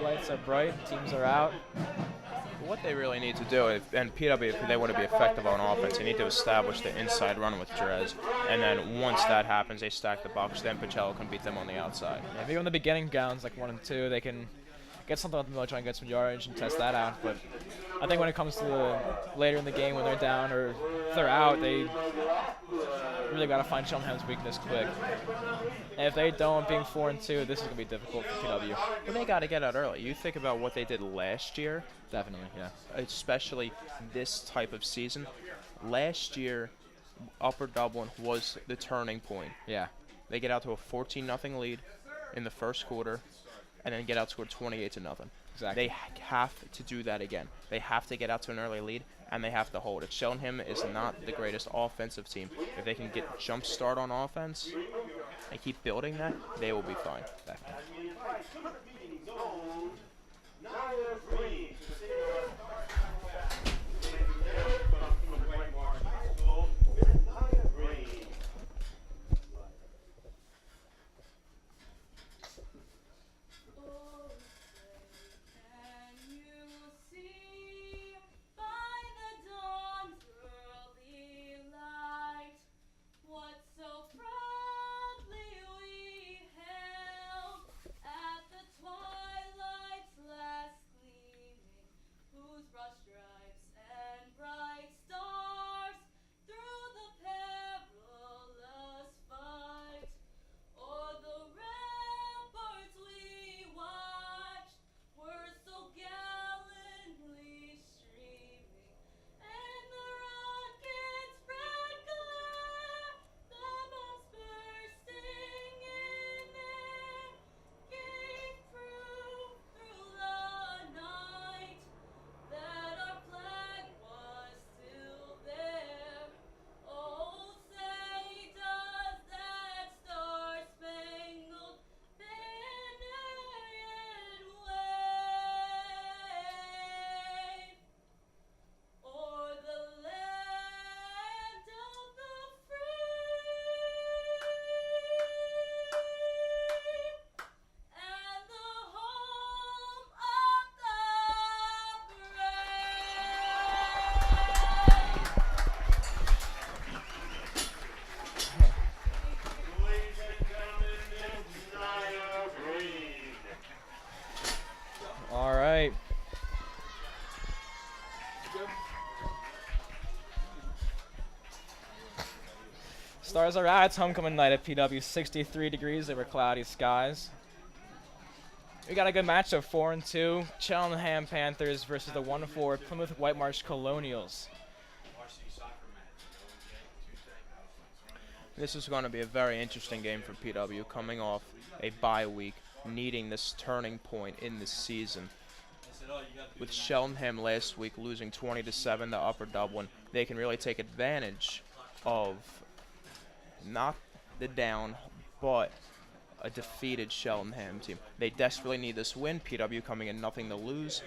spotlights are bright, teams are out. What they really need to do, and PW, if they want to be effective on offense, they need to establish the inside run with Jerez. And then once that happens, they stack the box. Then Pacello can beat them on the outside. Yeah, maybe on the beginning downs, like 1 and 2, they can get something up the middle, try and get some yardage and test that out. But I think when it comes to the later in the game when they're down or if they're out, they really got to find Cheltenham's weakness quick. And if they don't, being 4 and 2, this is going to be difficult for PW. But they got to get out early. You think about what they did last year. Definitely, yeah. Especially this type of season. Last year, Upper Dublin was the turning point. Yeah. They get out to a 14-0 lead in the first quarter, and then get outscored 28-0. Exactly. They have to do that again. They have to get out to an early lead, and they have to hold it. Cheltenham is not the greatest offensive team. If they can get jump start on offense and keep building that, they will be fine. Definitely. All right. Stars are out. It's homecoming night at PW. 63 degrees over cloudy skies. We got a good matchup, 4 and 2. Cheltenham Panthers versus the 1 and 4 Plymouth Whitemarsh Colonials. This is going to be a very interesting game for PW, coming off a bye week, needing this turning point in the season. With Cheltenham last week losing 20-7 to Upper Dublin, they can really take advantage of not the down, but a defeated Cheltenham team. They desperately need this win. PW coming in nothing to lose.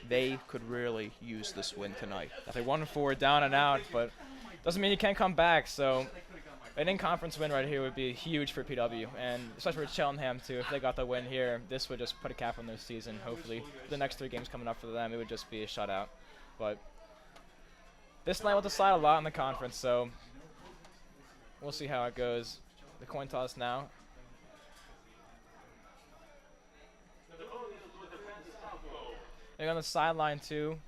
They could really use this win tonight. They 1 and 4 down and out, but doesn't mean you can't come back. So an in-conference win right here would be huge for PW, and especially for Cheltenham too. If they got the win here, this would just put a cap on their season. Hopefully, the next 3 games coming up for them, it would just be a shutout. But this night will decide a lot in the conference, so we'll see how it goes. The coin toss now. And on the sideline too.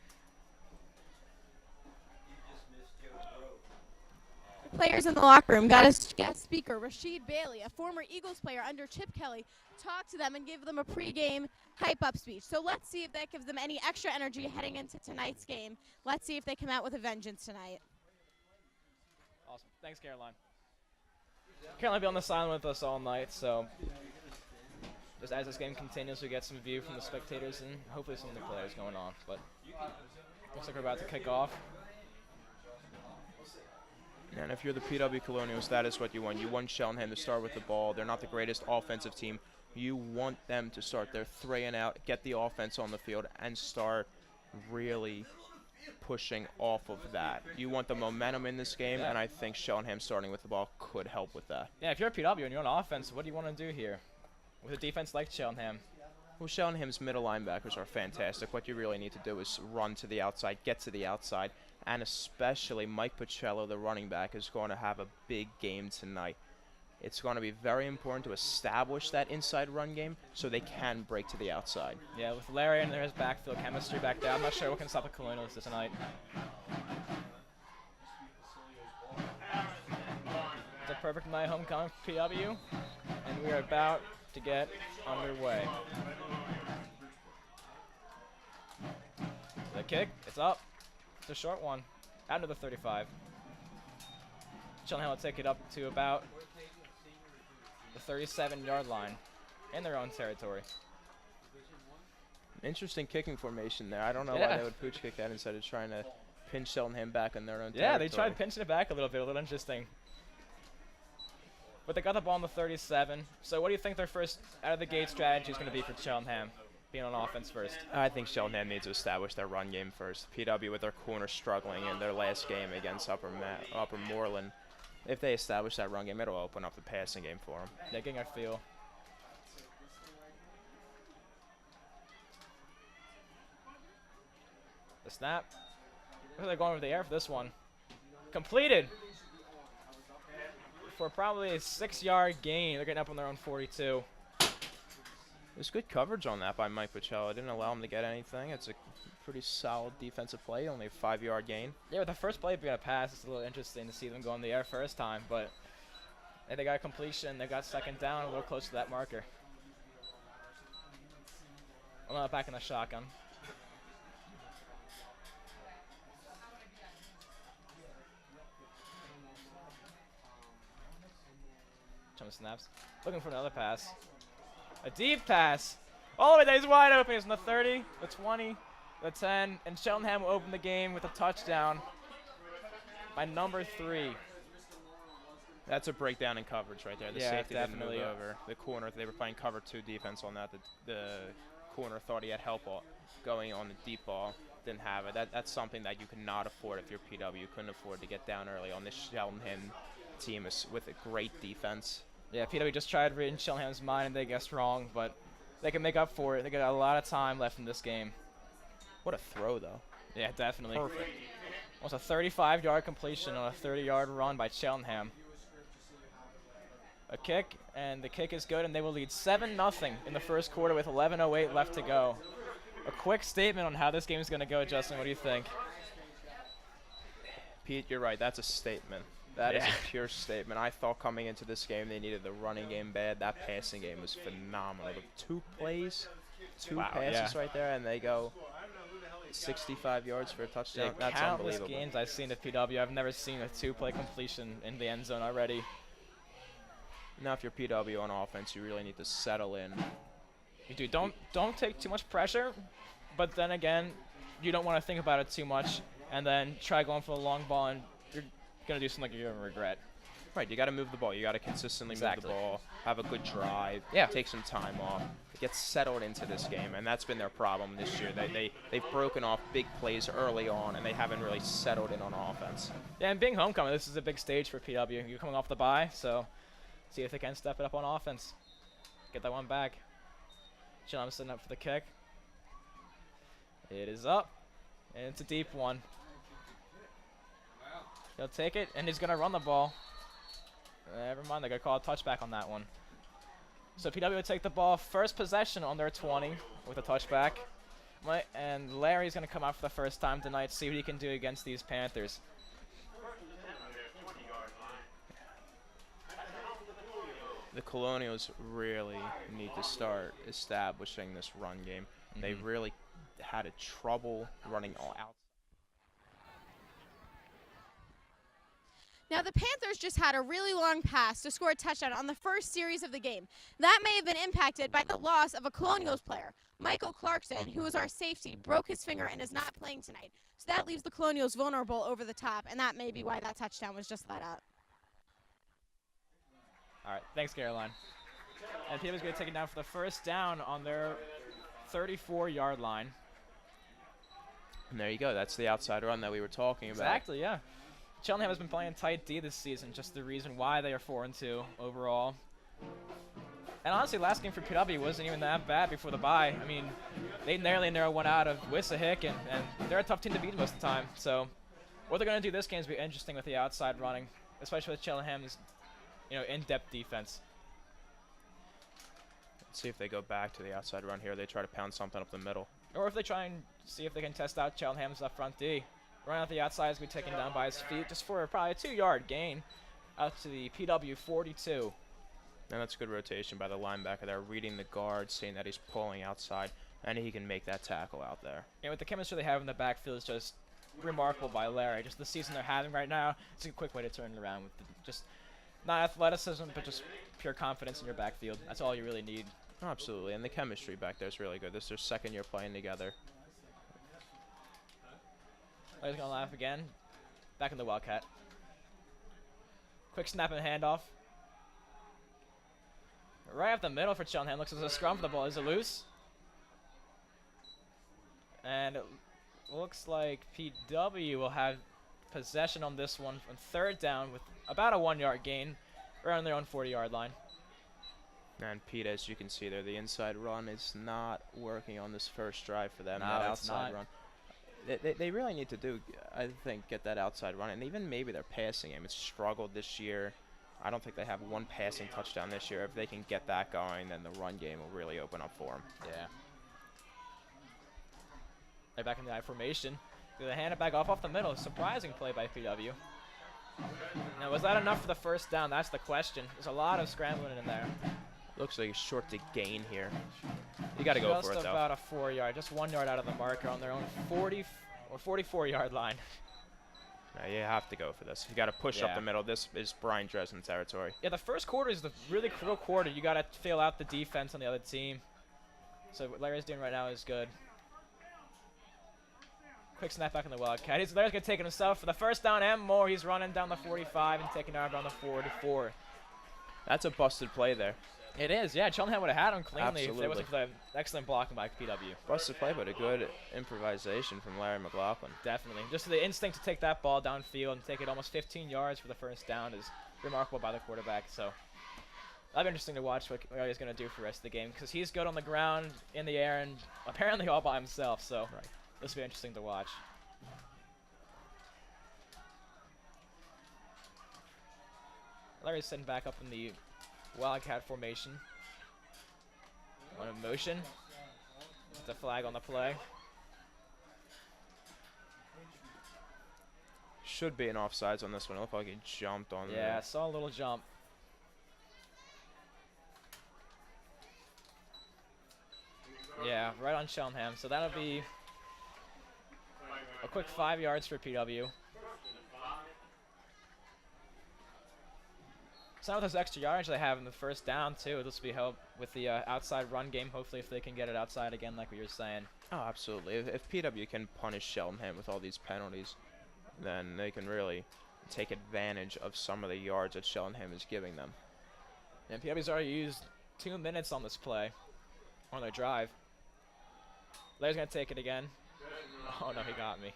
Players in the locker room got a guest speaker, Rashid Bailey, a former Eagles player under Chip Kelly, talk to them and give them a pregame hype-up speech. So let's see if that gives them any extra energy heading into tonight's game. Let's see if they come out with a vengeance tonight. Awesome. Thanks, Caroline. Caroline will be on the sideline with us all night, so just as this game continues, we get some view from the spectators and hopefully some of the players going on. But looks like we're about to kick off. And if you're the PW Colonials, that is what you want. You want Cheltenham to start with the ball. They're not the greatest offensive team. You want them to start their 3 and out, get the offense on the field, and start really pushing off of that. You want the momentum in this game, and I think Cheltenham starting with the ball could help with that. Yeah, if you're a PW and you're on offense, what do you want to do here with a defense like Cheltenham? Well, Cheltenham's middle linebackers are fantastic. What you really need to do is run to the outside, get to the outside, and especially Mike Pacello, the running back, is going to have a big game tonight. It's going to be very important to establish that inside run game so they can break to the outside. Yeah, with Larry and there's backfield chemistry back there, I'm not sure what can stop the Colonials tonight. It's a perfect night homecoming for PW, and we are about to get underway. The kick, it's up. It's a short one, out to the 35. Cheltenham will take it up to about the 37-yard line in their own territory. Interesting kicking formation there. I don't know why they would pooch kick that instead of trying to pinch Cheltenham back in their own territory. Yeah, they tried pinching it back a little bit, a little interesting. But they got the ball on the 37. So what do you think their first out-of-the-gate strategy is going to be for Cheltenham, being on offense first? I think Cheltenham needs to establish their run game first. PW with their corner struggling in their last game against Upper Moreland. If they establish that run game, it'll open up the passing game for them. They're getting a feel. The snap. They're going over the air for this one. Completed for probably a 6-yard gain. They're getting up on their own 42. There's good coverage on that by Mike Pacello. It didn't allow him to get anything. It's a pretty solid defensive play, only a 5-yard gain. Yeah, with the first play being a pass, it's a little interesting to see them go in the air first time, but they got a completion. They got second down, a little close to that marker. I'm not back in the shotgun. Jump snaps. Looking for another pass. A deep pass. All the way there. He's wide open. He's in the 30, the 20, the 10. And Cheltenham will open the game with a touchdown by number 3. That's a breakdown in coverage right there. The yeah, safety definitely. didn't move over. The corner, they were playing cover 2 defense on that. The corner thought he had help going on the deep ball. Didn't have it. That's something that you cannot afford if you're PW. You couldn't afford to get down early on this Cheltenham team with a great defense. Yeah, PW just tried reading Cheltenham's mind and they guessed wrong, but they can make up for it. They got a lot of time left in this game. What a throw, though. Yeah, definitely. Perfect. Almost a 35-yard completion on a 30-yard run by Cheltenham. A kick, and the kick is good, and they will lead 7-0 in the first quarter with 11:08 left to go. A quick statement on how this game is going to go, Justin. What do you think? Pete, you're right. That's a statement. That is a pure statement. I thought coming into this game they needed the running game bad. That passing game was phenomenal. The 2 plays, 2 passes right there, and they go 65 yards for a touchdown. Yeah, that's countless unbelievable. games I've seen at PW. I've never seen a 2-play completion in the end zone already. Now, if you're PW on offense, you really need to settle in. You do. Don't take too much pressure, but then again, you don't want to think about it too much, and then try going for the long ball, and you're going to do something you're going to regret. Right, you got to move the ball. You got to consistently move the ball, have a good drive, take some time off, get settled into this game, and that's been their problem this year. They've broken off big plays early on, and they haven't really settled in on offense. Yeah, and being homecoming, this is a big stage for PW. You're coming off the bye, so see if they can step it up on offense. Get that one back. Cheltenham setting up for the kick. It is up, and it's a deep one. He'll take it, and he's going to run the ball. Never mind, they're going to call a touchback on that one. So PW will take the ball first possession on their 20 with a touchback. And Larry's going to come out for the first time tonight, see what he can do against these Panthers. The Colonials really need to start establishing this run game. They really had a trouble running all out. Now, the Panthers just had a really long pass to score a touchdown on the first series of the game. That may have been impacted by the loss of a Colonials player. Michael Clarkson, who was our safety, broke his finger and is not playing tonight. So that leaves the Colonials vulnerable over the top, and that may be why that touchdown was just let up. All right, thanks, Caroline. And PW's going to take it down for the first down on their 34-yard line. And there you go. That's the outside run that we were talking about. Exactly, yeah. Cheltenham has been playing tight D this season, just the reason why they are 4-2 overall. And honestly, last game for PW wasn't even that bad before the bye. I mean, they narrowly narrow one out of Wissahick, and they're a tough team to beat most of the time. So what they're going to do this game is be interesting with the outside running, especially with Cheltenham's, in-depth defense. Let's see if they go back to the outside run here. They try to pound something up the middle. Or if they try and see if they can test out Cheltenham's up front D. Run out the outside is going to be taken down by his feet just for probably a 2-yard gain out to the PW 42. And that's good rotation by the linebacker there, reading the guard, seeing that he's pulling outside, and he can make that tackle out there. And with the chemistry they have in the backfield is just remarkable by Larry. Just the season they're having right now, it's a quick way to turn it around with just not athleticism, but just pure confidence in your backfield. That's all you really need. Oh, absolutely, and the chemistry back there is really good. This is their second year playing together. Larry's going to laugh again. Back in the Wildcat. Quick snap and handoff. Right up the middle for Cheltenham. Looks as a scrum for the ball. Is it loose? And it looks like PW will have possession on this one on 3rd down with about a 1-yard gain around their own 40-yard line. And Pete, as you can see there, the inside run is not working on this first drive for them. No, that it's outside not. run. They really need to do, I think, get that outside run. And even maybe their passing game. It's struggled this year. I don't think they have one passing touchdown this year. If they can get that going, then the run game will really open up for them. Yeah. They're back in the I formation. They hand it back off the middle. Surprising play by PW. Now, was that enough for the first down? That's the question. There's a lot of scrambling in there. Looks like he's short to gain here. You got to go for it, Just though. about a 4-yard, just 1 yard out of the marker on their own 40 or 44-yard line. No, you have to go for this. You got to push up the middle. This is Brian Dresden territory. Yeah, the first quarter is the really crucial quarter. You got to fill out the defense on the other team. So what Larry's doing right now is good. Quick snap back in the Wildcat. Larry's going to take it himself for the first down and more. He's running down the 45 and taking out around the 44. That's a busted play there. It is, yeah. Cheltenham would have had him cleanly if there Absolutely. wasn't for the excellent blocking by PW. Busted play, but a good improvisation from Larry McLaughlin. Definitely. Just the instinct to take that ball downfield and take it almost 15 yards for the first down is remarkable by the quarterback. So that'll be interesting to watch what he's going to do for the rest of the game because he's good on the ground, in the air, and apparently all by himself. So this will be interesting to watch. Larry's sitting back up in the Wildcat formation. On a motion. The flag on the play. Should be an offsides on this one. It looked like he jumped on Yeah, I saw a little jump. Yeah, right on Cheltenham. So that'll be a quick 5 yards for PW. So with those extra yards they have in the first down too, this will be help with the outside run game. Hopefully, if they can get it outside again, like we were saying. Oh, absolutely. If PW can punish Cheltenham with all these penalties, then they can really take advantage of some of the yards that Cheltenham is giving them. And PW's already used 2 minutes on this play, on their drive. Larry's going to take it again. Oh, no, he got me.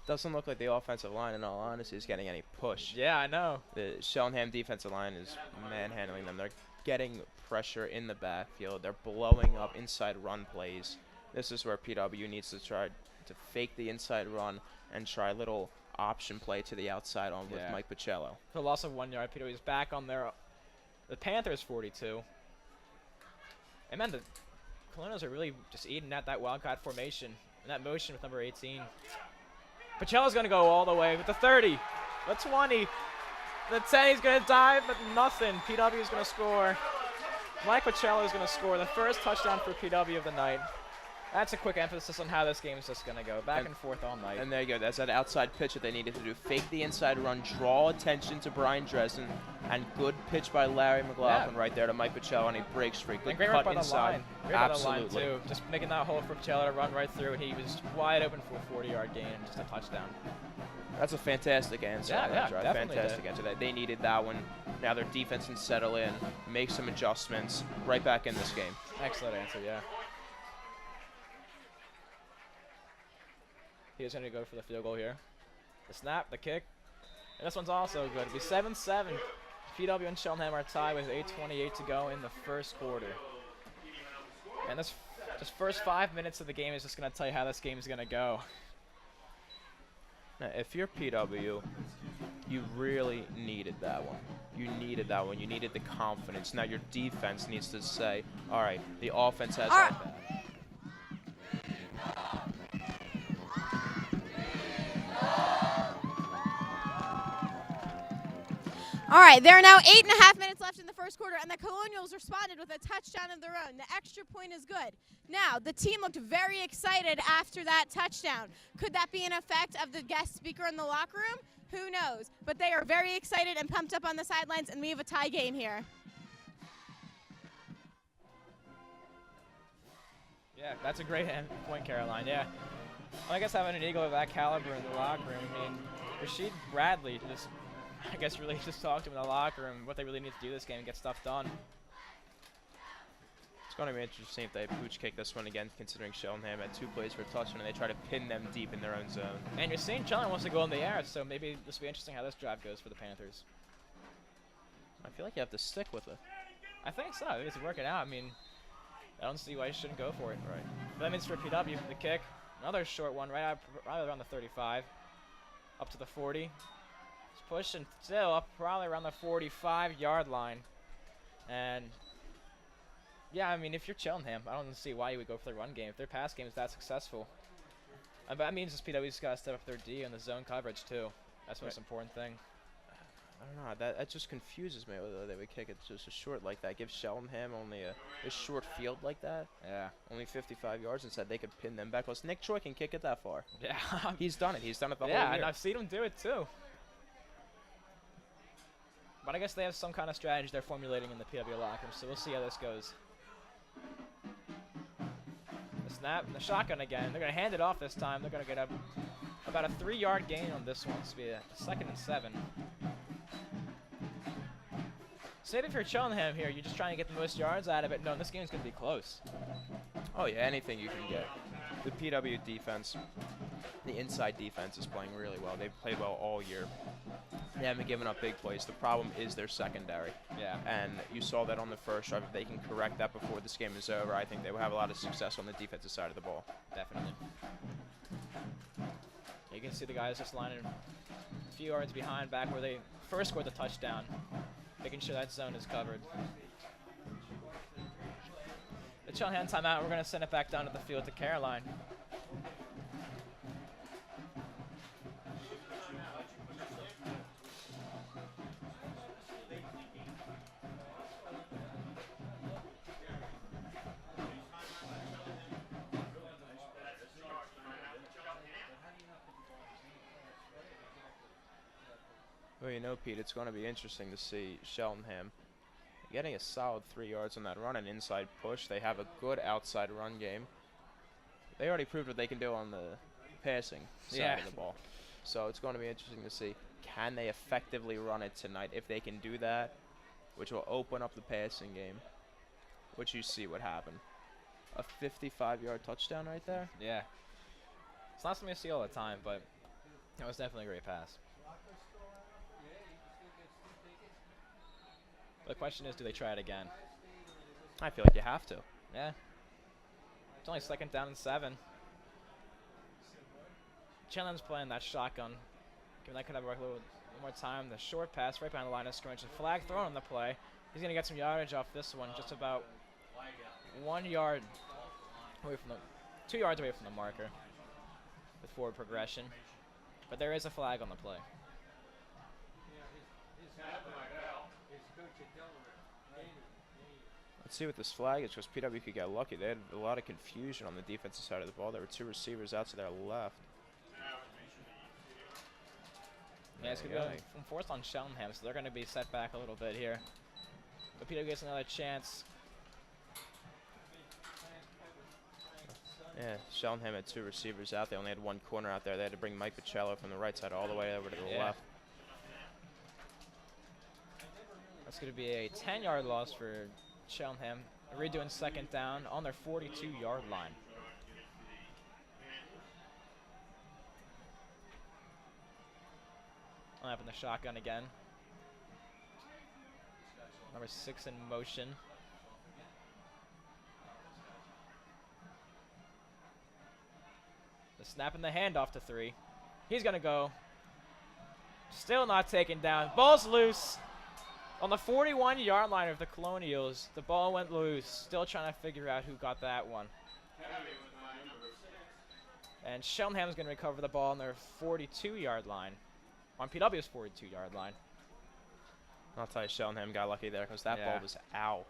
Doesn't look like the offensive line, in all honesty, is getting any push. Yeah, I know. The Cheltenham defensive line is manhandling them. They're getting pressure in the backfield. They're blowing up inside run plays. This is where PW needs to try to fake the inside run and try a little option play to the outside on with Mike Pacello. For a loss of 1 yard, PW is back on the Panthers 42. And man, the Colonials are really just eating at that Wildcat formation and that motion with number 18. Pacello's going to go all the way with the 30, the 20, the 10. He's going to dive, but nothing. PW is going to score. Mike Pacello is going to score the first touchdown for PW of the night. That's a quick emphasis on how this game is just going to go. Back and forth all night. And there you go. That's that outside pitch that they needed to do. Fake the inside run, draw attention to Brian Dresden, and good pitch by Larry McLaughlin right there to Mike Pacello, and he breaks free. Good and great cut work by inside. The line. Great Absolutely. by the line, too. Just making that hole for Pacello to run right through, and he was wide open for a 40-yard gain and just a touchdown. That's a fantastic answer on that drive. Definitely fantastic answer. They needed that one. Now their defense can settle in, make some adjustments, right back in this game. Excellent answer, yeah. He was going to go for the field goal here. The snap, the kick. And this one's also good. It'll be 7-7 PW and Cheltenham are tied with 8:28 to go in the first quarter. And this first 5 minutes of the game is just going to tell you how this game is going to go. Now, if you're PW, you really needed that one. You needed that one. You needed the confidence. Now your defense needs to say, all right, the offense has our back. All right, there are now 8.5 minutes left in the first quarter, and the Colonials responded with a touchdown of their own. The extra point is good. Now, the team looked very excited after that touchdown. Could that be an effect of the guest speaker in the locker room? Who knows? But they are very excited and pumped up on the sidelines, and we have a tie game here. Yeah, that's a great point, Caroline. Yeah. Well, I guess having an Eagle of that caliber in the locker room, I mean, Rasheed Bradley just, I guess, really just talked to him in the locker room what they really need to do this game and get stuff done. It's going to be interesting if they pooch kick this one again, considering Cheltenham had 2 plays for a touchdown and they try to pin them deep in their own zone. And you're seeing Cheltenham wants to go in the air, so maybe this will be interesting how this drive goes for the Panthers. I feel like you have to stick with it. I think so. I think it's working out. I mean, I don't see why you shouldn't go for it. Right. But that means for PW, the kick, another short one right around the 35, up to the 40. It's pushing still up probably around the 45-yard line. And yeah, I mean, if you're Cheltenham, I don't see why you would go for the run game. If their pass game is that successful, but that means this PW's got to step up their D and the zone coverage too. That's the most important thing. I don't know. That just confuses me whether they would kick it just a short like that. Give Cheltenham only a short field like that. Yeah. Only 55 yards and said they could pin them back. Plus, Nick Troy can kick it that far. Yeah. He's done it. He's done it the whole yeah, year. and I've seen him do it too. But I guess they have some kind of strategy they're formulating in the PW locker room, so we'll see how this goes. The snap, the shotgun again. They're going to hand it off this time. They're going to get about a 3-yard gain on this one. This will be a 2nd and 7. So maybe if you're Cheltenham here, you're just trying to get the most yards out of it. No, this game's going to be close. Oh, yeah, anything you can get. The PW defense, the inside defense is playing really well. They've played well all year. They haven't given up big plays. The problem is their secondary. Yeah. And you saw that on the first drive. If they can correct that before this game is over, I think they will have a lot of success on the defensive side of the ball. Definitely. You can see the guys just lining a few yards behind back where they first scored the touchdown, making sure that zone is covered. The Cheltenham timeout, we're going to send it back down to the field to Caroline. Well, you know, Pete, it's going to be interesting to see Cheltenham getting a solid 3 yards on that run and inside push. They have a good outside run game. They already proved what they can do on the passing side of the ball. So it's going to be interesting to see, can they effectively run it tonight? If they can do that, which will open up the passing game, which you see what happened. A 55-yard touchdown right there? Yeah. It's not something you see all the time, but that was definitely a great pass. The question is, do they try it again? I feel like you have to. Yeah. It's only 2nd down and 7. Cheltenham's playing that shotgun. That could have worked a little more time. The short pass right behind the line of scrimmage. And flag thrown on the play. He's going to get some yardage off this one. Just about 1 yard away from 2 yards away from the marker with forward progression. But there is a flag on the play. Let's see what this flag is, because PW could get lucky. They had a lot of confusion on the defensive side of the ball. There were 2 receivers out to their left. Yeah, it's going to be from 4th on Cheltenham, so they're going to be set back a little bit here. But PW gets another chance. Yeah, Cheltenham had 2 receivers out. They only had 1 corner out there. They had to bring Mike Pacello from the right side all the way over to the left. That's going to be a 10-yard loss for Cheltenham. They're redoing 2nd down on their 42-yard line. I'll have in the shotgun again. Number 6 in motion. The snap and the handoff to 3. He's going to go. Still not taken down. Ball's loose. On the 41-yard line of the Colonials, the ball went loose. Still trying to figure out who got that one. And Cheltenham's going to recover the ball on their 42-yard line. On PW's 42-yard line. I'll tell you, Cheltenham got lucky there because that ball was out.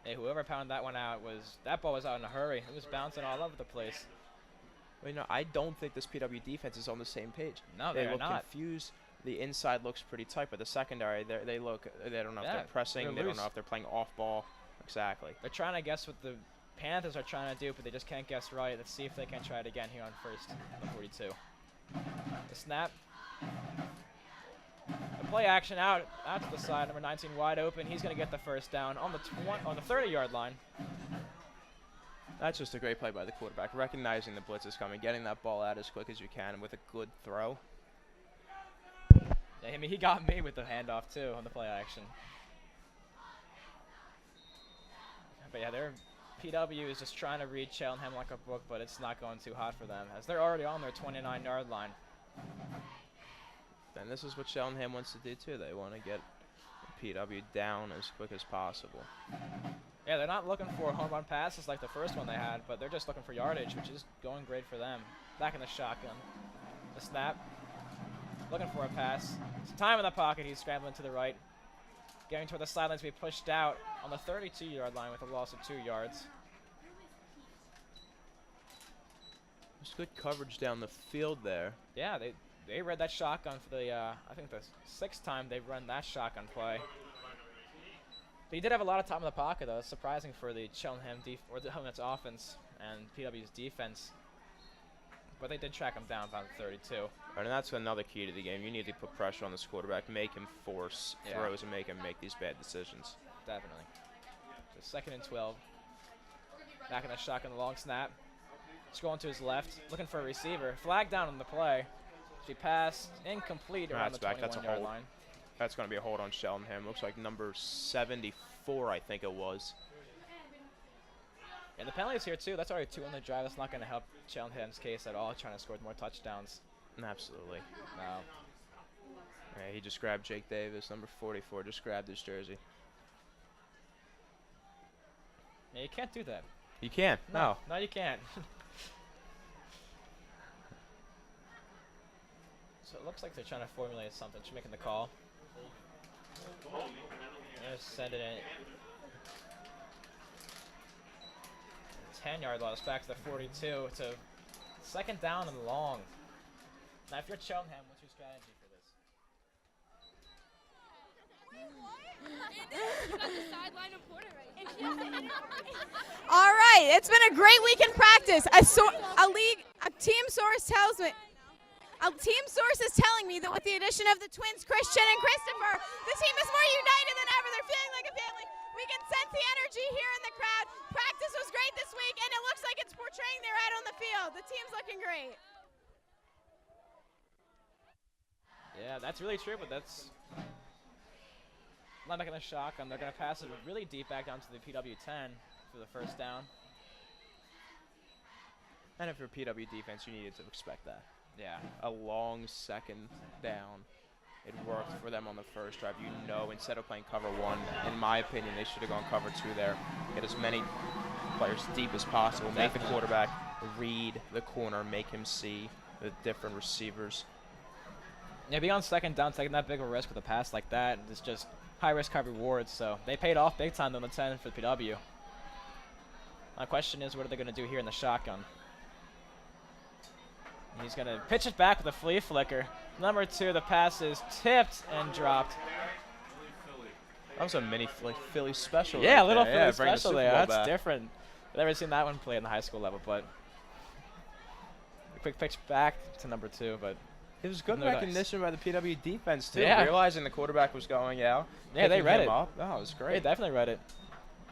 Hey, whoever pounded that one out that ball was out in a hurry. It was bouncing all over the place. Well, I don't think this PW defense is on the same page. No, they they're look not. confused. The inside looks pretty tight, but the secondary, they don't know if they're pressing. They don't know if they're playing off ball. Exactly. They're trying to guess what the Panthers are trying to do, but they just can't guess right. Let's see if they can try it again here on first, the 42. The snap. The play action out to the side. Number 19 wide open. He's going to get the first down on the 30-yard line. That's just a great play by the quarterback, recognizing the blitz is coming, getting that ball out as quick as you can with a good throw. Yeah, I mean, he got me with the handoff, too, on the play action. But, yeah, their PW is just trying to read Cheltenham like a book, but it's not going too hot for them, as they're already on their 29-yard line. And this is what Cheltenham wants to do, too. They want to get PW down as quick as possible. Yeah, they're not looking for home run passes like the first one they had, but they're just looking for yardage, which is going great for them. Back in the shotgun. The snap. Looking for a pass. Some time in the pocket. He's scrambling to the right. Getting toward the sidelines to be pushed out on the 32-yard line with a loss of 2 yards. There's good coverage down the field there. Yeah, they read that shotgun for the, I think the 6th time they've run that shotgun play. But he did have a lot of time in the pocket, though. It's surprising for the Cheltenham or the Helmets offense and PW's defense. But they did track him down about 32. And that's another key to the game. You need to put pressure on this quarterback, make him force throws, and make him make these bad decisions. Definitely. So 2nd and 12. Back in the shotgun, the long snap. Just going to his left, looking for a receiver. Flag down on the play. She passed incomplete around the 21-yard line. That's going to be a hold on Cheltenham. Looks like number 74, I think it was. And the penalties here, too. That's already 2 on the drive. That's not going to help Cheltenham's case at all, trying to score more touchdowns. Absolutely. No. Yeah, he just grabbed Jake Davis, number 44, just grabbed his jersey. Yeah, you can't do that. You can't. No. No, you can't. So it looks like they're trying to formulate something. She's making the call. They're sending it. 10-yard loss back to the 42. It's a 2nd down and long. Now, if you're Cheltenham, what's your strategy for this? All right, it's been a great week in practice. A team source tells me. A team source is telling me that with the addition of the twins, Christian and Christopher, the team is more united than ever. They're feeling like a family. We can sense the energy here in the crowd. Practice was great this week, and it looks like it's portraying there out on the field. The team's looking great. Yeah, that's really true, but that's not making a shotgun. They're going to pass it really deep back down to the PW10 for the first down. And if you're PW defense, you needed to expect that. Yeah. A long 2nd down. It worked for them on the first drive. Instead of playing cover 1, in my opinion, they should have gone cover 2 there. Get as many players deep as possible. Definitely. Make the quarterback read the corner. Make him see the different receivers. Yeah, being on 2nd down, taking that big of a risk with a pass like that, it's just high risk, high reward. So they paid off big time on the 10 for the PW. My question is, what are they going to do here in the shotgun? He's going to pitch it back with a flea flicker. Number 2, the pass is tipped and dropped. That was a mini Philly special. Yeah, right a little there. Philly special there. That's different. I've never seen that one play in the high school level, but a quick pitch back to number 2, but it was good no recognition by the PW defense, too. Yeah. Realizing the quarterback was going out. Yeah, they read it. Oh, it was great. They definitely read it.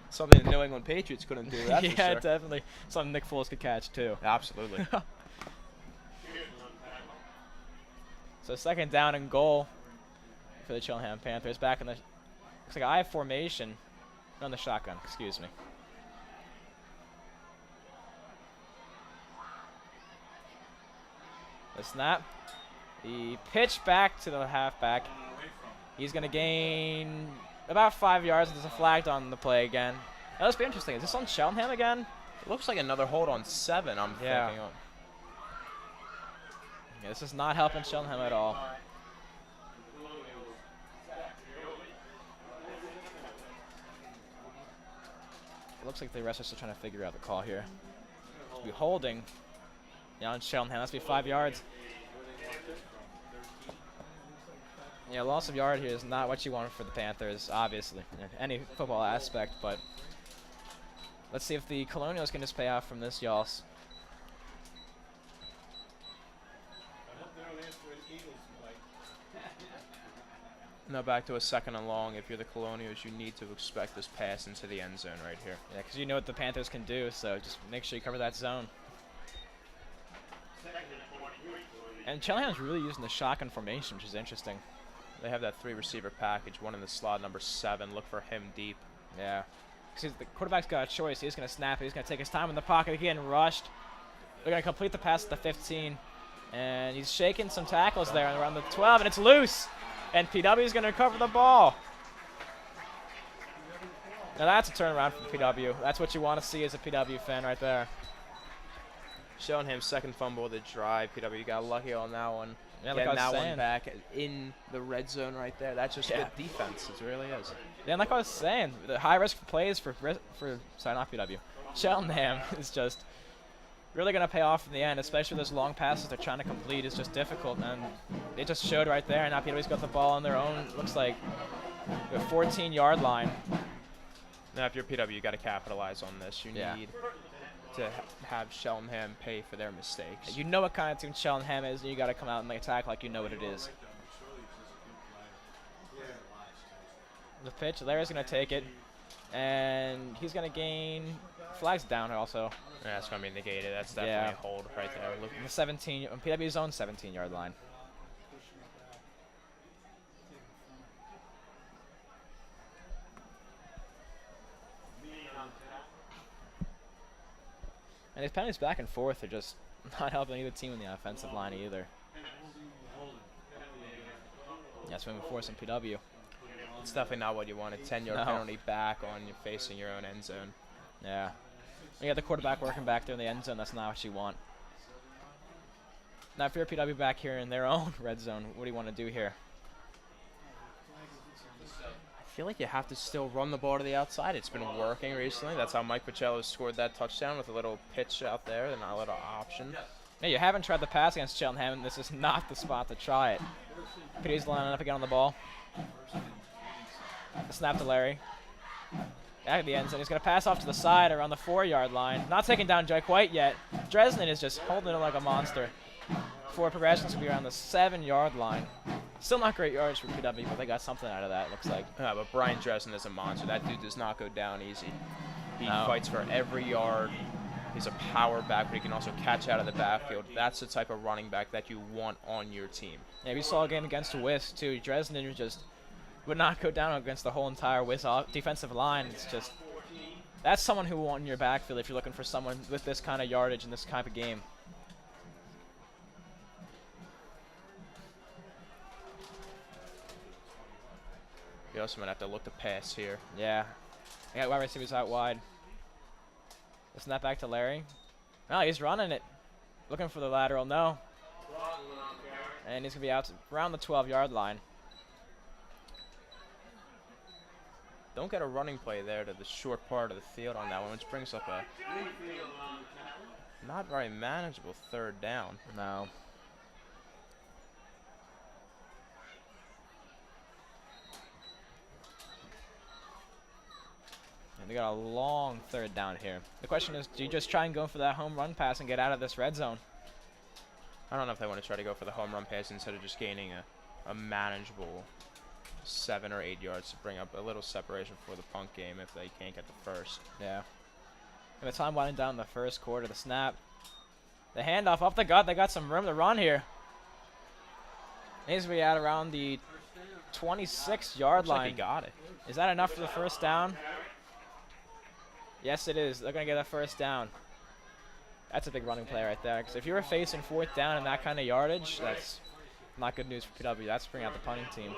Something the New England Patriots couldn't do, that's for Yeah, sure. definitely. Something Nick Foles could catch, too. Absolutely. So 2nd down and goal for the Cheltenham Panthers. Back in the Looks like I have formation. On the shotgun, excuse me. The snap. The pitch back to the halfback. He's going to gain about 5 yards. There's a flag on the play again. That must be interesting. Is this on Cheltenham again? It looks like another hold on 7, I'm thinking. Yeah, this is not helping Cheltenham at all. It looks like the rest are still trying to figure out the call here. Be holding. Yeah, on Cheltenham. That's be 5 yards. Yeah, loss of yard here is not what you want for the Panthers, obviously, in any football aspect, but let's see if the Colonials can just pay off from this, y'all. Now back to a 2nd and long. If you're the Colonials, you need to expect this pass into the end zone right here. Yeah, because you know what the Panthers can do, so just make sure you cover that zone. And Cheltenham's really using the shotgun formation, which is interesting. They have that 3-receiver package, one in the slot, number 7. Look for him deep. Yeah. Because the quarterback's got a choice. He's going to snap it. He's going to take his time in the pocket. He's getting rushed. They're going to complete the pass at the 15. And he's shaking some tackles there around the 12, and it's loose. And PW is going to recover the ball. Now that's a turnaround for PW. That's what you want to see as a PW fan right there. Cheltenham's 2nd fumble of the drive. PW got lucky on that one. Yeah, Getting like that one back in the red zone right there. That's just good defense. It really is. Yeah, and like I was saying, the high-risk plays for sorry, not PW. Cheltenham is just really going to pay off in the end, especially those long passes they're trying to complete is just difficult. And they just showed right there, and now PW's got the ball on their own, looks like the 14-yard line. Now, if you're PW, you got to capitalize on this. You need to have Cheltenham pay for their mistakes. You know what kind of team Cheltenham is, and you got to come out and attack like you know what it is. The pitch, Larry's going to take it, and he's going to gain flags down also. Yeah, that's going to be negated. That's definitely a hold right there. Look, the 17, on PW's own 17-yard line. And these penalties back and forth are just not helping either team in the offensive line either. That's when we force some PW. It's definitely not what you want. A 10-yard penalty back on you facing your own end zone. Yeah. When you got the quarterback working back there in the end zone, that's not what you want. Now, if you're a PW back here in their own red zone, what do you want to do here? I feel like you have to still run the ball to the outside. It's been working recently. That's how Mike Pacello scored that touchdown with a little pitch out there and a little option. Yeah, you haven't tried the pass against Cheltenham, and this is not the spot to try it. PW's lining up again on the ball. The snap to Larry. Back at the end zone. He's going to pass off to the side around the 4-yard line. Not taking down Jay quite yet. Dresden is just holding it like a monster. 4 progressions will be around the 7-yard line. Still not great yards for PW, but they got something out of that, it looks like. Yeah, but Brian Dresden is a monster. That dude does not go down easy. He fights for every yard. He's a power back, but he can also catch out of the backfield. That's the type of running back that you want on your team. Yeah, we saw a game against Wiss, too. Dresden just would not go down against the whole entire Wiss defensive line. It's just, that's someone who will want in your backfield if you're looking for someone with this kind of yardage in this type of game. You also might have to look to pass here. Yeah. I got wide receivers out wide. The snap back to Larry. Oh, he's running it. Looking for the lateral. No. And he's going to be out to around the 12-yard line. Don't get a running play there to the short part of the field on that one, which brings up a not very manageable 3rd down. No. And they got a long 3rd down here. The question is, do you just try and go for that home run pass and get out of this red zone? I don't know if they want to try to go for the home run pass instead of just gaining a manageable 7 or 8 yards to bring up a little separation for the punt game if they can't get the first. Yeah. And the time winding down the 1st quarter, the snap. The handoff off the gut. They got some room to run here. Needs to be out around the 26-yard Looks like line. he got it. Is that enough for the first down? Yes, it is. They're going to get a first down. That's a big running play right there. Because if you were facing 4th down and that kind of yardage, that's not good news for PW. That's bringing out the punting team.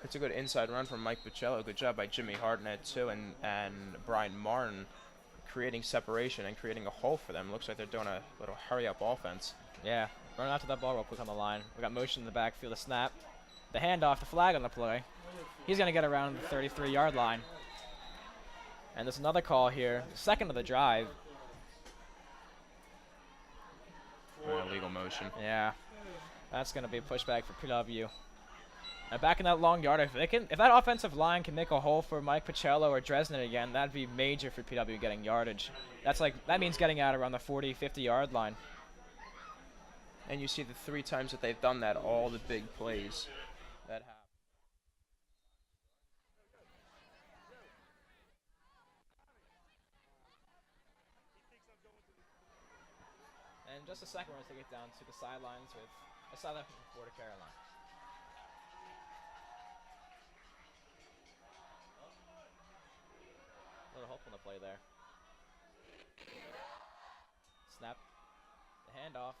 It's a good inside run from Mike Pacello. Good job by Jimmy Hartnett, too, and Brian Martin creating separation and creating a hole for them. Looks like they're doing a little hurry-up offense. Yeah, running out to that ball real quick on the line. We got motion in the backfield, the snap. The handoff, the flag on the play. He's going to get around the 33-yard line. And there's another call here, second of the drive. Illegal motion. Yeah, that's going to be a pushback for PW. And back in that long yard, if that offensive line can make a hole for Mike Pacello or Dresden again, that'd be major for PW getting yardage. That means getting out around the 40, 50-yard line. And you see the 3 times that they've done that, all the big plays that happen. And in just a second, we're going to take it down to the sidelines with a sideline from Florida Caroline. A little hope on the play there. Snap. The handoff.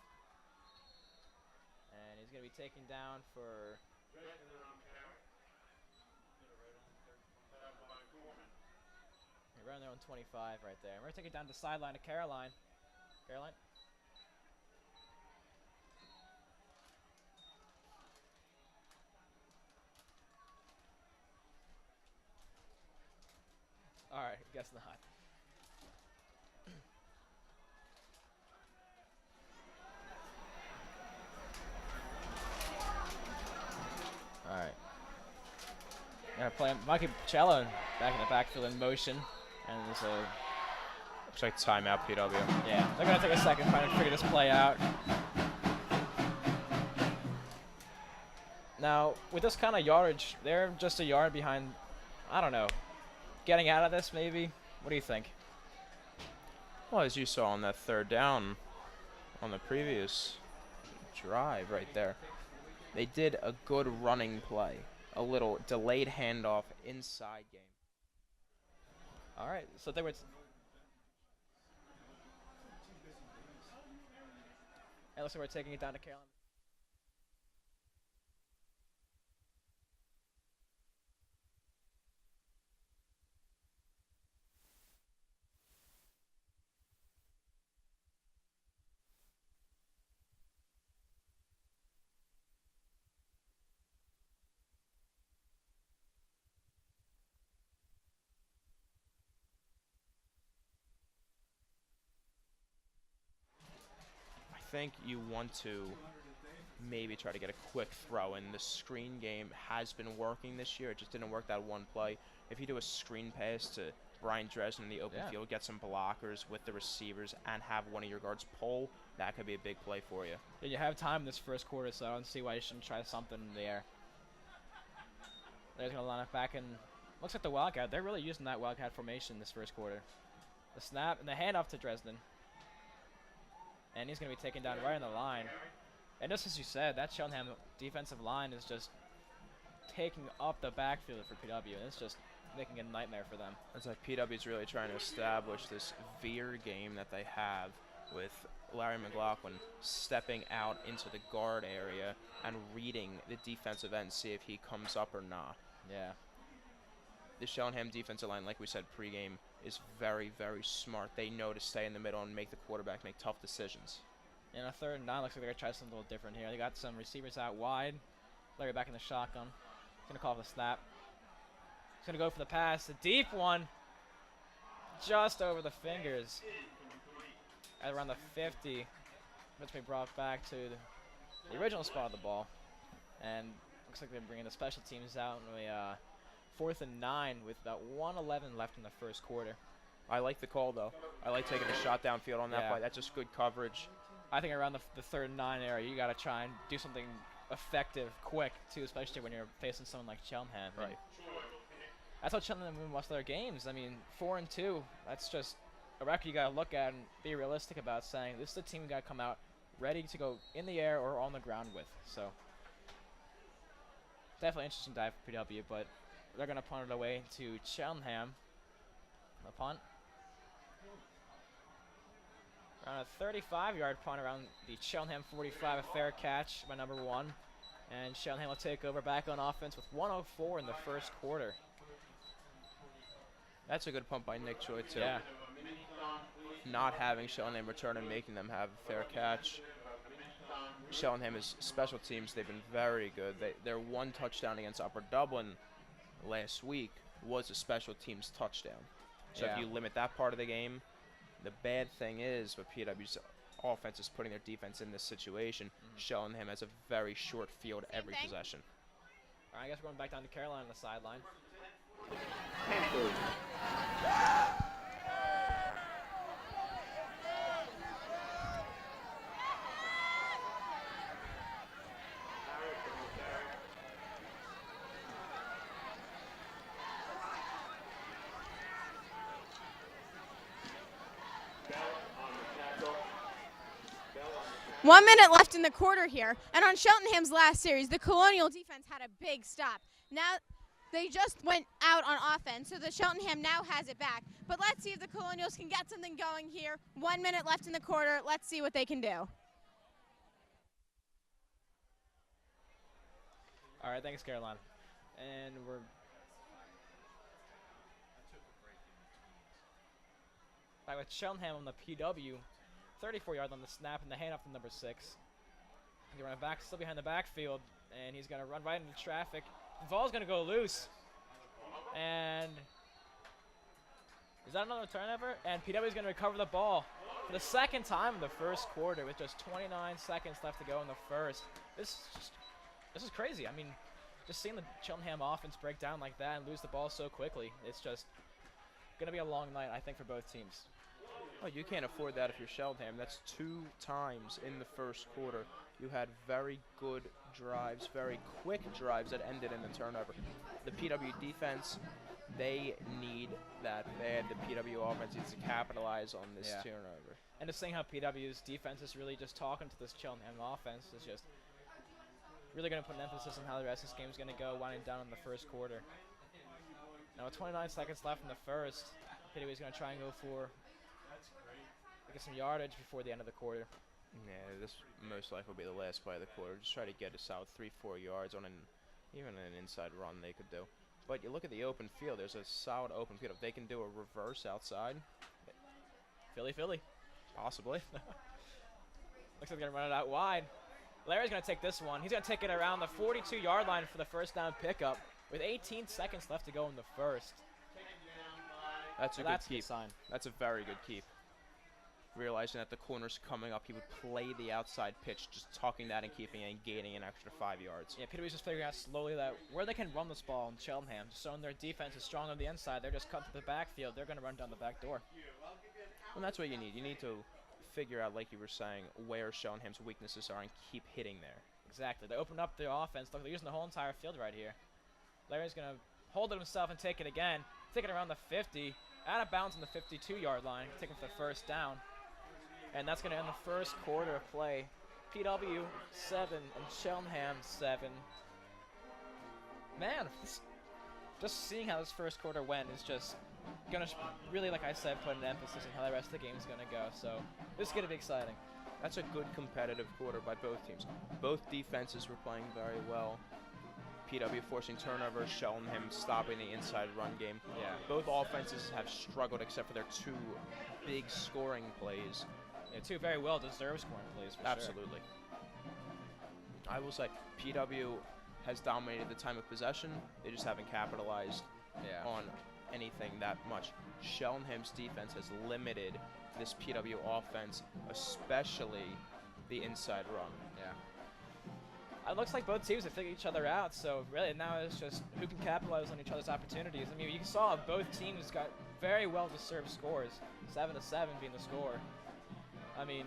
And he's going to be taken down for... around their own 25 right there. And we're going to take it down to the sideline to Caroline. Caroline? All right, guess not. All right. Gonna play Mikey Pacello back in the backfield in motion, and there's a Looks like timeout, PW. yeah. They're gonna take a second trying to figure this play out. Now, with this kind of yardage, they're just a yard behind. I don't know. Getting out of this, maybe. What do you think? Well, as you saw on that 3rd down on the previous drive right there, they did a good running play. A little delayed handoff inside game. All right, so they were. It looks like we're taking it down to Carolina. I think you want to maybe try to get a quick throw in. The screen game has been working this year. It just didn't work that one play. If you do a screen pass to Brian Dresden in the open field, get some blockers with the receivers, and have one of your guards pull, that could be a big play for you. Yeah, you have time this first quarter, so I don't see why you shouldn't try something in the air. They're going to line up back, and looks like the Wildcat. They're really using that Wildcat formation this first quarter. The snap and the handoff to Dresden. And he's going to be taken down right on the line. And just as you said, that Cheltenham defensive line is just taking up the backfield for PW. And it's just making a nightmare for them. It's like PW's really trying to establish this veer game that they have with Larry McLaughlin stepping out into the guard area and reading the defensive end, see if he comes up or not. Yeah. The Cheltenham defensive line, like we said pregame, is very, very smart. They know to stay in the middle and make the quarterback make tough decisions. And a 3rd and 9 looks like they're going to try something a little different here. They got some receivers out wide. Larry back in the shotgun. He's going to call for the snap. He's going to go for the pass. A deep one. Just over the fingers. At around the 50. Which we brought back to the original spot of the ball. And looks like they're bringing the special teams out in a 4th and 9 with about 1:11 left in the first quarter. I like the call, though. I like taking a shot downfield on that play. That's just good coverage. I think around the 3rd and 9 area, you got to try and do something effective, quick, too, especially when you're facing someone like Cheltenham. Right. That's how Cheltenham win most of their games. I mean, 4-2, that's just a record you got to look at and be realistic about, saying this is the team you got to come out ready to go in the air or on the ground with. So Definitely interesting dive for PW, but they're going to punt it away to Cheltenham. The punt. Around a 35-yard punt around the Cheltenham 45, a fair catch by number 1. And Cheltenham will take over back on offense with 1:04 in the first quarter. That's a good punt by Nick Choi, too. Yeah. Not having Cheltenham return and making them have a fair catch. Cheltenham is special teams. They've been very good. Their one touchdown against Upper Dublin last week was a special teams touchdown. So if you limit that part of the game, the bad thing is with PW's offense is putting their defense in this situation. Cheltenham has a very short field every possession. All right, I guess we're going back down to Caroline on the sideline. Panthers. 1 minute left in the quarter here. And on Cheltenham's last series, the Colonial defense had a big stop. Now they just went out on offense, so the Cheltenham now has it back. But let's see if the Colonials can get something going here. 1 minute left in the quarter. Let's see what they can do. All right, thanks, Caroline. And we're back with Cheltenham on the PW. 34-yard on the snap and the handoff to number 6. He's running back, still behind the backfield, and he's going to run right into traffic. The ball's going to go loose. And is that another turnover? And PW is going to recover the ball for the second time in the first quarter with just 29 seconds left to go in the first. This is crazy. I mean, just seeing the Cheltenham offense break down like that and lose the ball so quickly, it's just going to be a long night, I think, for both teams. Oh, you can't afford that if you're Cheltenham. That's 2 times in the first quarter. You had very good drives, very quick drives that ended in a turnover. The PW defense, they need that bad. The PW offense needs to capitalize on this turnover. And just seeing how PW's defense is really just talking to this Cheltenham offense is just really going to put an emphasis on how the rest of this game is going to go, winding down in the first quarter. Now with 29 seconds left in the first, PW is going to try and go for get some yardage before the end of the quarter. Yeah, this most likely will be the last play of the quarter. Just try to get us out 3-4 yards on even an inside run they could do. But you look at the open field, there's a solid open field. If they can do a reverse outside, Philly. possibly. Looks like they're going to run it out wide. Larry's going to take this one. He's going to take it around the 42-yard line for the first down pickup with 18 seconds left to go in the first. That's a good keep. Sign. That's a very good keep. Realizing that the corner's coming up, he would play the outside pitch, just talking that and keeping it and gaining an extra 5 yards. Yeah, PW's just figuring out slowly that where they can run this ball in Cheltenham, just showing their defense is strong on the inside. They're just cut to the backfield. They're going to run down the back door. And that's what you need. You need to figure out, like you were saying, where Cheltenham's weaknesses are and keep hitting there. Exactly. They opened up their offense. Look, they're using the whole entire field right here. Larry's going to hold it himself and take it again. Take it around the 50, out of bounds on the 52-yard line, taking for the first down. And that's going to end the first quarter of play. PW 7 and Cheltenham 7. Man, just seeing how this first quarter went is just going to really, like I said, put an emphasis on how the rest of the game is going to go. So this is going to be exciting. That's a good competitive quarter by both teams. Both defenses were playing very well. PW forcing turnovers, Cheltenham stopping the inside run game. Yeah. Both offenses have struggled except for their 2 big scoring plays. Yeah, 2 very well-deserved scoring plays, for Absolutely. Sure. I will say, PW has dominated the time of possession. They just haven't capitalized on anything that much. Cheltenham's defense has limited this PW offense, especially the inside run. Yeah. It looks like both teams have figured each other out, so really now it's just who can capitalize on each other's opportunities. I mean, you saw both teams got very well-deserved scores, 7-7 being the score. I mean,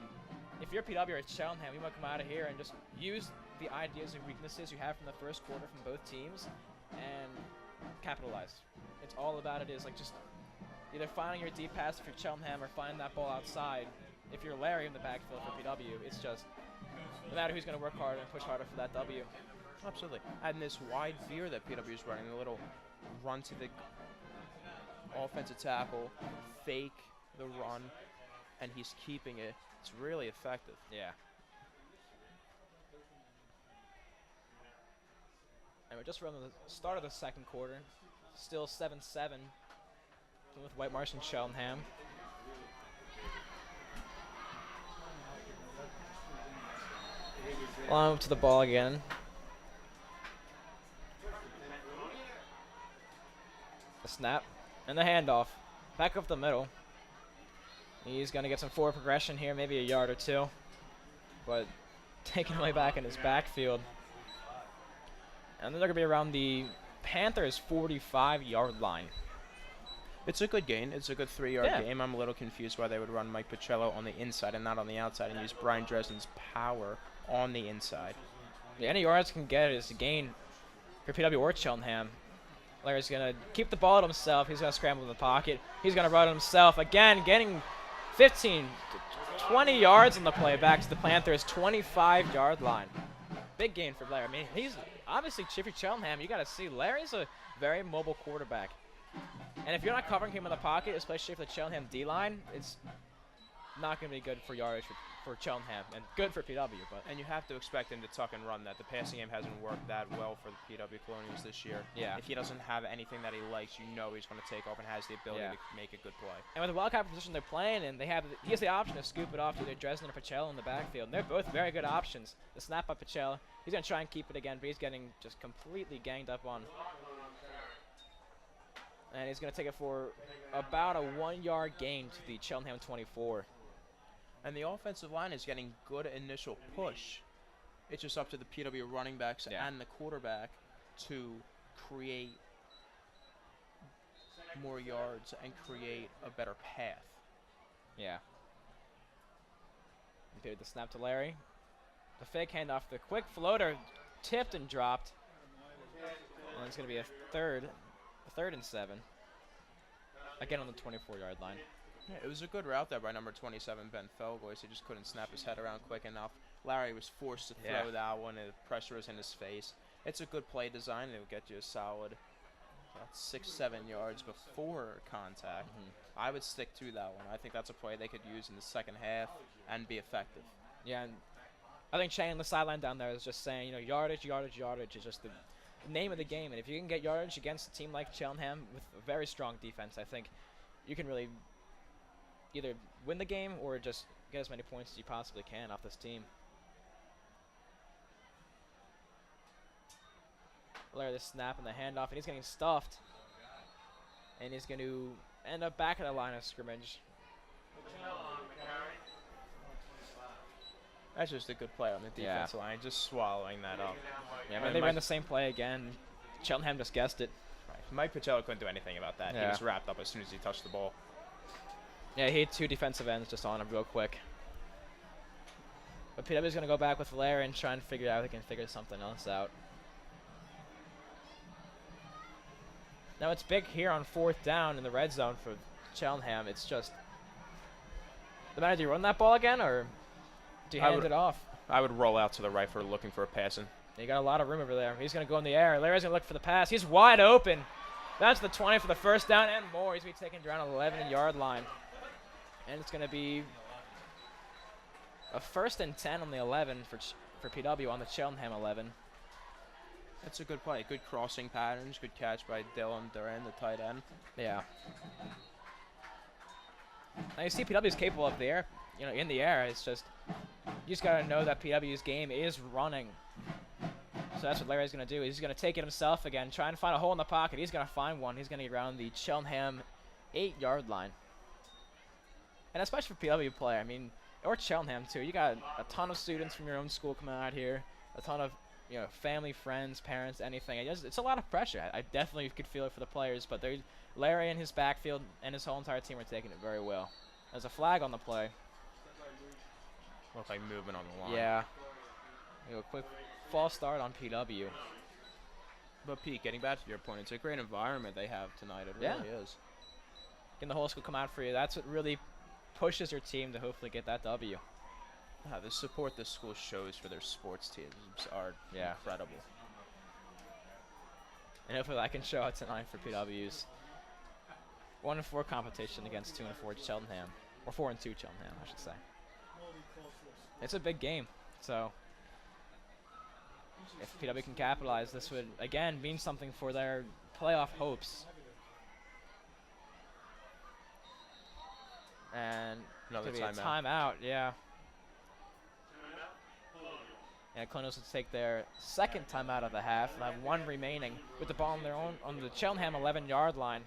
if you're PW or Cheltenham, you might come out of here and just use the ideas and weaknesses you have from the first quarter from both teams and capitalize. It's all about it is like just either finding your deep pass if you're Cheltenham or finding that ball outside. If you're Larry in the backfield for PW, it's just no matter who's going to work harder and push harder for that W. Absolutely. And this wide veer that PW is running, a little run to the offensive tackle, fake the run, and he's keeping it. It's really effective. Yeah. And we're just running the start of the second quarter. Still 7-7 with Whitemarsh and Cheltenham. Long to the ball again. The snap and the handoff. Back up the middle. He's going to get some forward progression here, maybe a yard or two. But taken away back in his backfield. And then they're going to be around the Panthers' 45-yard line. It's a good gain. It's a good 3-yard game. I'm a little confused why they would run Mike Pacello on the inside and not on the outside and use Brian Dresden's power on the inside. Yeah, any yards can get is a gain for PW or Cheltenham. Larry's going to keep the ball to himself. He's going to scramble in the pocket. He's going to run it himself. Again, getting 15 to 20 yards on the play back to the Panthers' 25-yard line. Big gain for Larry. I mean, he's obviously Chippy Cheltenham. You got to see Larry's a very mobile quarterback. And if you're not covering him in the pocket, especially for the Cheltenham D-line, it's not going to be good for yardage for Cheltenham and good for PW. But And you have to expect him to tuck and run that. The passing game hasn't worked that well for the PW Colonials this year. Yeah. If he doesn't have anything that he likes, you know he's going to take off and has the ability Yeah. to make a good play. And with the wildcat position they're playing, and he has the option to scoop it off to either Dresden or Pacello in the backfield. And they're both very good options. The snap by Pacello, he's going to try and keep it again, but he's getting just completely ganged up on. And he's going to take it for about a 1-yard gain to the Cheltenham 24. And the offensive line is getting good initial push. It's just up to the PW running backs and the quarterback to create more yards and create a better path. Yeah. Okay, the snap to Larry. The fake handoff, the quick floater tipped and dropped. And it's going to be a third and 7. Again on the 24-yard line. Yeah, it was a good route there by number 27, Ben Felgois. He just couldn't snap his head around quick enough. Larry was forced to throw that one, and the pressure was in his face. It's a good play design. It will get you a solid 6-7 yards before contact. I would stick to that one. I think that's a play they could use in the second half and be effective. Yeah, and I think Shane on the sideline down there is just saying, you know, yardage is just the name of the game. And if you can get yardage against a team like Cheltenham with a very strong defense, I think you can really either win the game or just get as many points as you possibly can off this team. Larry the snap and the handoff, and he's getting stuffed. And he's going to end up back at the line of scrimmage. That's just a good play on the defensive line, just swallowing that up. Yeah, I mean, they ran the same play again. Cheltenham just guessed it. Right. Mike Pacello couldn't do anything about that. Yeah. He was wrapped up as soon as he touched the ball. Yeah, he had 2 defensive ends just on him real quick. But PW's going to go back with Larry and try and figure out if they can figure something else out. Now it's big here on 4th down in the red zone for Cheltenham. It's just, no matter, do you run that ball again or do you hand it off? I would roll out to the right for looking for a passing. You got a lot of room over there. He's going to go in the air. Larry's going to look for the pass. He's wide open. That's the 20 for the first down and more. He's going to be taken around the 11-yard line. And it's going to be a 1st and 10 on the 11 for PW on the Cheltenham 11. That's a good play. Good crossing patterns. Good catch by Dylan Duran, the tight end. Yeah. Now you see PW's capable of the air, you know, in the air. It's just, you just got to know that PW's game is running. So that's what Larry's going to do. He's going to take it himself again, try and find a hole in the pocket. He's going to find one. He's going to get around the Cheltenham 8-yard line. And especially for PW play, I mean, or Cheltenham too. You got a ton of students from your own school coming out here, a ton of, you know, family, friends, parents, anything. It's a lot of pressure. I definitely could feel it for the players, but Larry and his backfield and his whole entire team are taking it very well. There's a flag on the play. Looked like movement on the line. Yeah. You know, a quick false start on PW. But Pete, getting back to your point, it's a great environment they have tonight. It really is. Can the whole school come out for you? That's what really pushes your team to hopefully get that W. The support this school shows for their sports teams are incredible. And hopefully I can show out tonight for PW's 1-4 competition against 2-4 Cheltenham. Or 4-2 Cheltenham, I should say. It's a big game, so if PW can capitalize, this would, again, mean something for their playoff hopes. And Another timeout, yeah. And Colonials would take their second timeout of the half and have one remaining with the ball on their own on the Cheltenham 11-yard line.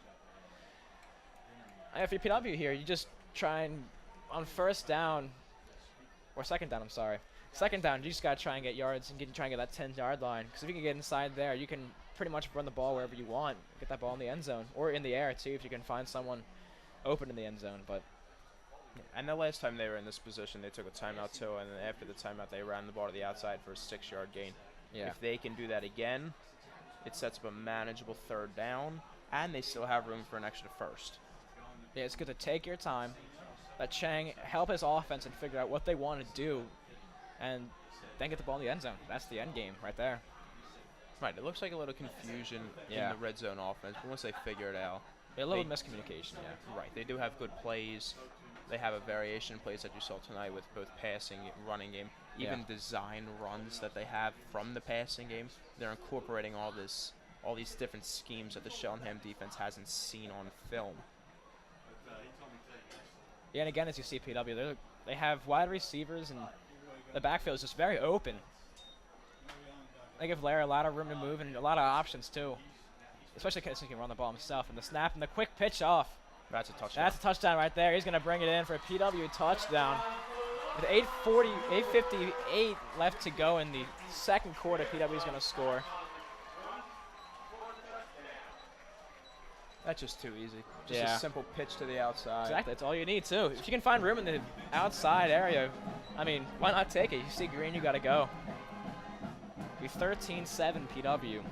And if you're PW here, you just try and on first down or second down, I'm sorry. Second down, you just got to try and get yards and try and get that 10-yard line. Because if you can get inside there, you can pretty much run the ball wherever you want. Get that ball in the end zone or in the air, too, if you can find someone open in the end zone. But and the last time they were in this position, they took a timeout, too. And then after the timeout, they ran the ball to the outside for a 6-yard gain. yeah, If they can do that again, it sets up a manageable third down. And they still have room for an extra first. yeah, it's good to take your time. Let Chang help his offense and figure out what they want to do. And then get the ball in the end zone. That's the end game right there. Right, it looks like a little confusion Yeah. in the red zone offense, but once they figure it out, A little miscommunication, yeah. right, they do have good plays. They have a variation of plays that you saw tonight with both passing and running game. Even Yeah. design runs that they have from the passing game, they're incorporating all these different schemes that the Cheltenham defense hasn't seen on film. Yeah, and again, as you see, PW, they have wide receivers, and the backfield is just very open. They give Lara a lot of room to move and a lot of options, too. Especially because he can run the ball himself. And the snap and the quick pitch off. That's a touchdown. That's a touchdown right there. He's going to bring it in for a PW touchdown. With 8:58 left to go in the second quarter, PW is going to score. That's just too easy. Just Yeah. a simple pitch to the outside. Exactly. That's all you need, too. If you can find room in the outside area, I mean, why not take it? You see green, you got to go. Be 13-7 PW.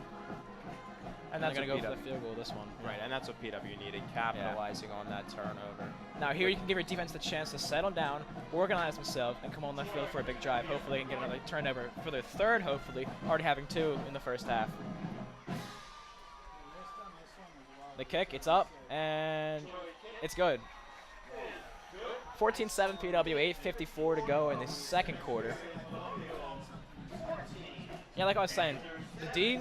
And They're that's going to what go for PW the field goal this one. Right, and that's what PW needed, capitalizing on that turnover. Now here you can give your defense the chance to settle down, organize themselves, and come on the field for a big drive. Hopefully they can get another turnover for their third, hopefully, already having 2 in the first half. The kick, it's up, and it's good. 14-7 PW, 8:54 to go in the second quarter. Yeah, like I was saying, the D,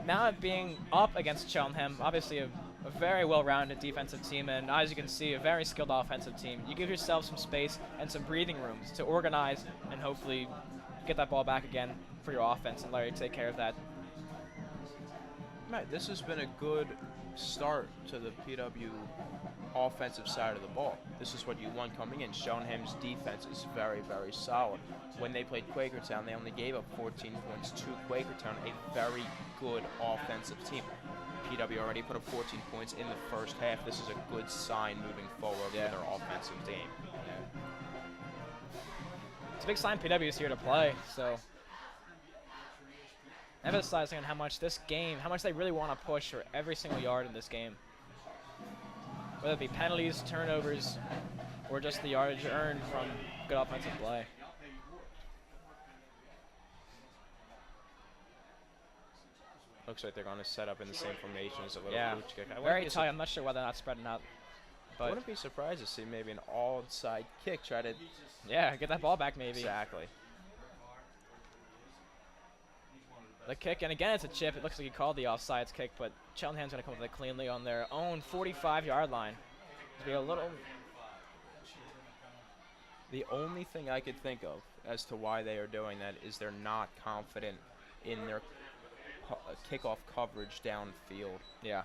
now being up against Cheltenham, obviously a very well-rounded defensive team, and as you can see, a very skilled offensive team. You give yourself some space and some breathing rooms to organize and hopefully get that ball back again for your offense and Larry take care of that. Right, this has been a good start to the PW offensive side of the ball. This is what you want coming in. Cheltenham's defense is very, very solid. When they played Quakertown, they only gave up 14 points to Quakertown, a very good offensive team. PW already put up 14 points in the first half. This is a good sign moving forward for their offensive team. It's a big sign PW is here to play, so emphasizing on how much this game, how much they really want to push for every single yard in this game. Whether it be penalties, turnovers, or just the yardage earned from good offensive play. Looks like they're going to set up in the same formation as a little pooch kick. Very tight. I'm not sure whether or not spreading out. I But wouldn't be surprised to see maybe an all-side kick try to... yeah, get that ball back maybe. Exactly. The kick, and again it's a chip. It looks like he called the offsides kick, but Cheltenham's going to come up with it cleanly on their own 45-yard line. Be a little. The only thing I could think of as to why they are doing that is they're not confident in their kickoff coverage downfield. Yeah.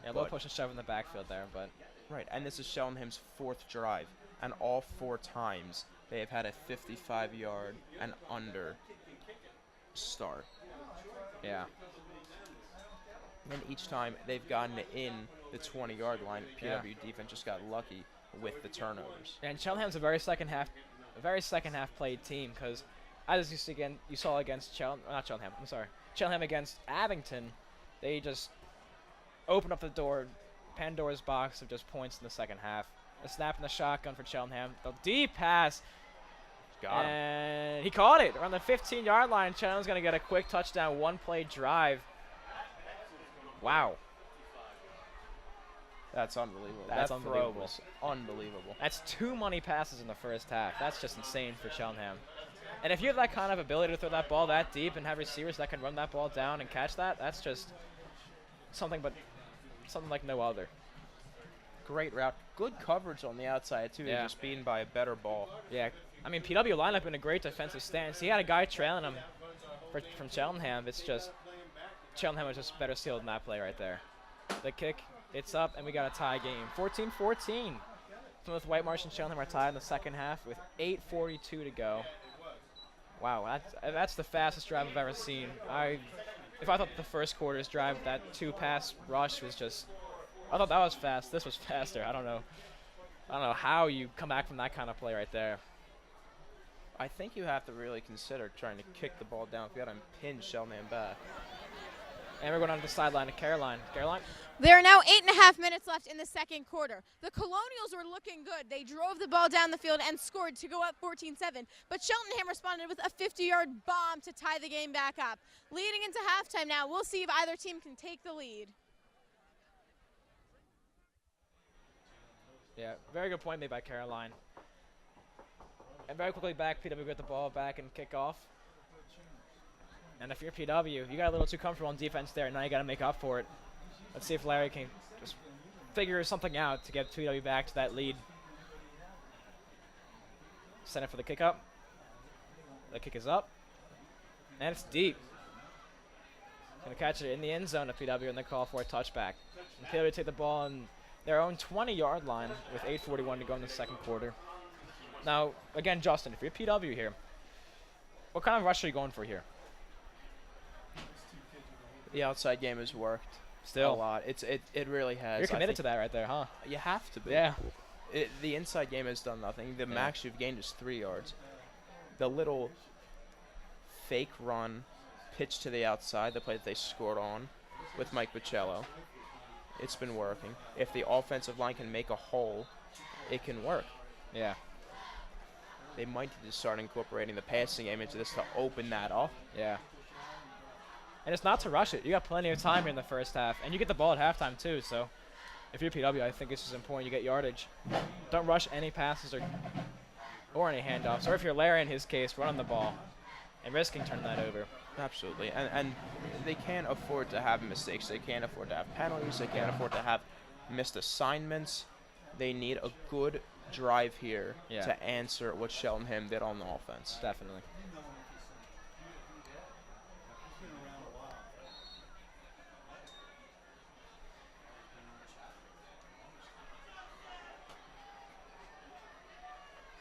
Yeah, a little push and shove in the backfield there, but. Right, and this is Cheltenham's 4th drive, and all 4 times they have had a 55-yard and under start. Yeah. And each time they've gotten in the 20-yard line, PW defense just got lucky with the turnovers. And Cheltenham's a very second half played team, because as you saw against Cheltenham against Abington, they just opened up the door, Pandora's box of just points in the second half. A snap in the shotgun for Cheltenham. The deep pass. Got him. And he caught it around the 15-yard line. Cheltenham's going to get a quick touchdown, 1-play drive. Wow. That's unbelievable. That's that unbelievable. throw was unbelievable. That's 2 money passes in the first half. That's just insane for Cheltenham. And if you have that kind of ability to throw that ball that deep and have receivers that can run that ball down and catch that, that's just something like no other. Great route. Good coverage on the outside, too. Yeah. Just beaten by a better ball. Yeah, I mean, PW lineup in a great defensive stance. He had a guy trailing him from Cheltenham. It's just Cheltenham was just better sealed in that play right there. The kick, it's up, and we got a tie game. 14-14. Plymouth, Whitemarsh, and Cheltenham are tied in the second half with 8:42 to go. Wow, that's the fastest drive I've ever seen. If I thought the first quarter's drive, that 2-pass rush was just, I thought that was fast. This was faster. I don't know how you come back from that kind of play right there. I think you have to really consider trying to kick the ball down if you got to pin Cheltenham back. And we're going on to the sideline to Caroline. Caroline? There are now 8.5 minutes left in the second quarter. The Colonials were looking good. They drove the ball down the field and scored to go up 14-7. But Cheltenham responded with a 50-yard bomb to tie the game back up. Leading into halftime now. We'll see if either team can take the lead. Yeah, very good point made by Caroline. And very quickly back, PW get the ball back and kick off. And if you're PW, you got a little too comfortable on defense there. Now you got to make up for it. Let's see if Larry can just figure something out to get PW back to that lead. Send it for the kick up. The kick is up. And it's deep. Going to catch it in the end zone of PW, and they call for a touchback. And PW take the ball on their own 20-yard line with 8:41 to go in the second quarter. Now, again, Justin, if you're PW here, what kind of rush are you going for here? The outside game has worked Still. a lot. It really has. You're committed to that right there, huh? You have to be. Yeah. The inside game has done nothing. The max you've gained is 3 yards. The little fake run, pitch to the outside, the play that they scored on with Mike Bocello, it's been working. If the offensive line can make a hole, it can work. Yeah. They might need to start incorporating the passing game into this to open that up. Yeah. And it's not to rush it. You got plenty of time here in the first half. And you get the ball at halftime, too. So if you're PW, I think it's just important you get yardage. Don't rush any passes or any handoffs. Or if you're Larry, in his case, running the ball and risking turning that over. Absolutely. And they can't afford to have mistakes. They can't afford to have penalties. They can't afford to have missed assignments. They need a good drive here to answer what Cheltenham did on the offense. Definitely.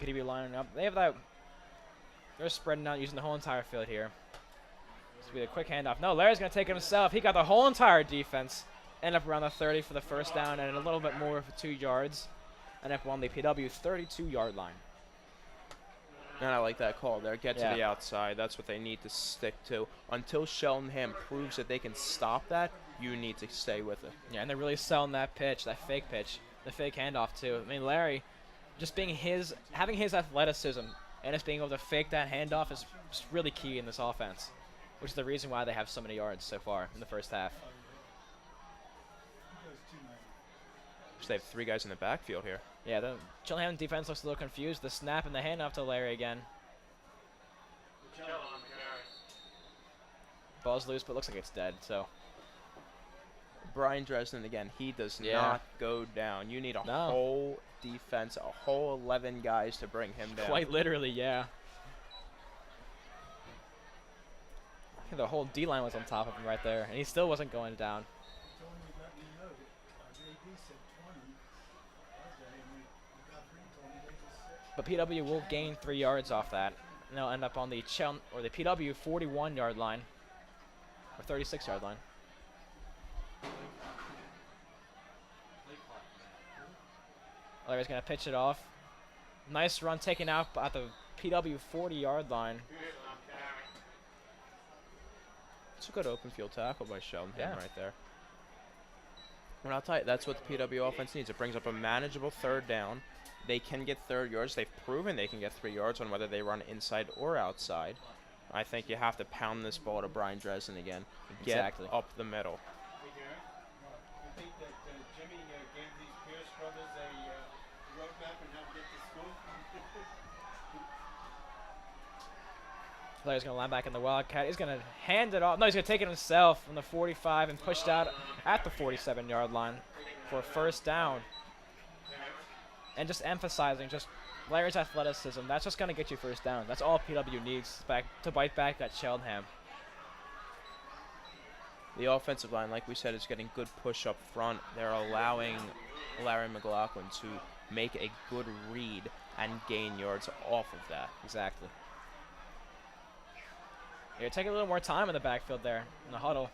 PDB lining up. They have that. They're spreading out using the whole entire field here. This will be a quick handoff. No, Larry's going to take it himself. He got the whole entire defense. End up around the 30 for the first down and a little bit more for 2 yards. And up on the PW 32-yard line. And I like that call there. Get to the outside. That's what they need to stick to. Until Cheltenham proves that they can stop that, you need to stay with it. Yeah, and they're really selling that pitch, that fake pitch, the fake handoff too. I mean, Larry, just having his athleticism and just being able to fake that handoff is just really key in this offense, which is the reason why they have so many yards so far in the first half. So they have 3 guys in the backfield here. Yeah, the Cheltenham defense looks a little confused. The snap and the handoff to Larry again. Ball's loose, but looks like it's dead. So Brian Dresden again. He does not go down. You need a whole defense, a whole 11 guys to bring him down. Quite literally, yeah. I think the whole D-line was on top of him right there, and he still wasn't going down. But PW will gain 3 yards off that, and they'll end up on the the PW 41-yard line, or 36-yard line. Larry's going to pitch it off. Nice run taken out at the PW 40-yard line. It's a good open field tackle by Cheltenham right there. And I'll tell you, that's what the PW offense needs. It brings up a manageable 3rd down. They can get 3 yards. They've proven they can get 3 yards on whether they run inside or outside. I think you have to pound this ball to Brian Dresden again. Get up the middle. Flair's going to line back in the Wildcat. He's going to hand it off. No, he's going to take it himself from the 45 and pushed out at the 47-yard line for a first down. And just emphasizing just Larry's athleticism. That's just going to get you first down. That's all PW needs to bite back that Cheltenham. The offensive line, like we said, is getting good push up front. They're allowing Larry McLaughlin to make a good read and gain yards off of that. Exactly. You're taking a little more time in the backfield there in the huddle.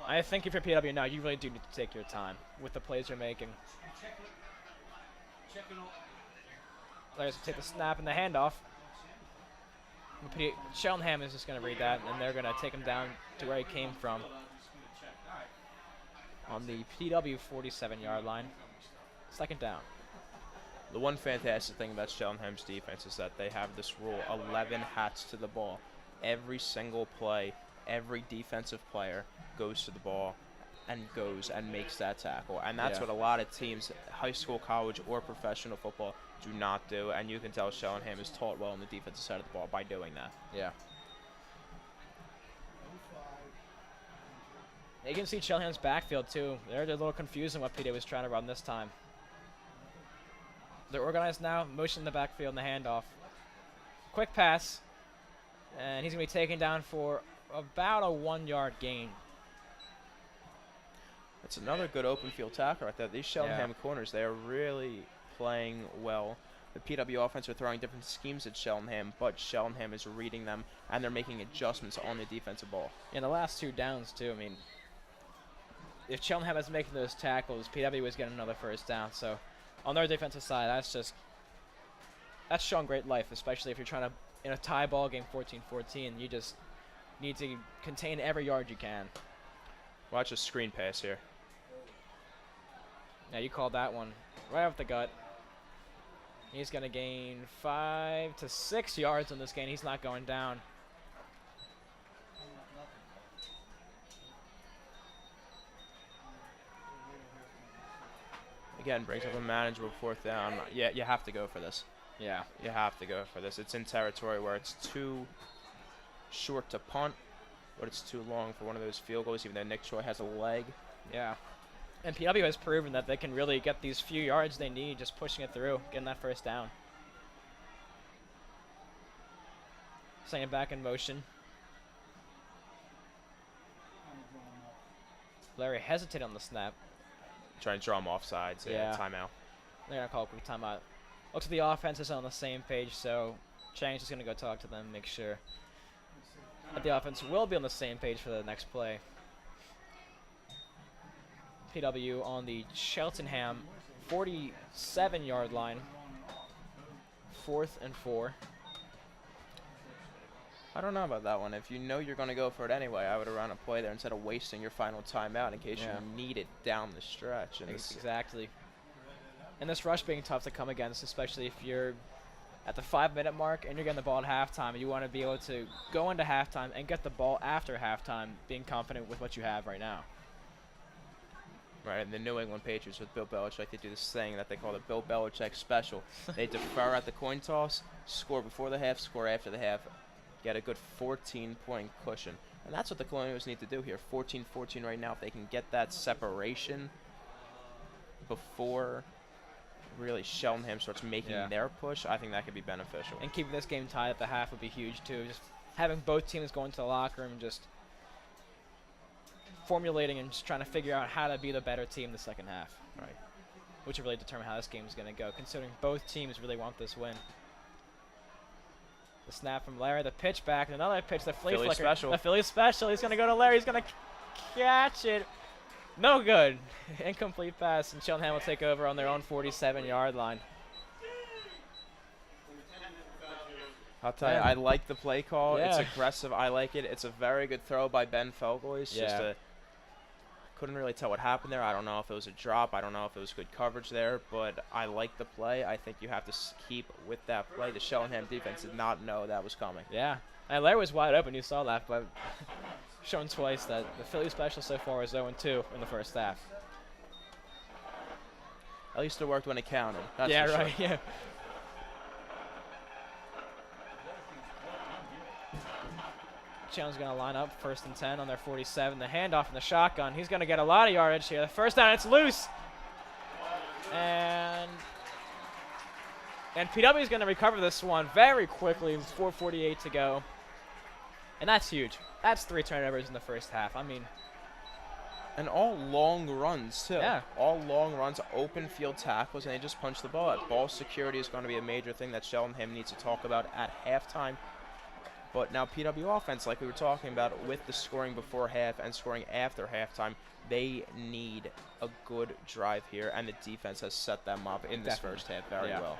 I think if you're PW now, you really do need to take your time with the plays you're making. Larry's going to take the snap and the handoff. Cheltenham is just going to read that, and they're going to take him down to where he came from on the PW 47-yard line. Second down. The one fantastic thing about Cheltenham's defense is that they have this rule, 11 hats to the ball. Every single play, every defensive player goes to the ball and goes and makes that tackle. And that's what a lot of teams, high school, college, or professional football, do not do. And you can tell Cheltenham is taught well on the defensive side of the ball by doing that. Yeah. You can see Cheltenham's backfield, too. They're a little confused on what PD was trying to run this time. They're organized now, motion in the backfield and the handoff. Quick pass, and he's going to be taken down for about a 1-yard gain. It's another good open field tackle right there. These Cheltenham corners, they are really playing well. The PW offense are throwing different schemes at Cheltenham, but Cheltenham is reading them, and they're making adjustments on the defensive ball. In the last 2 downs, too, I mean, if Cheltenham is making those tackles, PW is getting another first down. So on their defensive side, that's showing great life, especially if you're trying to, in a tie ball game 14-14, you just need to contain every yard you can. Watch a screen pass here. Yeah, you called that one right off the gut. He's going to gain 5 to 6 yards on this gain. He's not going down. Again, brings up a manageable 4th down. Yeah, you have to go for this. Yeah. You have to go for this. It's in territory where it's too short to punt, but it's too long for one of those field goals, even though Nick Choi has a leg. Yeah. And PW has proven that they can really get these few yards they need just pushing it through, getting that first down. Setting it back in motion. Larry hesitated on the snap. Trying to draw him off sides. Yeah, timeout. They're going to call a quick timeout. Looks like the offense is on the same page, so Chang's just going to go talk to them, make sure that the offense will be on the same page for the next play. PW on the Cheltenham 47-yard line. 4th and 4. I don't know about that one. If you know you're going to go for it anyway, I would have run a play there instead of wasting your final timeout in case you need it down the stretch. And Exactly. And this rush being tough to come against, especially if you're at the 5-minute mark and you're getting the ball at halftime. You want to be able to go into halftime and get the ball after halftime, being confident with what you have right now. Right, and the New England Patriots with Bill Belichick, they do this thing that they call the Bill Belichick special. They defer at the coin toss, score before the half, score after the half, get a good 14-point cushion. And that's what the Colonials need to do here, 14-14 right now. If they can get that separation before really Cheltenham starts making their push, I think that could be beneficial. And keeping this game tied at the half would be huge, too. Just having both teams go into the locker room, just formulating and just trying to figure out how to be the better team the second half. Right. Which will really determine how this game is going to go, considering both teams really want this win. The snap from Larry, the pitch back, and another pitch, the Philly flicker. Special. The Philly special. He's going to go to Larry. He's going to catch it. No good. Incomplete pass, and Cheltenham will take over on their own 47-yard line. I'll tell you, I like the play call. It's aggressive. I like it. It's a very good throw by Ben Felgois. Couldn't really tell what happened there. I don't know if it was a drop. I don't know if it was good coverage there, but I like the play. I think you have to keep with that play. The Cheltenham defense did not know that was coming. Yeah. And Larry was wide open. You saw that, but shown twice that the Philly special so far is 0-2 in the first half. At least it worked when it counted. That's yeah, for right. Sure. Yeah. Cheltenham's going to line up 1st and 10 on their 47. The handoff in the shotgun. He's going to get a lot of yardage here. The first down, it's loose. And PW is going to recover this one very quickly with 4:48 to go. And that's huge. That's 3 turnovers in the first half. I mean, and all long runs, too. Yeah. All long runs, open field tackles, and they just punch the ball out. Ball security is going to be a major thing that Cheltenham needs to talk about at halftime. But now PW offense, like we were talking about, with the scoring before half and scoring after halftime, they need a good drive here, and the defense has set them up in this first half very well.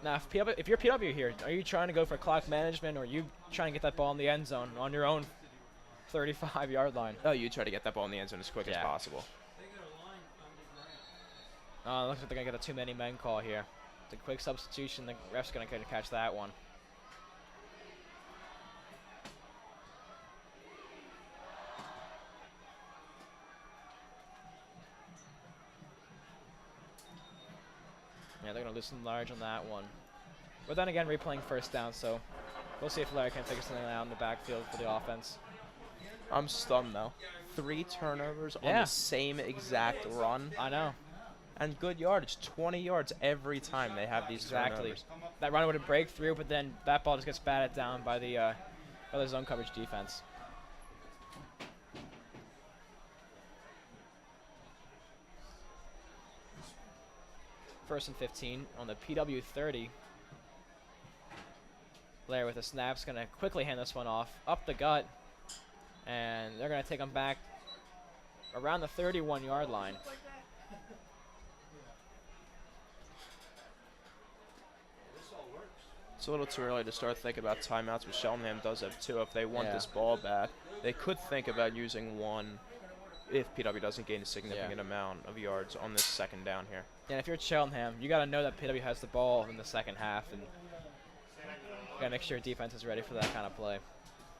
Now, if you're PW here, are you trying to go for clock management, or are you trying to get that ball in the end zone on your own 35-yard line? Oh, you try to get that ball in the end zone as quick as possible. Looks like they're going to get a too-many-men call here. It's a quick substitution. The ref's going to catch that one. Yeah, they're going to loosen large on that one. But then again, replaying first down, so we'll see if Larry can figure something out in the backfield for the offense. I'm stunned, though. 3 turnovers on the same exact run. I know. And good yardage, 20 yards every time they have these turnovers. That run would have break through, but then that ball just gets batted down by the zone coverage defense. First and 15 on the PW 30. Blair with a snap's going to quickly hand this one off up the gut, and they're going to take them back around the 31-yard line. It's a little too early to start thinking about timeouts, but Cheltenham does have 2. If they want this ball back, they could think about using 1 if PW doesn't gain a significant amount of yards on this second down here. And if you're Cheltenham, you got to know that PW has the ball in the second half, and you got to make sure your defense is ready for that kind of play.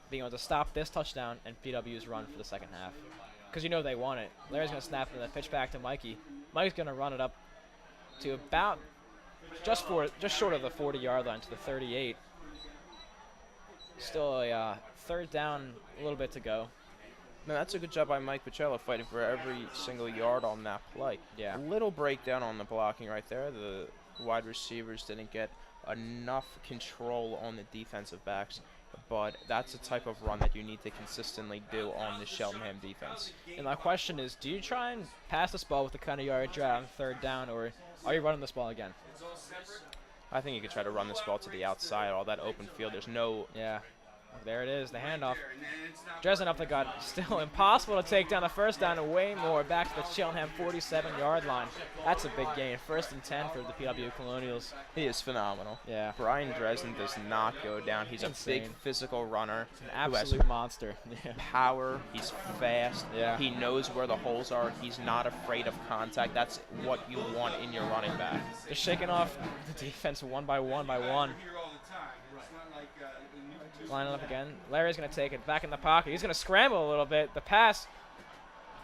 Being able to stop this touchdown and PW's run for the second half, because you know they want it. Larry's going to snap and then pitch back to Mikey. Mikey's going to run it up to about just short of the 40-yard line to the 38. Still a third down, a little bit to go. Man, that's a good job by Mike Pichello fighting for every single yard on that play. Yeah. A little breakdown on the blocking right there. The wide receivers didn't get enough control on the defensive backs, but that's the type of run that you need to consistently do on the Cheltenham defense. And my question is, do you try and pass this ball with the kind of yardage you're at on third down, or are you running this ball again? I think you could try to run this ball to the outside, all that open field. There's no... Yeah. There it is, the handoff. Dresden up the gut. Still impossible to take down the first down and way more back to the Cheltenham 47-yard line. That's a big gain. 1st and 10 for the PW Colonials. He is phenomenal. Yeah. Brian Dresden does not go down. He's insane. A big physical runner. An absolute monster. Power. He's fast. Yeah. He knows where the holes are. He's not afraid of contact. That's what you want in your running back. Just shaking off the defense one by one by one. Lining up again. Larry's going to take it back in the pocket. He's going to scramble a little bit. The pass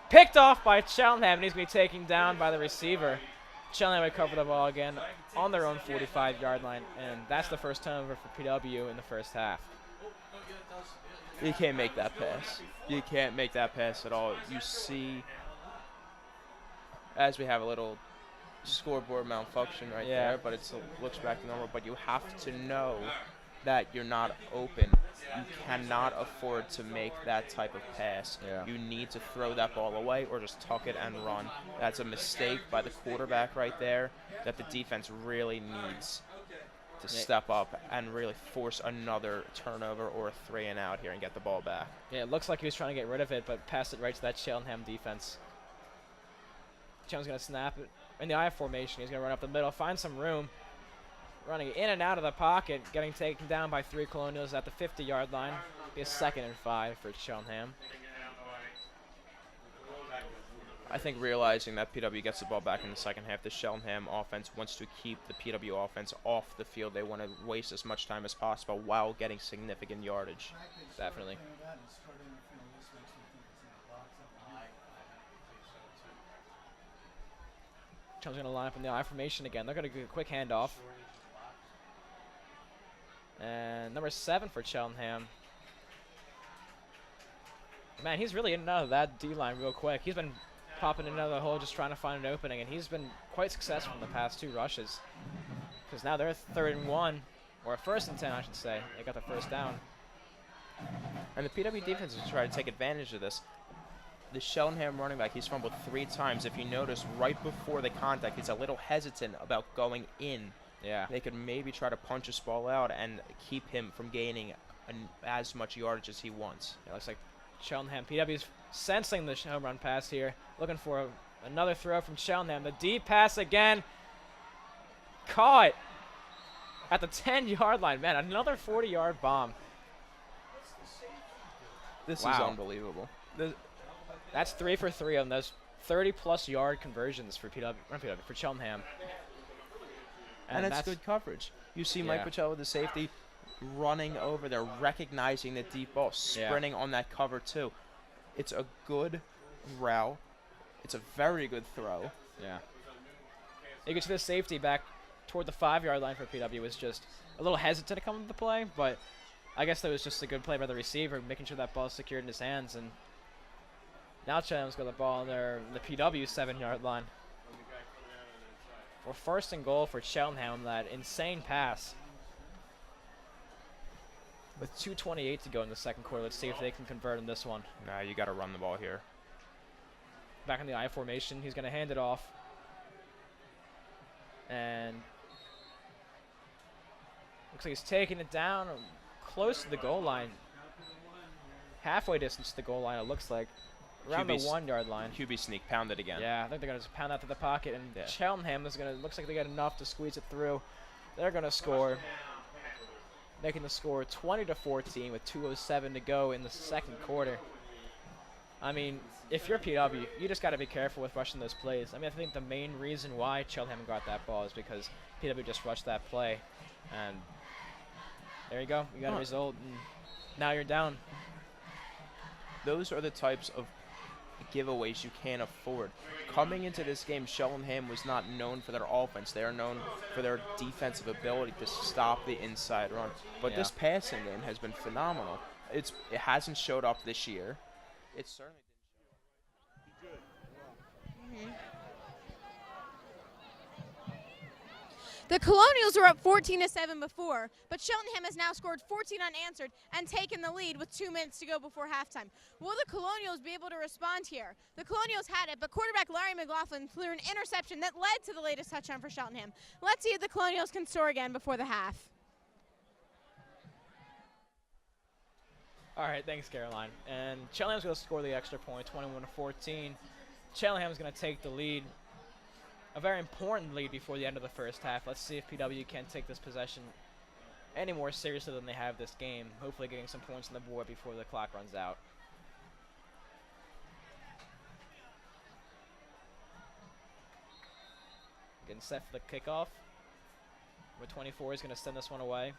picked off by Cheltenham, and he's going to be taken down by the receiver. Cheltenham would cover the ball again on their own 45-yard line, and that's the first turnover for PW in the first half. You can't make that pass. You can't make that pass at all. You see, as we have a little scoreboard malfunction right there, but it looks back to normal. But you have to know that you're not open. You cannot afford to make that type of pass. Yeah. You need to throw that ball away or just tuck it and run. That's a mistake by the quarterback right there that the defense really needs to step up and really force another turnover or a 3-and-out here and get the ball back. Yeah, it looks like he was trying to get rid of it, but passed it right to that Cheltenham defense. Cheltenham's going to snap it in the I formation. He's going to run up the middle, find some room. Running in and out of the pocket, getting taken down by 3 Colonials at the 50-yard line. Be a 2nd and 5 for Cheltenham. I think realizing that PW gets the ball back in the second half, the Cheltenham offense wants to keep the PW offense off the field. They want to waste as much time as possible while getting significant yardage. Definitely. Cheltenham's going to line up in the I formation again. They're going to do a quick handoff. And number 7 for Cheltenham. Man, he's really in and out of that D-line real quick. He's been popping in and out of the hole just trying to find an opening, and he's been quite successful in the past 2 rushes. Because now they're 3rd and 1, or 1st and 10, I should say. They got the first down. And the PW defense is trying to take advantage of this. The Cheltenham running back, he's fumbled 3 times. If you notice, right before the contact, he's a little hesitant about going in. Yeah. They could maybe try to punch this ball out and keep him from gaining as much yardage as he wants. It looks like Cheltenham PW's sensing the home run pass here. Looking for another throw from Cheltenham. The deep pass again. Caught at the 10-yard line. Man, another 40-yard bomb. This is Wow. unbelievable. That's 3 for 3 on those 30-plus yard conversions for for Cheltenham. And it's good coverage. You see Mike Yeah. Patel with the safety running over there, recognizing the deep ball, sprinting on that cover too. It's a good route. It's a very good throw. Yeah. You can see the safety back toward the 5-yard line for PW was just a little hesitant to come into the play, but I guess that was just a good play by the receiver, making sure that ball is secured in his hands. And now Cheltenham's got the ball on the PW 7-yard line. For 1st and goal for Cheltenham, that insane pass. With 2:28 to go in the second quarter, let's see if they can convert in this one. Nah, you got to run the ball here. Back in the I formation, he's going to hand it off. And looks like he's taking it down close to the goal line. Halfway distance to the goal line, it looks like. Around the 1-yard line. QB sneak, pound it again. Yeah, I think they're going to just pound that to the pocket, and Cheltenham is going to, looks like they got enough to squeeze it through. They're going to score, making the score 20-14 with 2:07 to go in the second quarter. I mean, if you're PW, you just got to be careful with rushing those plays. I mean, I think the main reason why Cheltenham got that ball is because PW just rushed that play, and there you go. You got a result, and now you're down. Those are the types of giveaways you can't afford. Coming into this game, Cheltenham was not known for their offense. They are known for their defensive ability to stop the inside run. But this passing game has been phenomenal. It hasn't showed up this year. It certainly didn't. The Colonials were up 14-7 before, but Cheltenham has now scored 14 unanswered and taken the lead with 2 minutes to go before halftime. Will the Colonials be able to respond here? The Colonials had it, but quarterback Larry McLaughlin threw an interception that led to the latest touchdown for Cheltenham. Let's see if the Colonials can score again before the half. All right, thanks, Caroline. And Cheltenham's going to score the extra point, 21-14. Cheltenham's going to take the lead. A very important lead before the end of the first half. Let's see if PW can take this possession any more seriously than they have this game. Hopefully getting some points on the board before the clock runs out. Getting set for the kickoff. Number 24 is going to send this one away.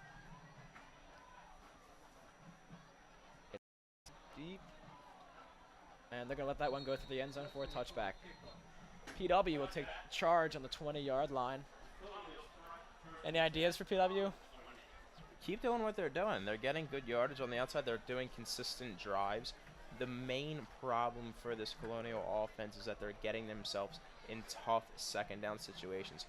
Deep. And they're going to let that one go through the end zone for a touchback. PW will take charge on the 20-yard line. Any ideas for PW? Keep doing what they're doing. They're getting good yardage on the outside. They're doing consistent drives. The main problem for this Colonial offense is that they're getting themselves in tough second down situations.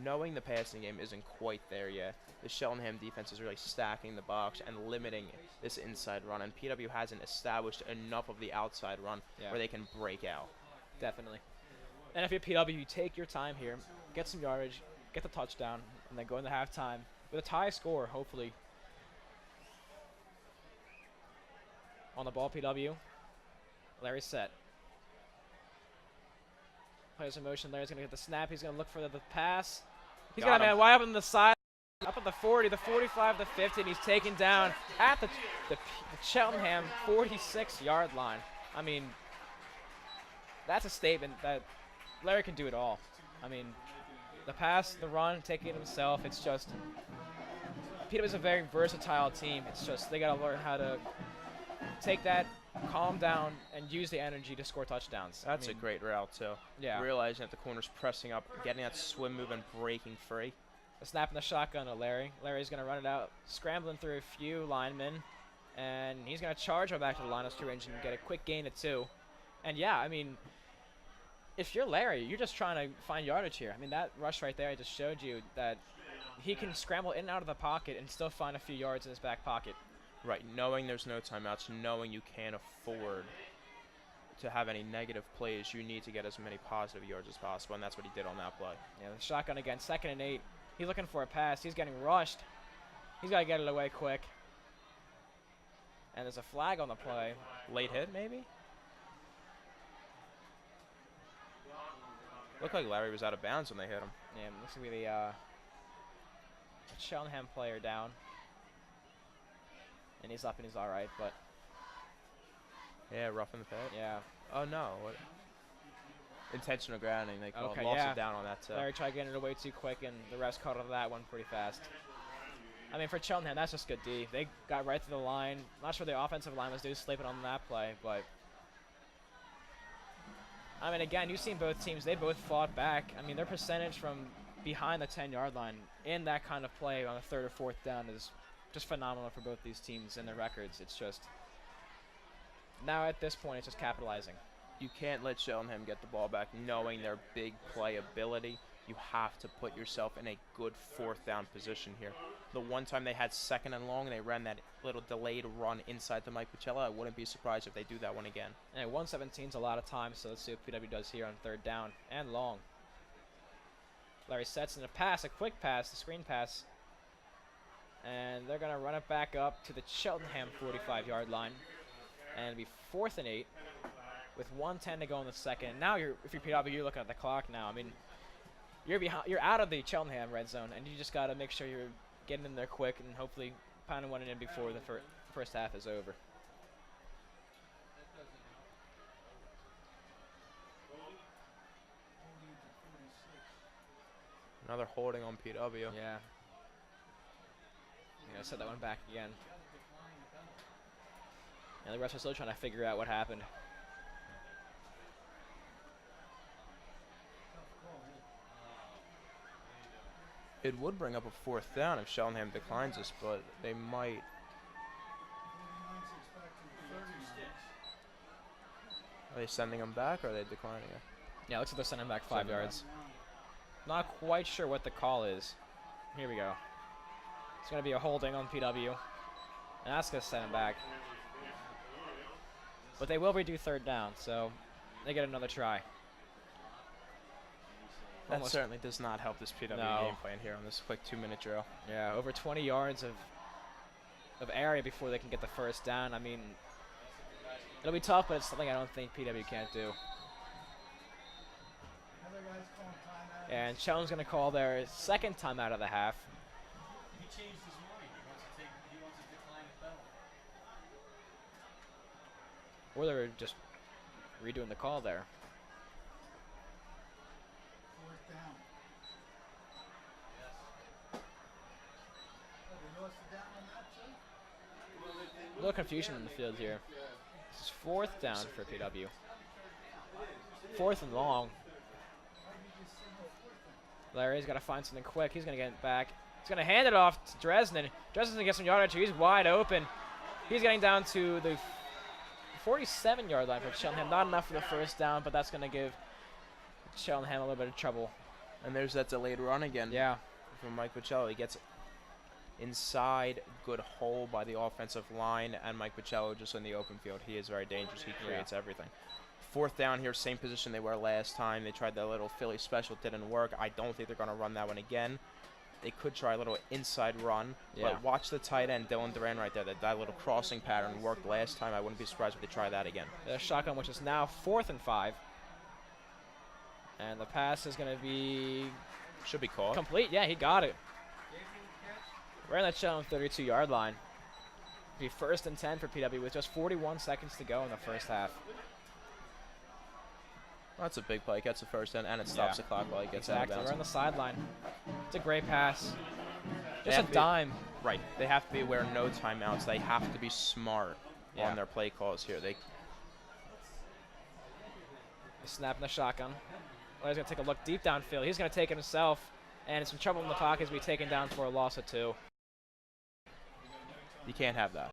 Knowing the passing game isn't quite there yet, the Cheltenham defense is really stacking the box and limiting this inside run, and PW hasn't established enough of the outside run where they can break out. Definitely. And if you're PW, you take your time here, get some yardage, get the touchdown, and then go into halftime with a tie score, hopefully. On the ball, PW. Larry's set. Players in motion. Larry's going to get the snap. He's going to look for the pass. He's got a man wide up on the side. Up at the 40, the 45, the 50, and he's taken down at the Cheltenham 46-yard line. I mean, that's a statement that Larry can do it all. I mean, the pass, the run, taking it himself, it's just, PW is a very versatile team. It's just, they got to learn how to take that, calm down, and use the energy to score touchdowns. That's a great route, too. Yeah. Realizing that the corner's pressing up, getting that swim move and breaking free. A snap in the shotgun to Larry. Larry's going to run it out, scrambling through a few linemen. And he's going to charge her back to the line of scrimmage and get a quick gain of 2. And yeah, I mean, if you're Larry, you're just trying to find yardage here. I mean, that rush right there, I just showed you that he can scramble in and out of the pocket and still find a few yards in his back pocket. Right, knowing there's no timeouts, knowing you can't afford to have any negative plays, you need to get as many positive yards as possible, and that's what he did on that play. Yeah, the shotgun again, 2nd and 8. He's looking for a pass. He's getting rushed. He's got to get it away quick. And there's a flag on the play. Late hit, maybe? Looked like Larry was out of bounds when they hit him. Yeah, looks like the Cheltenham player down. And he's up and he's all right, but Yeah, rough in the pit. yeah. Oh, no. What? Intentional grounding, they called. Okay, Lost yeah. it down on that tip. Larry tried getting it away too quick, and the refs caught on to that one pretty fast. I mean, for Cheltenham, that's just good D. They got right to the line. Not sure the offensive line was sleeping on that play, but I mean, again, you've seen both teams. They both fought back. I mean, their percentage from behind the 10-yard line in that kind of play on a 3rd or 4th down is just phenomenal for both these teams and their records. It's just now at this point, it's just capitalizing. You can't let Cheltenham get the ball back knowing their big play ability. You have to put yourself in a good 4th down position here. The one time they had 2nd and long, they ran that little delayed run inside to Mike Pacella. I wouldn't be surprised if they do that one again. And 117 is a lot of time, so let's see what PW does here on 3rd down and long. Larry sets in a pass, a quick pass, a screen pass. And they're going to run it back up to the Cheltenham 45-yard line. And it'll be 4th and 8 with 1:10 to go in the second. Now, if you're PW, you're looking at the clock now. I mean, you're out of the Cheltenham red zone, and you just got to make sure you're getting in there quick and hopefully pounding one in before the first half is over. Another holding on PW. Yeah. I set that one back again. And the refs are still trying to figure out what happened. It would bring up a 4th down if Cheltenham declines this, but they might. Are they sending them back or are they declining it? Yeah, looks like they're sending back 5 yards. Not quite sure what the call is. Here we go. It's going to be a holding on PW. And that's going to send him back. But they will redo 3rd down, so they get another try. That Almost. certainly does not help this PW game plan here on this quick 2-minute drill. Yeah, over 20 yards of area before they can get the 1st down. I mean, it'll be tough, but it's something I don't think PW can't do. And Cheltenham's going to call their 2nd time out of the half. He changed his mind. He wants to decline the penalty. Or they're just redoing the call there. 4th down. A little confusion in the field here. This is 4th down for PW. 4th and long. Larry's got to find something quick. He's going to get it back. He's going to hand it off to Dresden. Dresden's going to get some yardage. He's wide open. He's getting down to the 47-yard line for Cheltenham. Not enough for the 1st down, but that's going to give Cheltenham a little bit of trouble. And there's that delayed run again. Yeah. From Mike Pacella. He gets inside, good hole by the offensive line, and Mike Pacella just in the open field. He is very dangerous. He creates everything. 4th down here, same position they were last time. They tried that little Philly special, didn't work. I don't think they're going to run that one again. They could try a little inside run, but watch the tight end, Dylan Duran, right there. That little crossing pattern worked last time. I wouldn't be surprised if they try that again. The shotgun, which is now 4th and 5. And the pass is going to be Should be caught. complete. Yeah, he got it. Right on that Cheltenham 32-yard line. Be 1st and 10 for PW with just 41 seconds to go in the 1st half. That's a big play. It gets the 1st down, and it stops the clock while it gets out of Exactly. bounds. We're on the sideline. It's a great pass. They Just have a to be- dime. Right. They have to be aware of no timeouts. They have to be smart on their play calls here. They Snap in the shotgun. Larry's going to take a look deep downfield. He's going to take it himself. and some trouble in the pocket to be taken down for a loss of 2. You can't have that.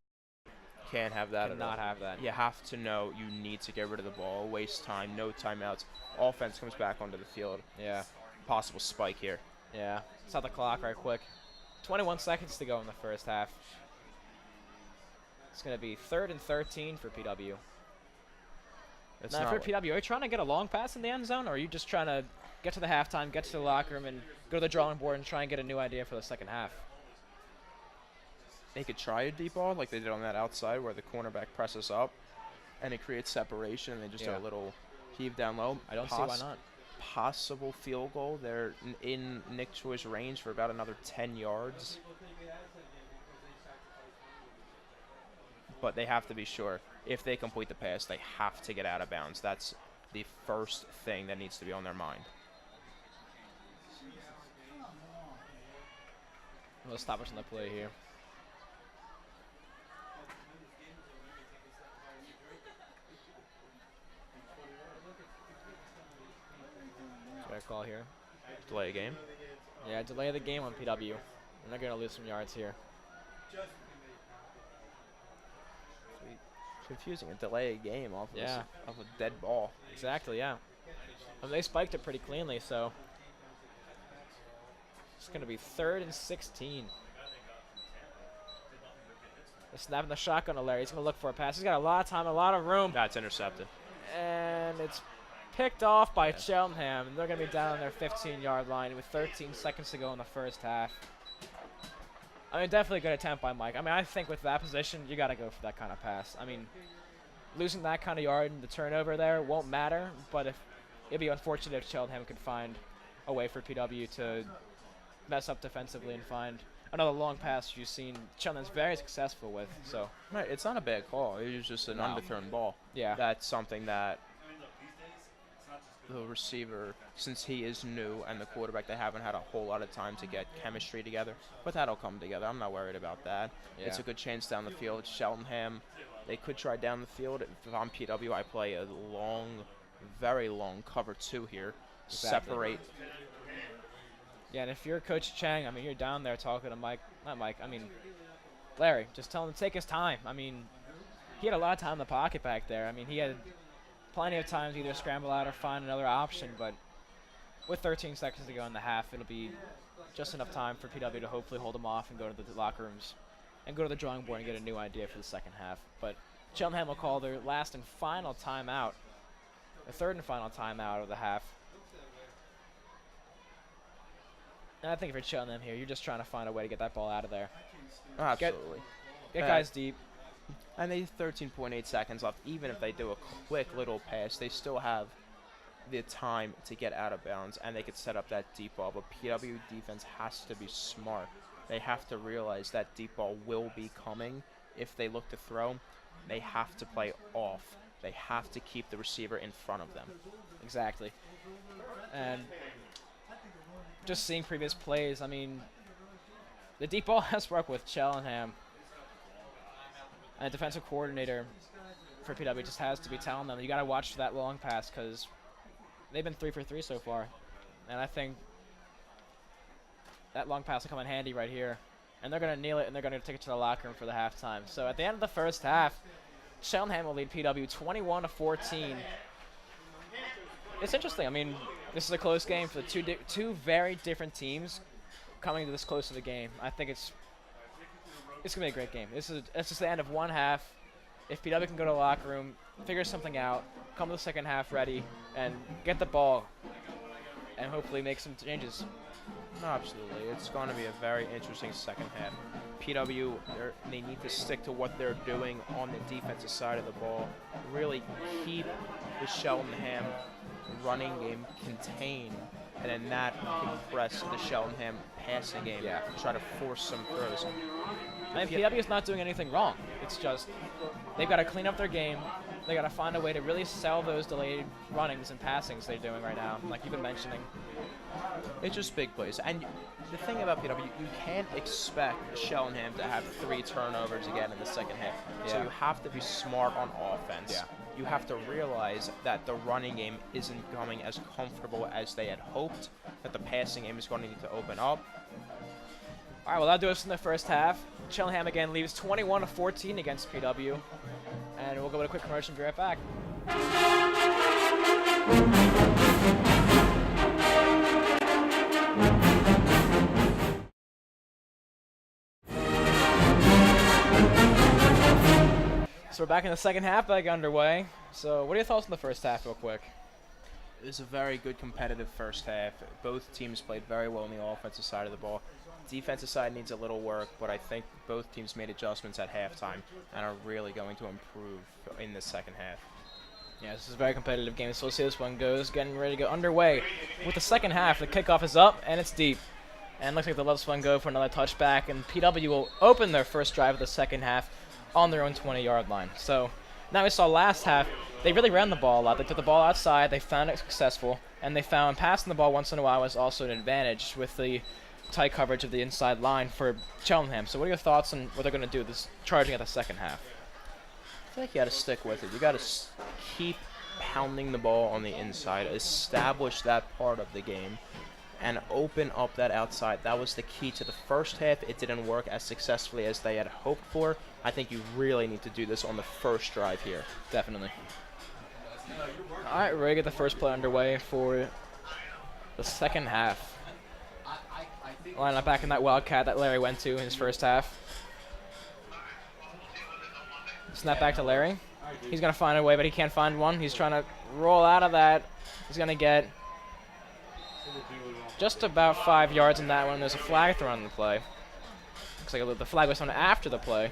Can't have that at all. Cannot have that. You have to know you need to get rid of the ball, waste time, no timeouts. Offense comes back onto the field. Yeah. Possible spike here. Yeah. Stop the clock right quick. 21 seconds to go in the first half. It's going to be 3rd and 13 for PW. It's Now, not for like- PW, are you trying to get a long pass in the end zone, or are you just trying to get to the halftime, get to the locker room, and go to the drawing board and try and get a new idea for the second half? They could try a deep ball like they did on that outside where the cornerback presses up and it creates separation and they just do Yeah. a little heave down low. I don't see why not. Possible field goal. They're in Nick Choi's range for about another 10 yards. But they have to be sure. If they complete the pass, they have to get out of bounds. That's the first thing that needs to be on their mind. We'll stop watching the play here. Fair call here. Delay a game. Yeah, delay the game on PW. And they're going to lose some yards here. Confusing. A delay a game off of, Yeah. of a dead ball. Exactly, yeah. And they spiked it pretty cleanly, so it's going to be 3rd and 16. They're snapping the shotgun to Larry. He's going to look for a pass. He's got a lot of time, a lot of room. That's intercepted. And it's picked off by Cheltenham. And they're going to be down on their 15-yard line with 13 seconds to go in the first half. I mean, definitely a good attempt by Mike. I mean, I think with that position, you got to go for that kind of pass. I mean, losing that kind of yard and the turnover there won't matter, but it'd be unfortunate if Cheltenham could find a way for PW to mess up defensively and find another long pass you've seen Cheltenham's very successful with. So Right, it's not a bad call. It was just an No. underthrown ball. yeah, That's something that the receiver, since he is new, and the quarterback, they haven't had a whole lot of time to get chemistry together. But that'll come together. I'm not worried about that. It's a good chance down the field. Cheltenham, they could try down the field. If I'm PW, I play a long, very long cover 2 here. Exactly. Separate. Yeah, and if you're Coach Chang, I mean, you're down there talking to Larry, just tell him to take his time. I mean, he had a lot of time in the pocket back there. I mean, he had plenty of time to either scramble out or find another option, but with 13 seconds to go in the half, it'll be just enough time for PW to hopefully hold them off and go to the locker rooms and go to the drawing board and get a new idea for the second half. But Cheltenham will call their last and final timeout, the 3rd and final timeout of the half. And I think for Cheltenham here, you're just trying to find a way to get that ball out of there. Absolutely. Get guys deep. And they have 13.8 seconds left. Even if they do a quick little pass, they still have the time to get out of bounds, and they could set up that deep ball. But PW defense has to be smart. They have to realize that deep ball will be coming. If they look to throw, they have to play off. They have to keep the receiver in front of them. Exactly. And just seeing previous plays, I mean, the deep ball has worked with Cheltenham. And the defensive coordinator for PW just has to be telling them, you got to watch for that long pass because they've been 3 for 3 so far. And I think that long pass will come in handy right here. And they're going to kneel it, and they're going to take it to the locker room for the halftime. So at the end of the first half, Cheltenham will lead PW 21-14. It's interesting. I mean, this is a close game for the two very different teams coming to this close to the game. I think it's going to be a great game. It's just the end of one half. If PW can go to the locker room, figure something out, come to the second half ready, and get the ball, and hopefully make some changes. No, absolutely. It's going to be a very interesting second half. PW, they need to stick to what they're doing on the defensive side of the ball. Really keep the Cheltenham running game contained, and then that compress the Cheltenham passing game. Yeah. Try to force some throws. I mean, PW is not doing anything wrong. It's just they've got to clean up their game. They got to find a way to really sell those delayed runnings and passings they're doing right now, like you've been mentioning. It's just big plays. And the thing about PW, you can't expect Cheltenham to have 3 turnovers again in the second half. So Yeah. you have to be smart on offense. Yeah. you have to realize that the running game isn't coming as comfortable as they had hoped, that the passing game is going to need to open up. All right, well, that'll do us in the first half. Cheltenham again leaves 21-14 against PW. And we'll go with a quick commercial and be right back. So we're back in the second half, back underway. So what are your thoughts on the first half real quick? It was a very good competitive first half. Both teams played very well on the offensive side of the ball. Defensive side needs a little work, but I think both teams made adjustments at halftime and are really going to improve in the second half. Yeah, this is a very competitive game, so we'll see how this one goes. Getting ready to go underway with the second half. The kickoff is up, and it's deep. And looks like they'll let this one go for another touchback, and PW will open their first drive of the second half on their own 20-yard line. So now we saw last half, they really ran the ball a lot. They took the ball outside, they found it successful, and they found passing the ball once in a while was also an advantage with the tight coverage of the inside line for Cheltenham. So what are your thoughts on what they're going to do this charging at the second half? I feel like you got to stick with it. You got to keep pounding the ball on the inside, establish that part of the game, and open up that outside. That was the key to the first half. It didn't work as successfully as they had hoped for. I think you really need to do this on the first drive here. Definitely. All right, we're ready to get the first play underway for the second half. Line up back in that wildcat that Larry went to in his first half. Snap back to Larry. He's going to find a way, but he can't find one. He's trying to roll out of that. He's going to get just about 5 yards in that one. There's a flag thrown on the play. Looks like the flag was thrown after the play.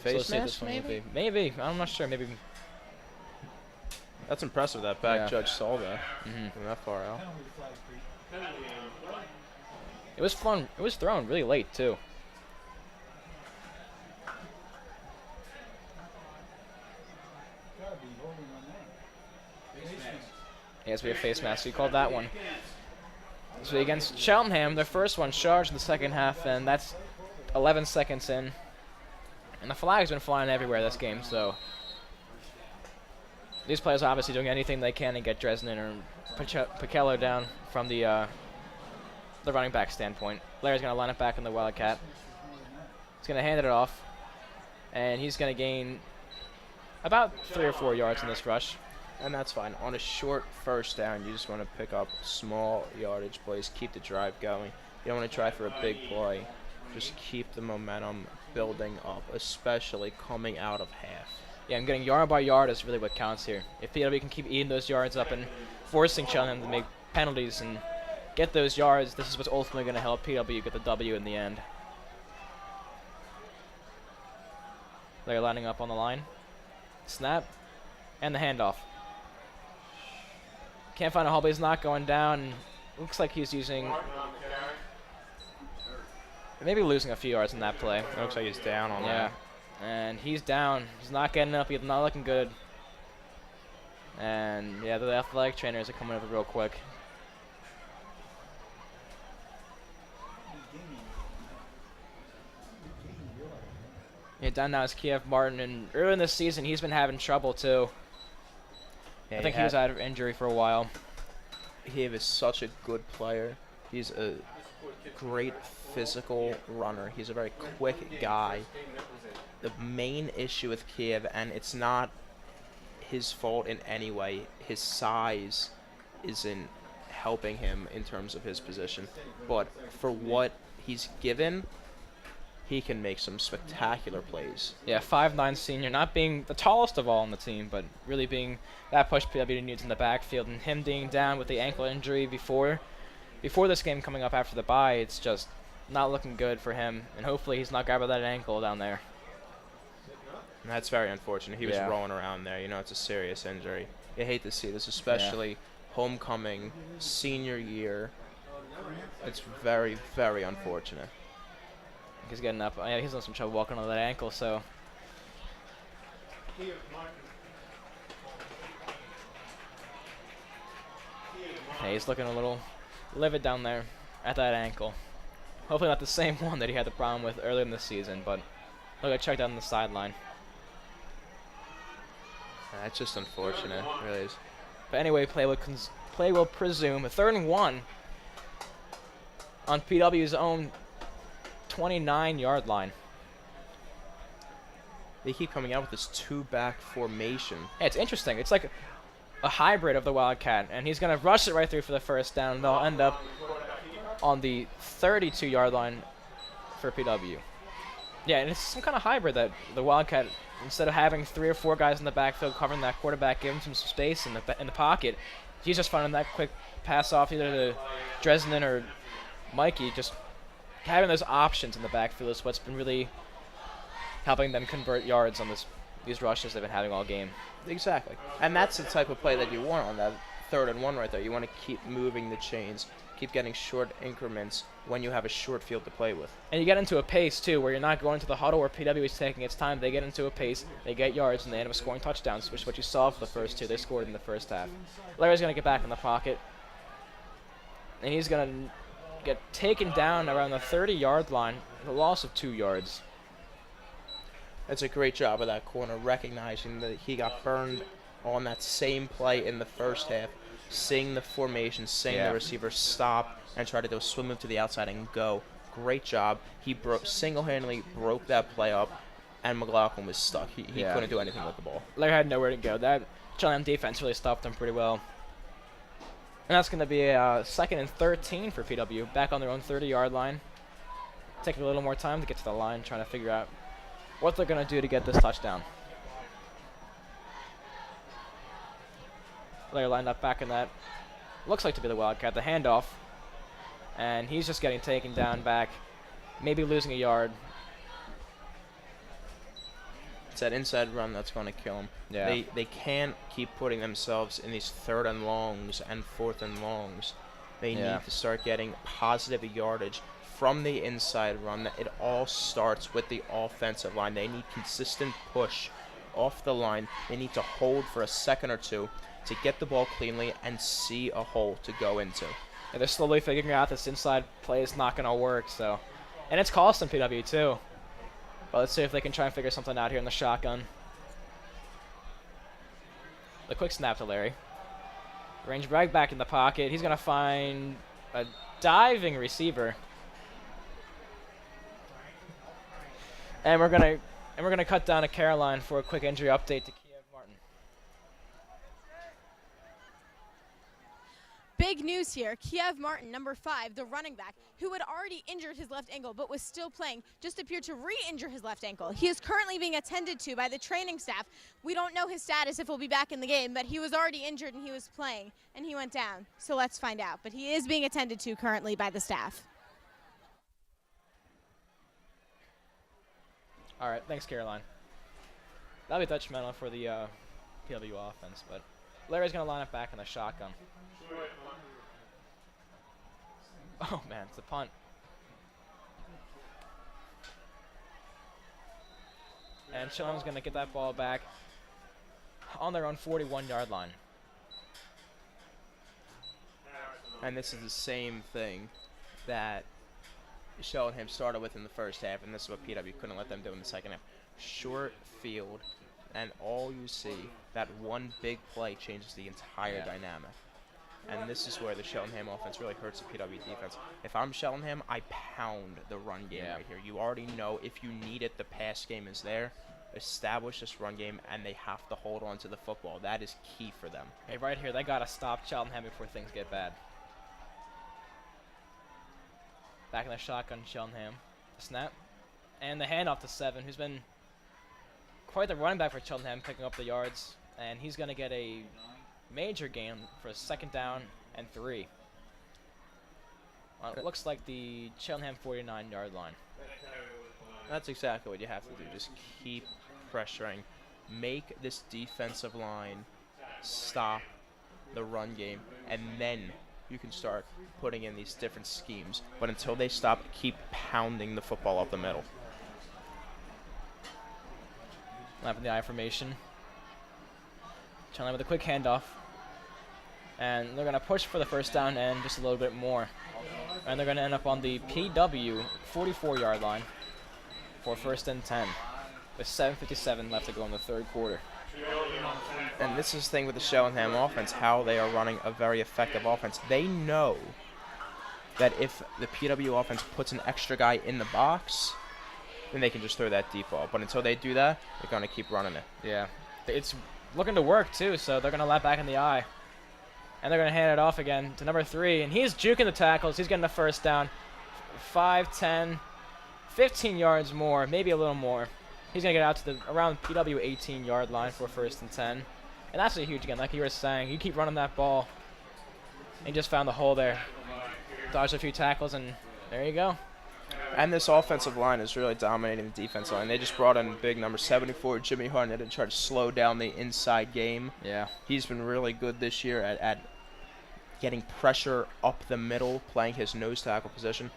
Face mask, maybe? Maybe. I'm not sure. Maybe. That's impressive that back judge saw that from that far out. It was fun. It was thrown really late, too. He has to be a face mask. He called that one. So against Cheltenham, their first one charged in the second half, and that's 11 seconds in. And the flag's been flying everywhere this game, so these players are obviously doing anything they can to get Dresden or Picello down from the running back standpoint. Larry's going to line it back in the wildcat. He's going to hand it off, and he's going to gain about 3 or 4 yards in this rush. And that's fine. On a short first down, you just want to pick up small yardage plays, keep the drive going. You don't want to try for a big play. Just keep the momentum building up, especially coming out of half. Yeah, and getting yard by yard is really what counts here. If PW can keep eating those yards up and forcing Cheltenham to make penalties and get those yards, this is what's ultimately going to help PW get the W in the end. They're lining up on the line. Snap. And the handoff. Can't find a hole, but he's not going down. Looks like he's using... maybe losing a few yards in that play. It looks like he's down on that. And he's down. He's not getting up. He's not looking good. And, yeah, the athletic trainers are coming over real quick. Yeah, down now is Kiev Martin, and early in this season, he's been having trouble, too. Yeah, I think he was out of injury for a while. Kiev is such a good player. He's a great physical runner. He's a very quick guy. The main issue with Kiev, and it's not his fault in any way, his size isn't helping him in terms of his position. But for what he's given, he can make some spectacular plays. Yeah, 5'9" senior, not being the tallest of all on the team, but really being that push PW needs in the backfield, and him being down with the ankle injury before this game coming up after the bye, it's just not looking good for him, and hopefully he's not grabbing that ankle down there. And that's very unfortunate. He was rolling around there. You know, it's a serious injury. You hate to see this, especially homecoming, senior year. It's very, very unfortunate. He's getting up. Yeah, he's in some trouble walking on that ankle, so. Hey, he's looking a little livid down there at that ankle. Hopefully not the same one that he had the problem with earlier in the season, but look, I checked out on the sideline. That's just unfortunate, it really is. But anyway, play will presume a 3rd and 1 on PW's own 29-yard line. They keep coming out with this 2-back formation. Yeah, it's interesting. It's like a hybrid of the Wildcat, and he's going to rush it right through for the first down. They'll end up on the 32-yard line for PW. Yeah, and it's some kind of hybrid that the Wildcat, instead of having 3 or 4 guys in the backfield covering that quarterback, giving him some space in the pocket, he's just finding that quick pass off either to Dresden or Mikey. Just having those options in the backfield is what's been really helping them convert yards on these rushes they've been having all game. Exactly. And that's the type of play that you want on that 3rd and 1 right there. You want to keep moving the chains, keep getting short increments when you have a short field to play with. And you get into a pace, too, where you're not going to the huddle where PW is taking its time. They get into a pace, they get yards, and they end up scoring touchdowns, which is what you saw for the first 2. They scored in the first half. Larry's going to get back in the pocket, and he's going to get taken down around the 30-yard line, with a loss of 2 yards. That's a great job of that corner, recognizing that he got burned on that same play in the first half, seeing the formation, seeing the receiver stop and try to do a swim move to the outside and go. Great job. He single-handedly broke that play up, and McLaughlin was stuck. He couldn't do anything with the ball. Larry had nowhere to go. That Cheltenham defense really stopped him pretty well. And that's going to be a 2nd and 13 for PW, back on their own 30-yard line. Taking a little more time to get to the line, trying to figure out what they're going to do to get this touchdown. Larry lined up back in that. Looks like to be the Wildcat. The handoff. And he's just getting taken down back. Maybe losing a yard. It's that inside run that's going to kill him. Yeah. They can't keep putting themselves in these 3rd and longs and 4th and longs. They need to start getting positive yardage from the inside run. It all starts with the offensive line. They need consistent push off the line. They need to hold for a second or two to get the ball cleanly and see a hole to go into. And they're slowly figuring out this inside play is not going to work. So, and it's costing PW too. But let's see if they can try and figure something out here in the shotgun. The quick snap to Larry. Range right back in the pocket. He's going to find a diving receiver. And we're gonna cut down to Caroline for a quick injury update to Kiev Martin. Big news here. Kiev Martin, number 5, the running back, who had already injured his left ankle but was still playing, just appeared to re-injure his left ankle. He is currently being attended to by the training staff. We don't know his status if he'll be back in the game, but he was already injured and he was playing, and he went down. So let's find out. But he is being attended to currently by the staff. All right, thanks, Caroline. That'll be detrimental for the PW offense, but Larry's going to line up back in the shotgun. Oh, man, it's a punt. And Cheltenham's going to get that ball back on their own 41-yard line. And this is the same thing that Cheltenham started with in the first half, and this is what PW couldn't let them do in the second half. Short field, and all you see, that one big play changes the entire dynamic. And this is where the Cheltenham offense really hurts the PW defense. If I'm Cheltenham, I pound the run game right here. You already know if you need it, the pass game is there. Establish this run game, and they have to hold on to the football. That is key for them. Hey, right here, they got to stop Cheltenham before things get bad. Back in the shotgun, Cheltenham. Snap. And the handoff to 7, who's been quite the running back for Cheltenham, picking up the yards. And he's going to get a major gain for a 2nd down and 3. It looks like the Cheltenham 49-yard line. That's exactly what you have to do. Just keep pressuring. Make this defensive line stop the run game, and then you can start putting in these different schemes. But until they stop, keep pounding the football up the middle. Lap in the I formation. Cheltenham with a quick handoff. And they're going to push for the 1st down and just a little bit more. And they're going to end up on the PW 44-yard line for 1st and 10. With 7:57 left to go in the 3rd quarter. And this is the thing with the Cheltenham offense, how they are running a very effective offense. They know that if the PW offense puts an extra guy in the box, then they can just throw that deep ball. But until they do that, they're going to keep running it. Yeah. It's looking to work, too, so they're going to let back in the eye. And they're going to hand it off again to number 3. And he's juking the tackles. He's getting the first down. 5, 10, 15 yards more, maybe a little more. He's going to get out to the around PW 18-yard line for 1st and 10. And that's a huge again, like you were saying. You keep running that ball. And he just found the hole there. Dodged a few tackles, and there you go. And this offensive line is really dominating the defense line. They just brought in big number 74, Jimmy Harnett, and tried to slow down the inside game. Yeah. He's been really good this year at getting pressure up the middle, playing his nose tackle position.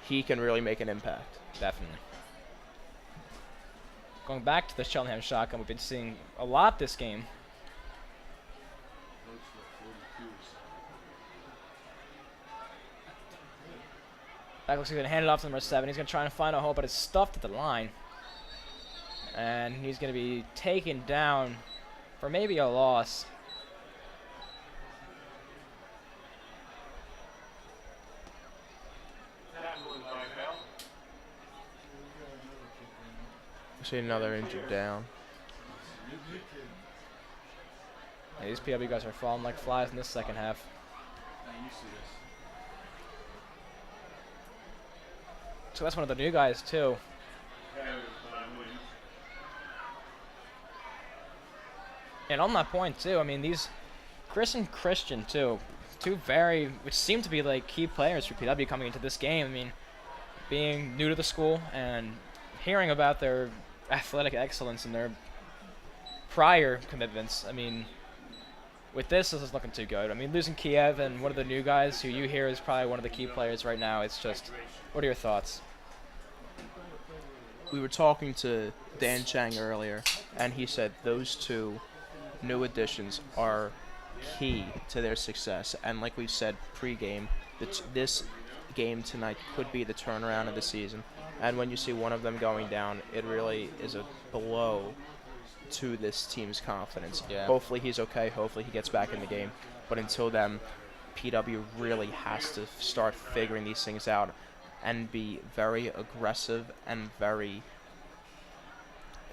He can really make an impact. Definitely. Going back to the Cheltenham shotgun, we've been seeing a lot this game. That looks like he's going to hand it off to number 7. He's going to try and find a hole, but it's stuffed at the line. And he's going to be taken down for maybe a loss. See another injured down. Yeah, these PW guys are falling like flies in this second half. So that's one of the new guys, too. And on that point, too, I mean, these Chris and Christian, too, which seem to be like key players for PW coming into this game. I mean, being new to the school and hearing about their athletic excellence and their prior commitments, I mean, with this is looking too good. I mean, losing Kiev and one of the new guys who you hear is probably one of the key players right now, it's just, what are your thoughts? We were talking to Dan Chang earlier, and he said those two new additions are key to their success. And like we said pre-game, this game tonight could be the turnaround of the season. And when you see one of them going down, it really is a blow to this team's confidence. Yeah. Hopefully he's okay. Hopefully he gets back in the game. But until then, PW really has to start figuring these things out and be very aggressive and very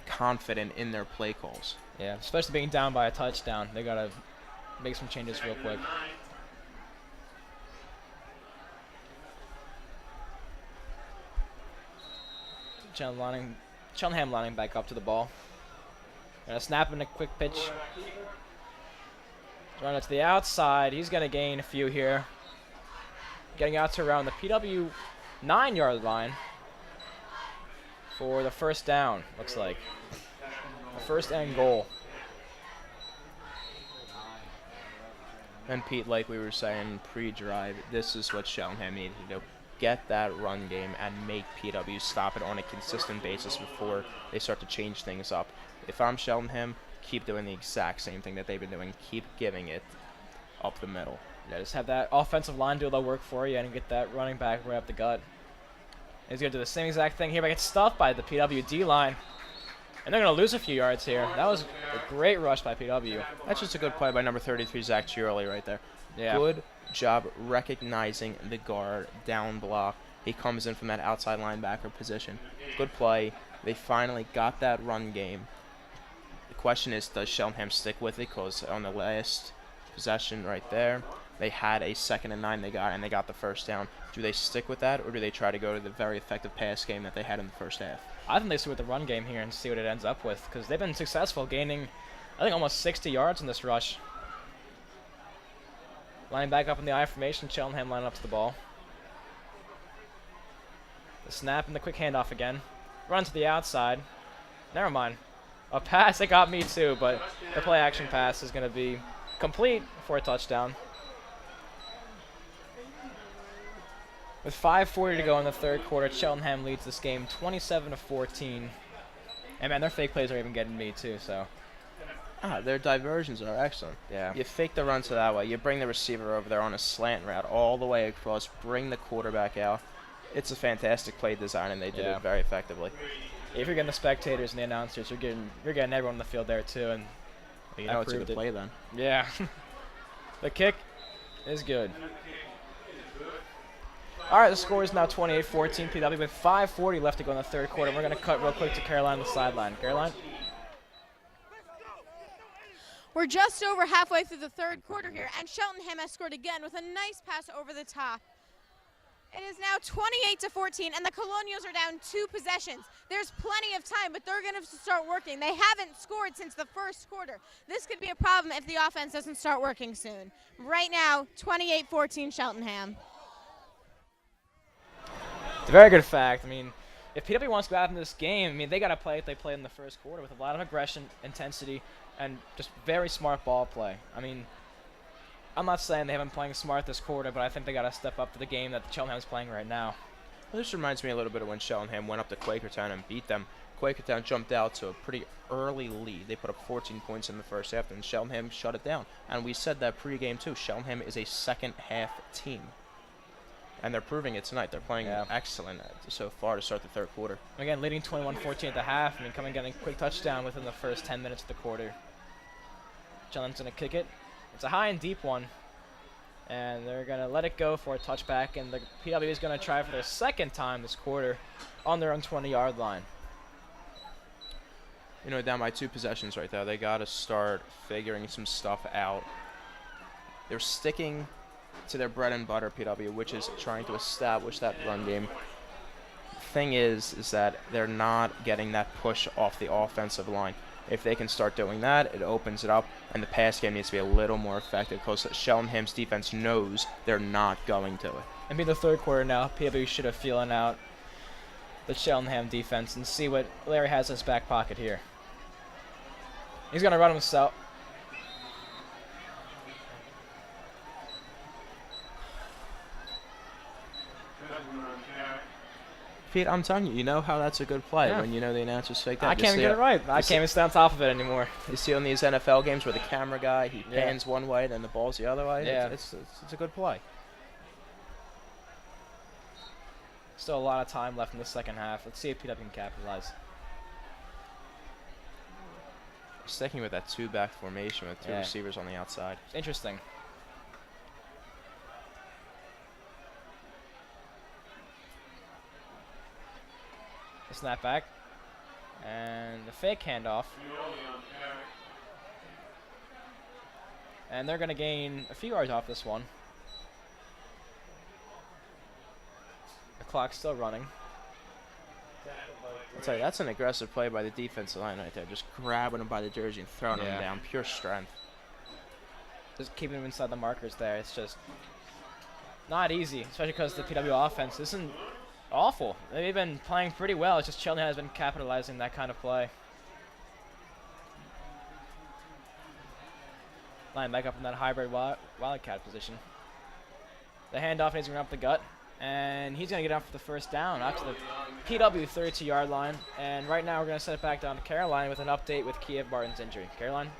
confident in their play calls. Yeah, especially being down by a touchdown. They got to make some changes real quick. Cheltenham lining back up to the ball. Gonna snap in a quick pitch. Run it to the outside. He's gonna gain a few here. Getting out to around the PW 9-yard line for the first down, looks like. The first and goal. And Pete, like we were saying pre-drive, this is what Cheltenham needed to do. Get that run game and make PW stop it on a consistent basis before they start to change things up. If I'm Cheltenham, keep doing the exact same thing that they've been doing. Keep giving it up the middle. Yeah, just have that offensive line do the work for you and get that running back right up the gut. And he's going to do the same exact thing here, but gets stuffed by the PWD line. And they're going to lose a few yards here. That was a great rush by PW. That's just a good play by number 33, Zach Chiaroli, right there. Yeah. Good job recognizing the guard down block. He comes in from that outside linebacker position. Good play. They finally got that run game. The question is, does Cheltenham stick with it? Because on the last possession right there, they had a 2nd and 9 they got the first down. Do they stick with that, or do they try to go to the very effective pass game that they had in the first half? I think they stick with the run game here and see what it ends up with, because they've been successful, gaining, I think, almost 60 yards in this rush. Lining back up in the I formation, Cheltenham lining up to the ball. The snap and the quick handoff again. Run to the outside. Never mind. A pass, it got me too, but the play action pass is going to be complete for a touchdown. With 5:40 to go in the third quarter, Cheltenham leads this game 27-14. And man, their fake plays are even getting me too, so. Their diversions are excellent. Yeah. You fake the run to that way. You bring the receiver over there on a slant route all the way across. Bring the quarterback out. It's a fantastic play design, and they did it very effectively. If you're getting the spectators and the announcers, you're getting everyone on the field there too, and You know it's a good play then. yeah. The kick is good. All right, the score is now 28-14 PW with 5:40 left to go in the third quarter. We're going to cut real quick to Caroline on the sideline. Caroline? We're just over halfway through the third quarter here, and Cheltenham has scored again with a nice pass over the top. It is now 28-14, and the Colonials are down 2 possessions. There's plenty of time, but they're going to start working. They haven't scored since the first quarter. This could be a problem if the offense doesn't start working soon. Right now, 28-14 Cheltenham. It's a very good fact. I mean, if PW wants to go out in this game, I mean, they got to play like they played in the first quarter with a lot of aggression, intensity, and just very smart ball play. I mean, I'm not saying they haven't been playing smart this quarter, but I think they got to step up to the game that Cheltenham's playing right now. Well, this reminds me a little bit of when Cheltenham went up to Quakertown and beat them. Quakertown jumped out to a pretty early lead. They put up 14 points in the first half, and Cheltenham shut it down. And we said that pregame too. Cheltenham is a second-half team. And they're proving it tonight. They're playing excellent so far to start the third quarter. Again, leading 21-14 at the half. I mean, getting a quick touchdown within the first 10 minutes of the quarter. Cheltenham's going to kick it. It's a high and deep one. And they're going to let it go for a touchback. And the PW is going to try for their second time this quarter on their own 20-yard line. You know, down by 2 possessions right there. They got to start figuring some stuff out. They're sticking to their bread and butter, PW, which is trying to establish that run game. Thing is that they're not getting that push off the offensive line. If they can start doing that, it opens it up, and the pass game needs to be a little more effective because Cheltenham's defense knows they're not going to it. And being the third quarter now, PW should have feeling out the Cheltenham defense and see what Larry has in his back pocket here. He's going to run himself. Pete, I'm telling you, you know how that's a good play when you know the announcers fake that. I can't even get it right. I can't even stay on top of it anymore. You see on these NFL games where the camera guy, he pans one way, then the ball's the other way. Yeah. It's a good play. Still a lot of time left in the second half. Let's see if PW can capitalize. Sticking with that 2-back formation with 2 receivers on the outside. It's interesting. The snap back. And the fake handoff. And they're going to gain a few yards off this one. The clock's still running. I'll tell you, that's an aggressive play by the defensive line right there. Just grabbing him by the jersey and throwing him down. Pure strength. Just keeping him inside the markers there. It's just not easy, especially because the PW offense isn't awful. They've been playing pretty well. It's just Cheltenham has been capitalizing that kind of play. Line back up in that hybrid wildcat position. The handoff needs to run up the gut. And he's going to get out for the first down up to the PW 32-yard line. And right now we're going to set it back down to Caroline with an update with Kiev Barton's injury. Caroline?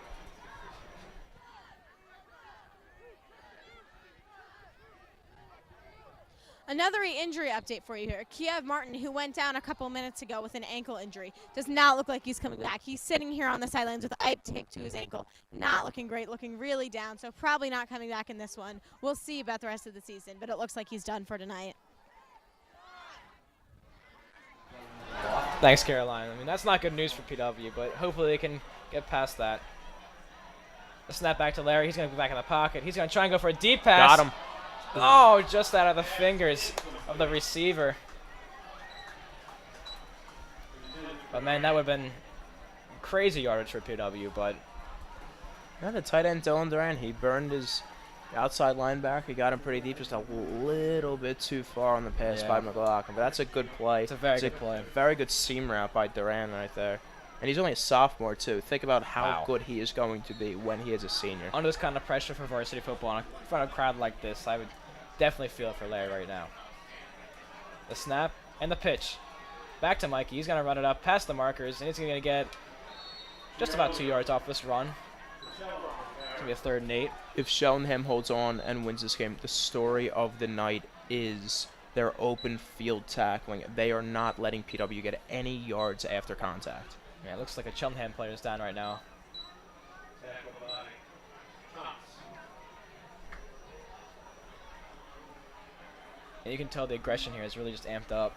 Another injury update for you here. Kiev Martin, who went down a couple minutes ago with an ankle injury, does not look like he's coming back. He's sitting here on the sidelines with ipe taped to his ankle. Not looking great, looking really down, so probably not coming back in this one. We'll see about the rest of the season, but it looks like he's done for tonight. Thanks, Caroline. I mean, that's not good news for PW, but hopefully they can get past that. The snap back to Larry. He's going to be back in the pocket. He's going to try and go for a deep pass. Got him. Oh, just out of the fingers of the receiver. But, man, that would have been crazy yardage for PW, but... Yeah, the tight end, Dylan Duran, he burned his outside linebacker. He got him pretty deep, just a little bit too far on the pass by McLaughlin. But that's a good play. It's a very good play. Very good seam route by Duran right there. And he's only a sophomore, too. Think about how good he is going to be when he is a senior. Under this kind of pressure for varsity football in front of a crowd like this, I would definitely feel it for Larry right now. The snap and the pitch. Back to Mikey. He's going to run it up past the markers, and he's going to get just about 2 yards off this run. It's going to be a 3rd and 8. If Cheltenham holds on and wins this game, the story of the night is their open field tackling. They are not letting PW get any yards after contact. Yeah, it looks like a Cheltenham player's down right now. Tackle by Thomas. And you can tell the aggression here is really just amped up.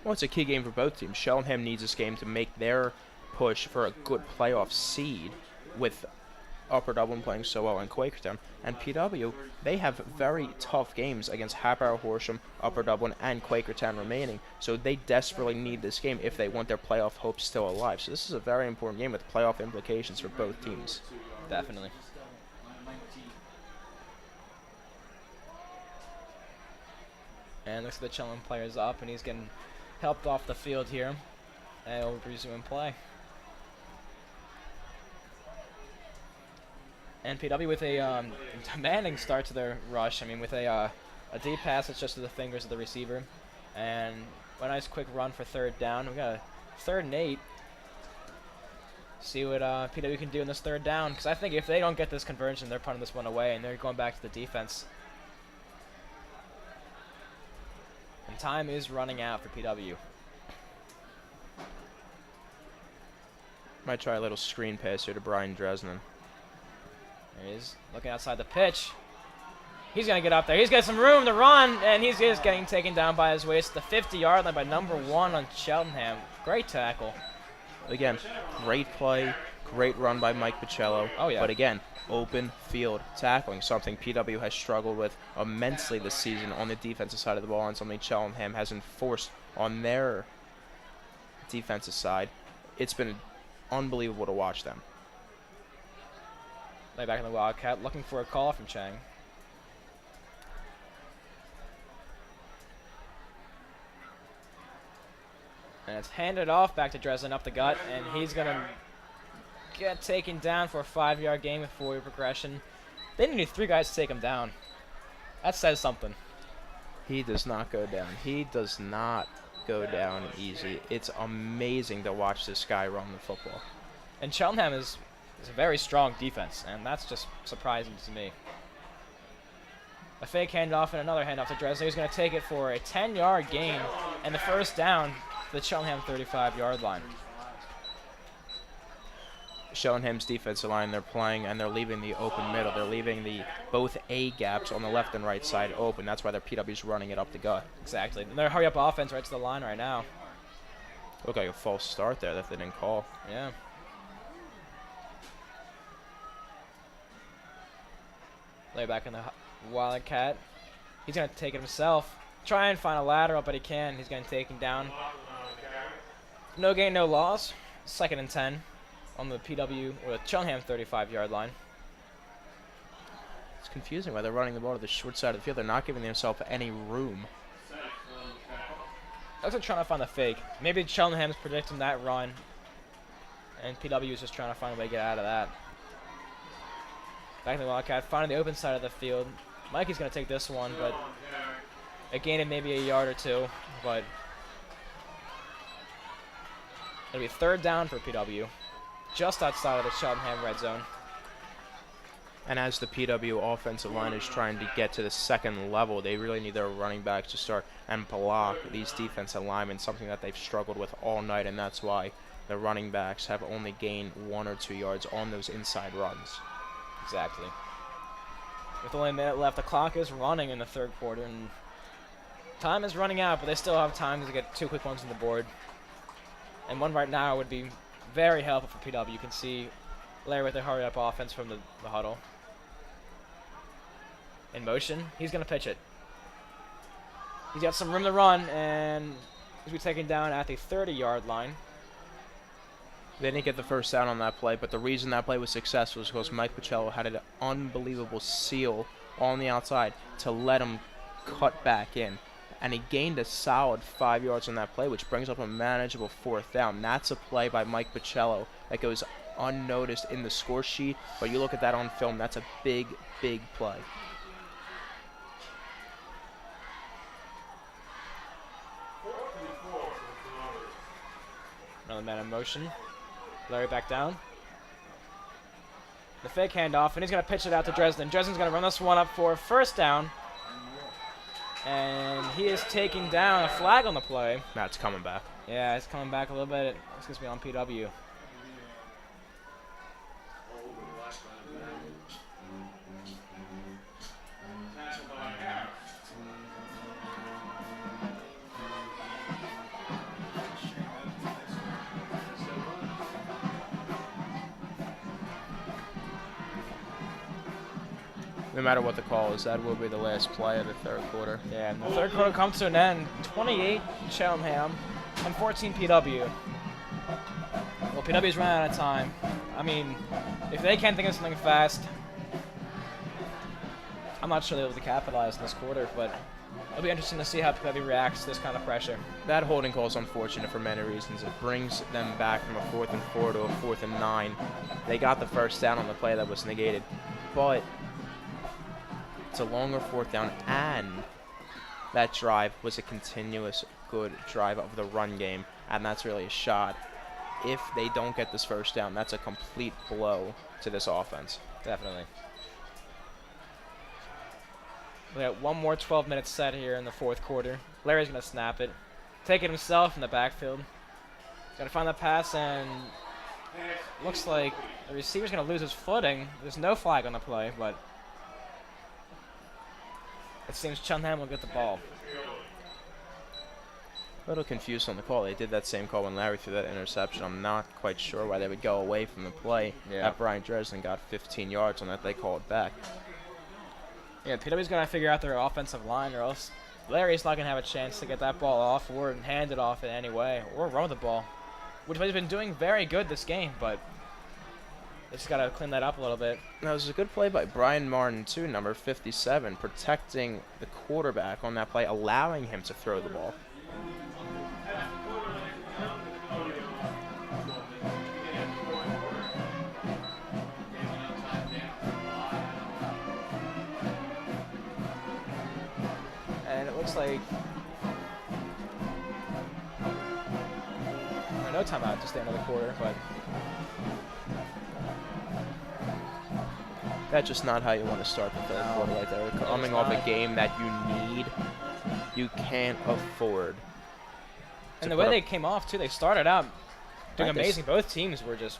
Well, it's a key game for both teams. Cheltenham needs this game to make their push for a good playoff seed with Upper Dublin playing so well in Quakertown. And PW, they have very tough games against Harbour, Horsham, Upper Dublin, and Quakertown remaining. So they desperately need this game if they want their playoff hopes still alive. So this is a very important game with playoff implications for both teams. Definitely. And looks like the Cheltenham player's up, and he's getting helped off the field here. And he'll resume play. And PW with a demanding start to their rush. I mean, with a deep pass that's just to the fingers of the receiver. And a nice quick run for third down. We got a 3rd and 8. See what PW can do in this 3rd down. Because I think if they don't get this conversion, they're punting this one away, and they're going back to the defense. And time is running out for PW. Might try a little screen pass here to Brian Dresnan. There he is, looking outside the pitch. He's going to get up there. He's got some room to run, and he's just getting taken down by his waist. The 50-yard line by number 1 on Cheltenham. Great tackle. Again, great play, great run by Mike Pacello. Oh, yeah. But again, open field tackling, something PW has struggled with immensely this season on the defensive side of the ball, and something Cheltenham has enforced on their defensive side. It's been unbelievable to watch them. Lay back in the Wildcat, looking for a call from Chang. And it's handed off back to Dresden up the gut, and he's going to get taken down for a 5-yard gain with forward progression. They need 3 guys to take him down. That says something. He does not go down. He does not go down easy. It's amazing to watch this guy run the football. And Cheltenham is a very strong defense, and that's just surprising to me. A fake handoff and another handoff to Dresden. He's going to take it for a 10-yard gain and the 1st down to the Cheltenham 35-yard line. Cheltenham's defensive line, they're playing and they're leaving the open middle. They're leaving the both A gaps on the left and right side open. That's why their PW's running it up the gut. Exactly. And their hurry-up offense right to the line right now. Looked like a false start there that they didn't call. Yeah. Lay back in the Wildcat. He's going to take it himself. Try and find a lateral, but he can. He's getting taken down. No gain, no loss. 2nd and 10 on the PW or the Cheltenham 35-yard line. It's confusing why they're running the ball to the short side of the field. They're not giving themselves any room. Looks like trying to find the fake. Maybe Cheltenham's predicting that run, and PW is just trying to find a way to get out of that. Back to the Wildcat, finding the open side of the field. Mikey's going to take this one, but a gain of maybe a yard or 2, but it'll be 3rd down for PW, just outside of the Cheltenham red zone. And as the PW offensive line is trying to get to the 2nd level, they really need their running backs to start and block these defensive linemen, something that they've struggled with all night, and that's why the running backs have only gained 1 or 2 yards on those inside runs. Exactly. With only a minute left, the clock is running in the 3rd quarter, and time is running out, but they still have time to get 2 quick ones on the board. And one right now would be very helpful for PW. You can see Larry with a hurry-up offense from the huddle. In motion, he's going to pitch it. He's got some room to run, and he's be taken down at the 30-yard line. They didn't get the 1st down on that play, but the reason that play was successful is because Mike Pacello had an unbelievable seal on the outside to let him cut back in. And he gained a solid 5 yards on that play, which brings up a manageable 4th down. That's a play by Mike Pacello that goes unnoticed in the score sheet, but you look at that on film, that's a big, big play. Another man in motion. Larry back down. The fake handoff, and he's going to pitch it out to Dresden. Dresden's going to run this one up for 1st down. And he is taking down a flag on the play. That's coming back. Yeah, it's coming back a little bit. It's going to be on PW. No matter what the call is, that will be the last play of the third quarter. Yeah, and the third quarter comes to an end. 28 Cheltenham and 14 PW. Well, PW's running out of time. I mean, if they can't think of something fast, I'm not sure they'll be able to capitalize in this quarter, but it'll be interesting to see how PW reacts to this kind of pressure. That holding call is unfortunate for many reasons. It brings them back from a 4th and 4 to a 4th and 9. They got the first down on the play that was negated, but it's a longer 4th down, and that drive was a continuous good drive of the run game, and that's really a shot. If they don't get this first down, that's a complete blow to this offense. Definitely. We got one more 12-minute set here in the fourth quarter. Larry's going to snap it. Take it himself in the backfield. He's going to find the pass, and looks like the receiver's going to lose his footing. There's no flag on the play, but it seems Cheltenham will get the ball. A little confused on the call. They did that same call when Larry threw that interception. I'm not quite sure why they would go away from the play. Yeah. That Brian Dresden got 15 yards on that. They call it back. Yeah, PW's going to figure out their offensive line, or else Larry's not going to have a chance to get that ball off or hand it off in any way, or run the ball, which he's been doing very good this game, but they just got to clean that up a little bit. That was a good play by Brian Martin, too, number 57, protecting the quarterback on that play, allowing him to throw the ball. And it looks like no timeout, just the end of the quarter, but That's just not how you want to start the third quarter right there. Coming off a game that you need, you can't afford. And the way they came off, too, they started out doing Right, amazing. Both teams were just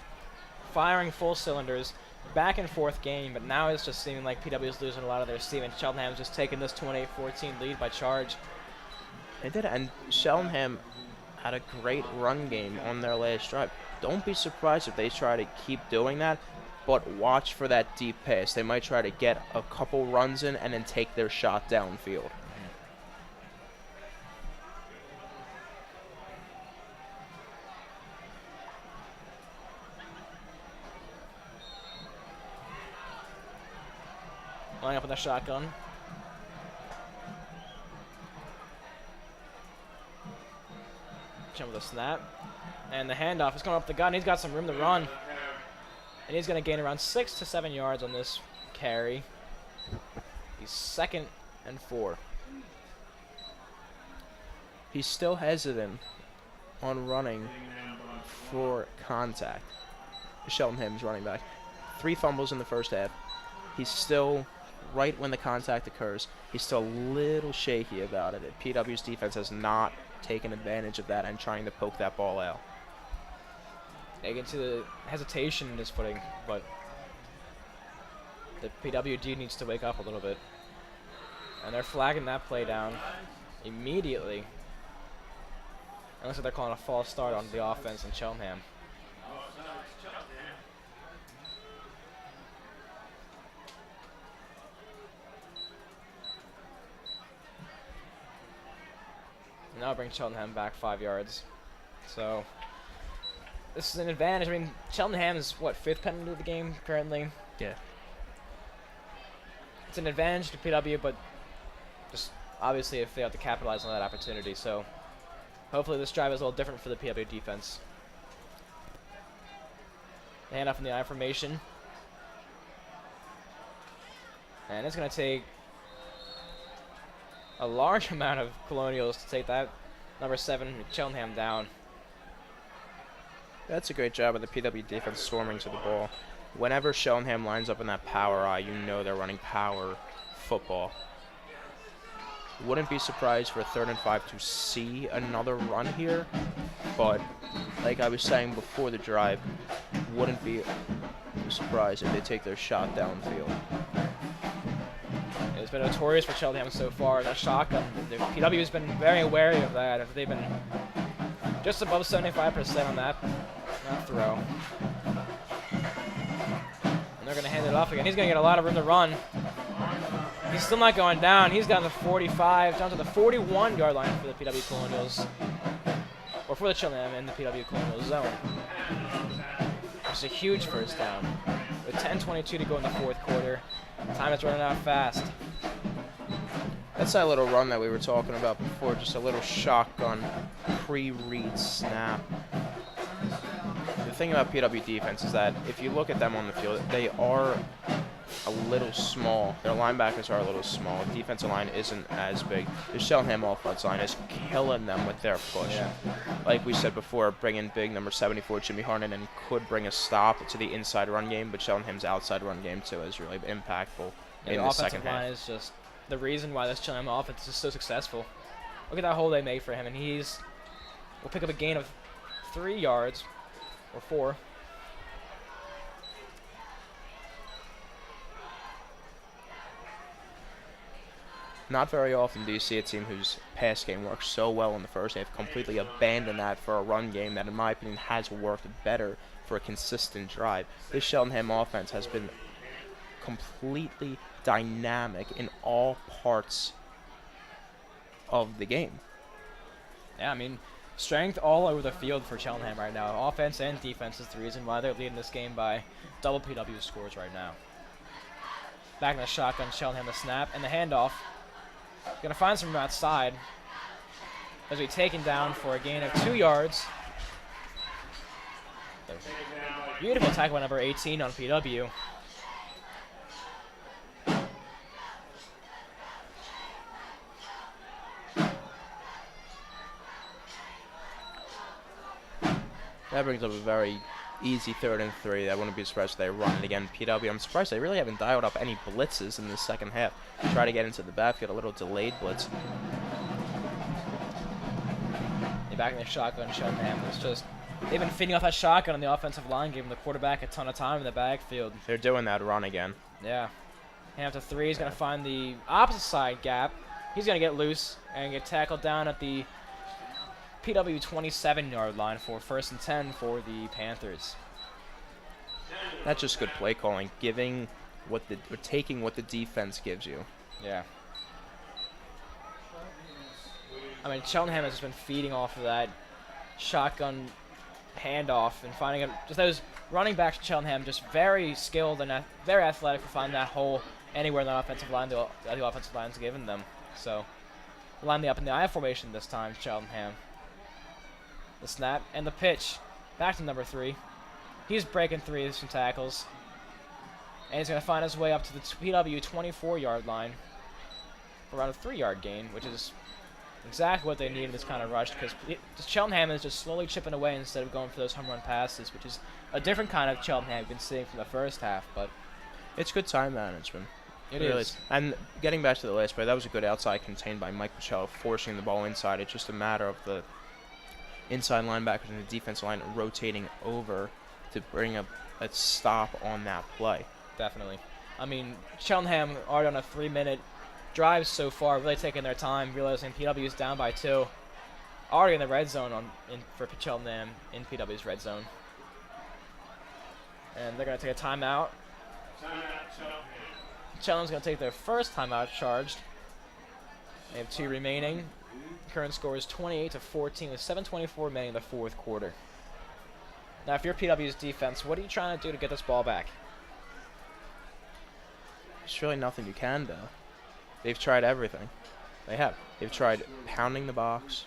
firing full cylinders, back and forth game, but now it's just seeming like PW is losing a lot of their steam, and Cheltenham's just taking this 28-14 lead by charge. They did, and Cheltenham had a great run game on their last drive. Don't be surprised if they try to keep doing that, but watch for that deep pass. They might try to get a couple runs in and then take their shot downfield. Lining up in the shotgun. Jump with a snap. And the handoff is going up the gun. He's got some room to run. And he's going to gain around 6 to 7 yards on this carry. He's 2nd and 4. He's still hesitant on running for contact. Cheltenham's running back. 3 fumbles in the first half. He's still, right when the contact occurs, he's still a little shaky about it. PW's defense has not taken advantage of that and trying to poke that ball out. They get to the hesitation in his footing, but the PWD needs to wake up a little bit. And they're flagging that play down immediately. Unless they're calling a false start on the offense in Cheltenham. Now bring Cheltenham back 5 yards. So this is an advantage. I mean, Cheltenham is what, 5th penalty of the game currently? Yeah. It's an advantage to PW, but just obviously if they have to capitalize on that opportunity. So hopefully this drive is a little different for the PW defense. They hand off in the I formation. And it's going to take a large amount of Colonials to take that number 7 Cheltenham down. That's a great job of the PW defense swarming to the ball. Whenever Cheltenham lines up in that power I, you know they're running power football. Wouldn't be surprised for a 3rd and 5 to see another run here, but like I was saying before the drive, wouldn't be surprised if they take their shot downfield. It's been notorious for Cheltenham so far. That shotgun, the PW has been very wary of that. They've been just above 75% on that throw. And they're going to hand it off again. He's going to get a lot of room to run. He's still not going down. He's down to 45, down to the 41-yard line for the PW Colonials. Or for the Cheltenham in the PW Colonials zone. It's a huge first down. With 10:22 to go in the 4th quarter. Time is running out fast. That's that little run that we were talking about before, just a little shotgun pre-read snap. The thing about PW defense is that if you look at them on the field, they are a little small. Their linebackers are a little small. The defensive line isn't as big. The Cheltenham offensive line is killing them with their push. Yeah. Like we said before, bringing big number 74 Jimmy Harnan could bring a stop to the inside run game, but Cheltenham's outside run game too is really impactful in the second half. The offensive line is just the reason why this Cheltenham offense is so successful. Look at that hole they made for him, and will pick up a gain of 3 yards or 4. Not very often do you see a team whose pass game works so well in the first half completely abandon that for a run game that, in my opinion, has worked better for a consistent drive. This Cheltenham offense has been completely dynamic in all parts of the game. Yeah, I mean, strength all over the field for Cheltenham right now. Offense and defense is the reason why they're leading this game by double PW scores right now. Back in the shotgun, Cheltenham the snap and the handoff. Gonna find some room outside as we taken down for a gain of 2 yards. Beautiful tackle by number 18 on PW. That brings up a very easy 3rd and 3. I wouldn't be surprised if they run it again. PW, I'm surprised they really haven't dialed up any blitzes in the second half. Try to get into the backfield, a little delayed blitz. You're back in the shotgun, Cheltenham. They've been feeding off that shotgun on the offensive line, giving the quarterback a ton of time in the backfield. They're doing that run again. Yeah. And after 3, he's going to find the opposite side gap. He's going to get loose and get tackled down at the PW 27-yard line for 1st and 10 for the Panthers. That's just good play calling, taking what the defense gives you. Yeah. I mean, Cheltenham has just been feeding off of that shotgun handoff and finding it. Just those running backs for Cheltenham, just very skilled and very athletic for finding that hole anywhere in the offensive line the offensive line's given them. So, line me up in the I formation this time, Cheltenham. The snap and the pitch. Back to number 3. He's breaking 3 of some tackles. And he's going to find his way up to the PW 24-yard line for around a 3-yard gain, which is exactly what they need in this kind of rush, because Cheltenham is just slowly chipping away instead of going for those home run passes, which is a different kind of Cheltenham we've been seeing from the first half. But it's good time management. It really is. And getting back to the last play, that was a good outside contained by Mike Michelle, forcing the ball inside. It's just a matter of the inside linebackers and the defensive line rotating over to bring a stop on that play. Definitely. I mean, Cheltenham are on a 3-minute drive so far, really taking their time, realizing PW is down by 2. Already in the red zone for Cheltenham in PW's red zone. And they're going to take a timeout. Cheltenham's going to take their first timeout charged. They have 2 remaining. Current score is 28-14 with 7:24 remaining in the 4th quarter. Now, if you're PW's defense, what are you trying to do to get this ball back? There's really nothing you can do. They've tried everything. They have. They've tried pounding the box.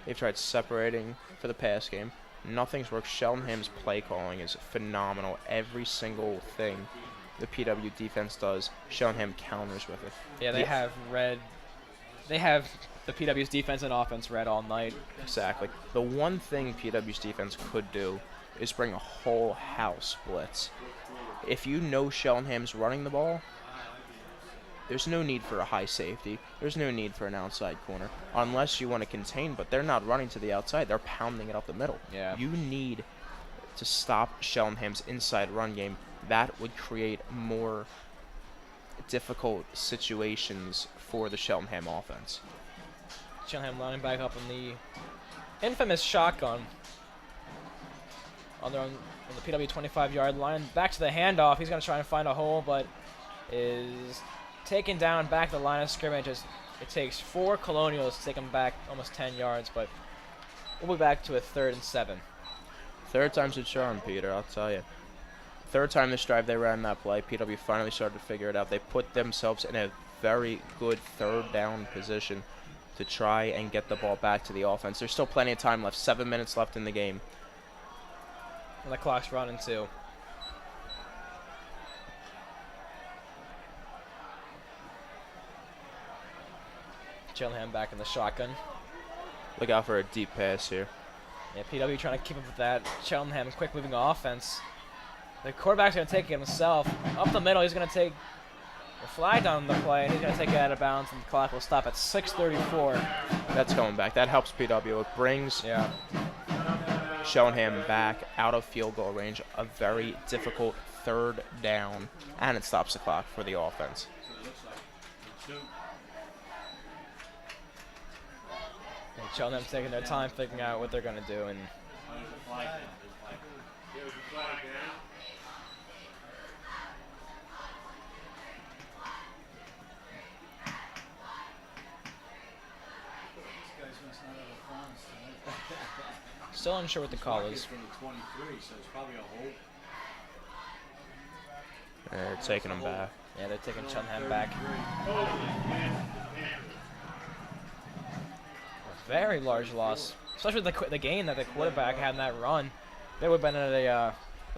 They've tried separating for the pass game. Nothing's worked. Cheltenham's play calling is phenomenal. Every single thing the PW defense does, Cheltenham counters with it. Yeah, they have the PW's defense and offense read all night. Exactly. The one thing PW's defense could do is bring a whole house blitz. If you know Cheltenham's running the ball, there's no need for a high safety. There's no need for an outside corner unless you want to contain, but they're not running to the outside. They're pounding it up the middle. Yeah. You need to stop Cheltenham's inside run game. That would create more difficult situations for the Cheltenham offense. Cheltenham lining back up in the infamous shotgun on their own on the PW 25-yard line. Back to the handoff. He's going to try and find a hole, but is taken down back to the line of scrimmage. It takes 4 Colonials to take him back almost 10 yards, but we'll be back to a 3rd and 7. Third time's a charm, Peter, I'll tell you. Third time this drive they ran that play, PW finally started to figure it out. They put themselves in a very good 3rd down position to try and get the ball back to the offense. There's still plenty of time left, 7 minutes left in the game. And the clock's running too. Cheltenham back in the shotgun. Look out for a deep pass here. Yeah, PW trying to keep up with that. Cheltenham quick moving offense. The quarterback's going to take it himself. Up the middle, he's going to take the flag down the play, and he's going to take it out of bounds, and the clock will stop at 6:34. That's going back. That helps PW. It brings Cheltenham back out of field goal range. A very difficult 3rd down, and it stops the clock for the offense. And Cheltenham's taking their time figuring out what they're going to do, and still unsure what the call is. They're taking them back. Yeah, they're taking Cheltenham back. A very large loss, especially with the gain that the quarterback had in that run. They would have been at a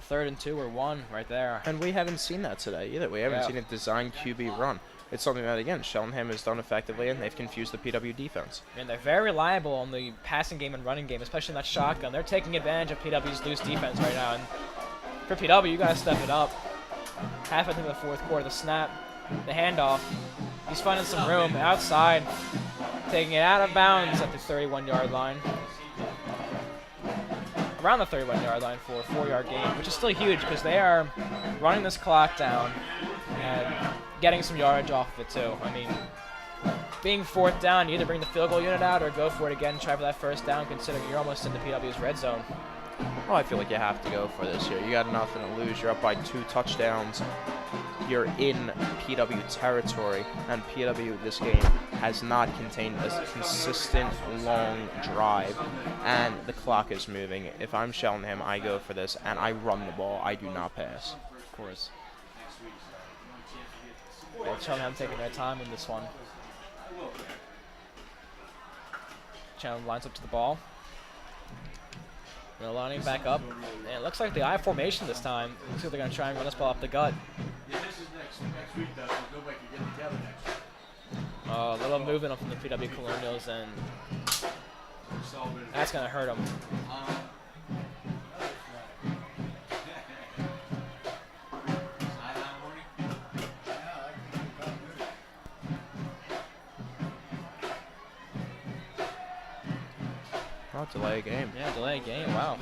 3rd and 2 or 1 right there. And we haven't seen that today either. We haven't Yeah. seen a design QB run. It's something that, again, Cheltenham has done effectively, and they've confused the PW defense. And they're very reliable on the passing game and running game, especially in that shotgun. They're taking advantage of PW's loose defense right now. And for PW, you got to step it up. Halfway through the 4th quarter, the snap, the handoff. He's finding some room outside, taking it out of bounds at the 31-yard line. Around the 31-yard line for a 4-yard gain, which is still huge because they are running this clock down and getting some yardage off of it too. I mean, being 4th down, you either bring the field goal unit out or go for it again and try for that 1st down, considering you're almost in the PW's red zone. Well, I feel like you have to go for this here. You got nothing to lose. You're up by 2 touchdowns. You're in PW territory, and PW this game has not contained a consistent long drive, and the clock is moving. If I'm Cheltenham, I go for this, and I run the ball. I do not pass. Of course. Yeah, Cheltenham taking their time in this one. Cheltenham lines up to the ball. They're lining back up. And it looks like the I formation this time. Looks like they're going to try and run this ball off the gut. Yeah, this is next week, though. We'll go back and get together next week. A little movement up from the PW Colonials, and that's going to hurt them. Oh, delay a game. Yeah, delay game. Wow.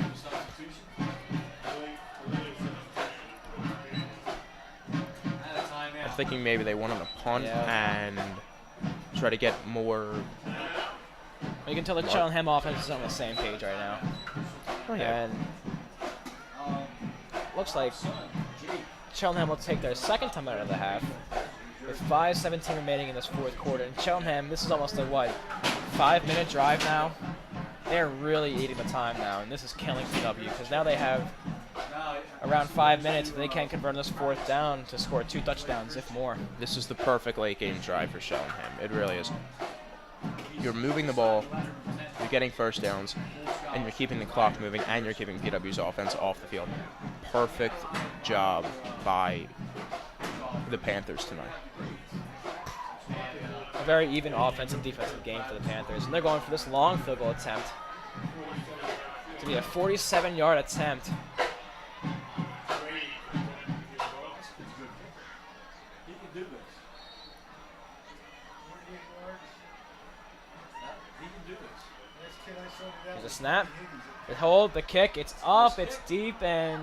I'm thinking maybe they wanted to punt and try to get more. You can tell the Cheltenham offense is on the same page right now. Oh, yeah. And looks like Cheltenham will take their 2nd time out of the half with 5:17 remaining in this 4th quarter. And Cheltenham, this is almost a, 5-minute drive now? They're really eating the time now, and this is killing PW because now they have around 5 minutes if they can't convert this 4th down to score 2 touchdowns, if more. This is the perfect late game drive for Cheltenham. It really is. You're moving the ball, you're getting 1st downs, and you're keeping the clock moving, and you're keeping PW's offense off the field. Perfect job by the Panthers tonight. A very even offensive defensive game for the Panthers, and they're going for this long field goal attempt to be a 47-yard attempt. Here's a snap. The hold, the kick, it's up, it's deep, and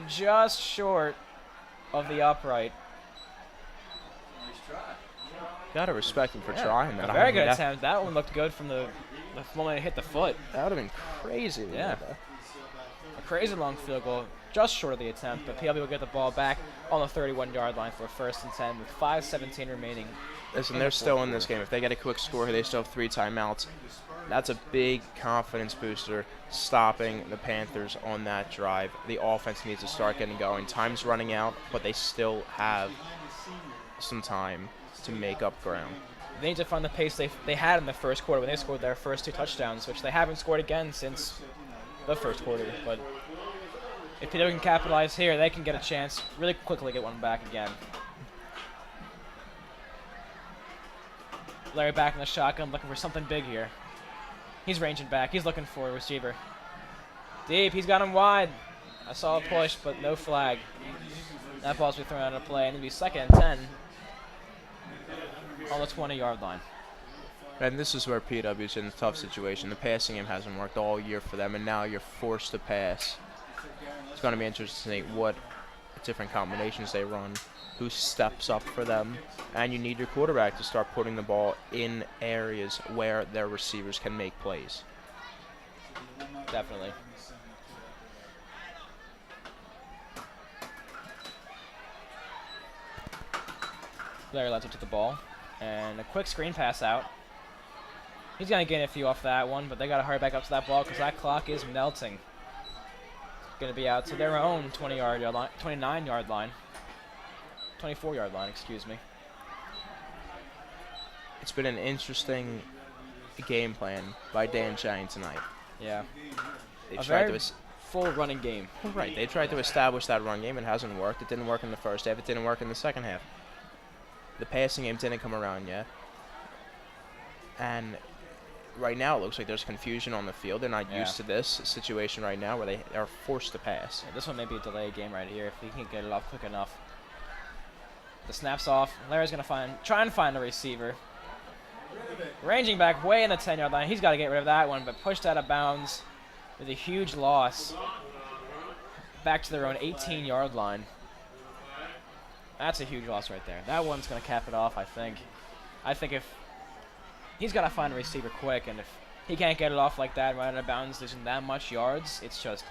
just short of the upright. Gotta respect him for Yeah, trying that. a very good that, attempt. That one looked good from the moment it hit the foot. That would have been crazy. Yeah. A crazy long field goal, just short of the attempt, but PW will get the ball back on the 31-yard line for 1st and 10 with 5:17 remaining. Listen, they're still in this game. If they get a quick score here, they still have 3 timeouts. That's a big confidence booster, stopping the Panthers on that drive. The offense needs to start getting going. Time's running out, but they still have some time to make up ground. They need to find the pace they had in the first quarter when they scored their first 2 touchdowns, which they haven't scored again since the first quarter. But if PW can capitalize here, they can get a chance really quickly to get one back again. Larry back in the shotgun, looking for something big here. He's ranging back. He's looking for a receiver. Deep. He's got him wide. I saw a push, but no flag. That ball's be thrown out of play, and it'll be 2nd and 10 on the 20-yard line. And this is where PW's in a tough situation. The passing game hasn't worked all year for them, and now you're forced to pass. It's going to be interesting to see what different combinations they run, who steps up for them, and you need your quarterback to start putting the ball in areas where their receivers can make plays. Definitely. Larry lets up to the ball, and a quick screen pass out. He's going to gain a few off that one, but they got to hurry back up to that ball because that clock is melting. Going to be out to their own 29-yard line. 24-yard line, excuse me. It's been an interesting game plan by Dan Chang tonight. Yeah. They A tried very full running game. Right, they tried to establish that run game. It hasn't worked. It didn't work in the first half. It didn't work in the second half. The passing game didn't come around yet. And right now it looks like there's confusion on the field. They're not used to this situation right now where they are forced to pass. Yeah, this one may be a delayed game right here if he can't get it off quick enough. The snap's off. Larry's going to try and find a receiver. Ranging back way in the 10-yard line. He's got to get rid of that one, but pushed out of bounds with a huge loss. Back to their own 18-yard line. That's a huge loss right there. That one's going to cap it off, I think. I think if he's got to find a receiver quick, and if he can't get it off like that right out of bounds, losing that much yards, it's just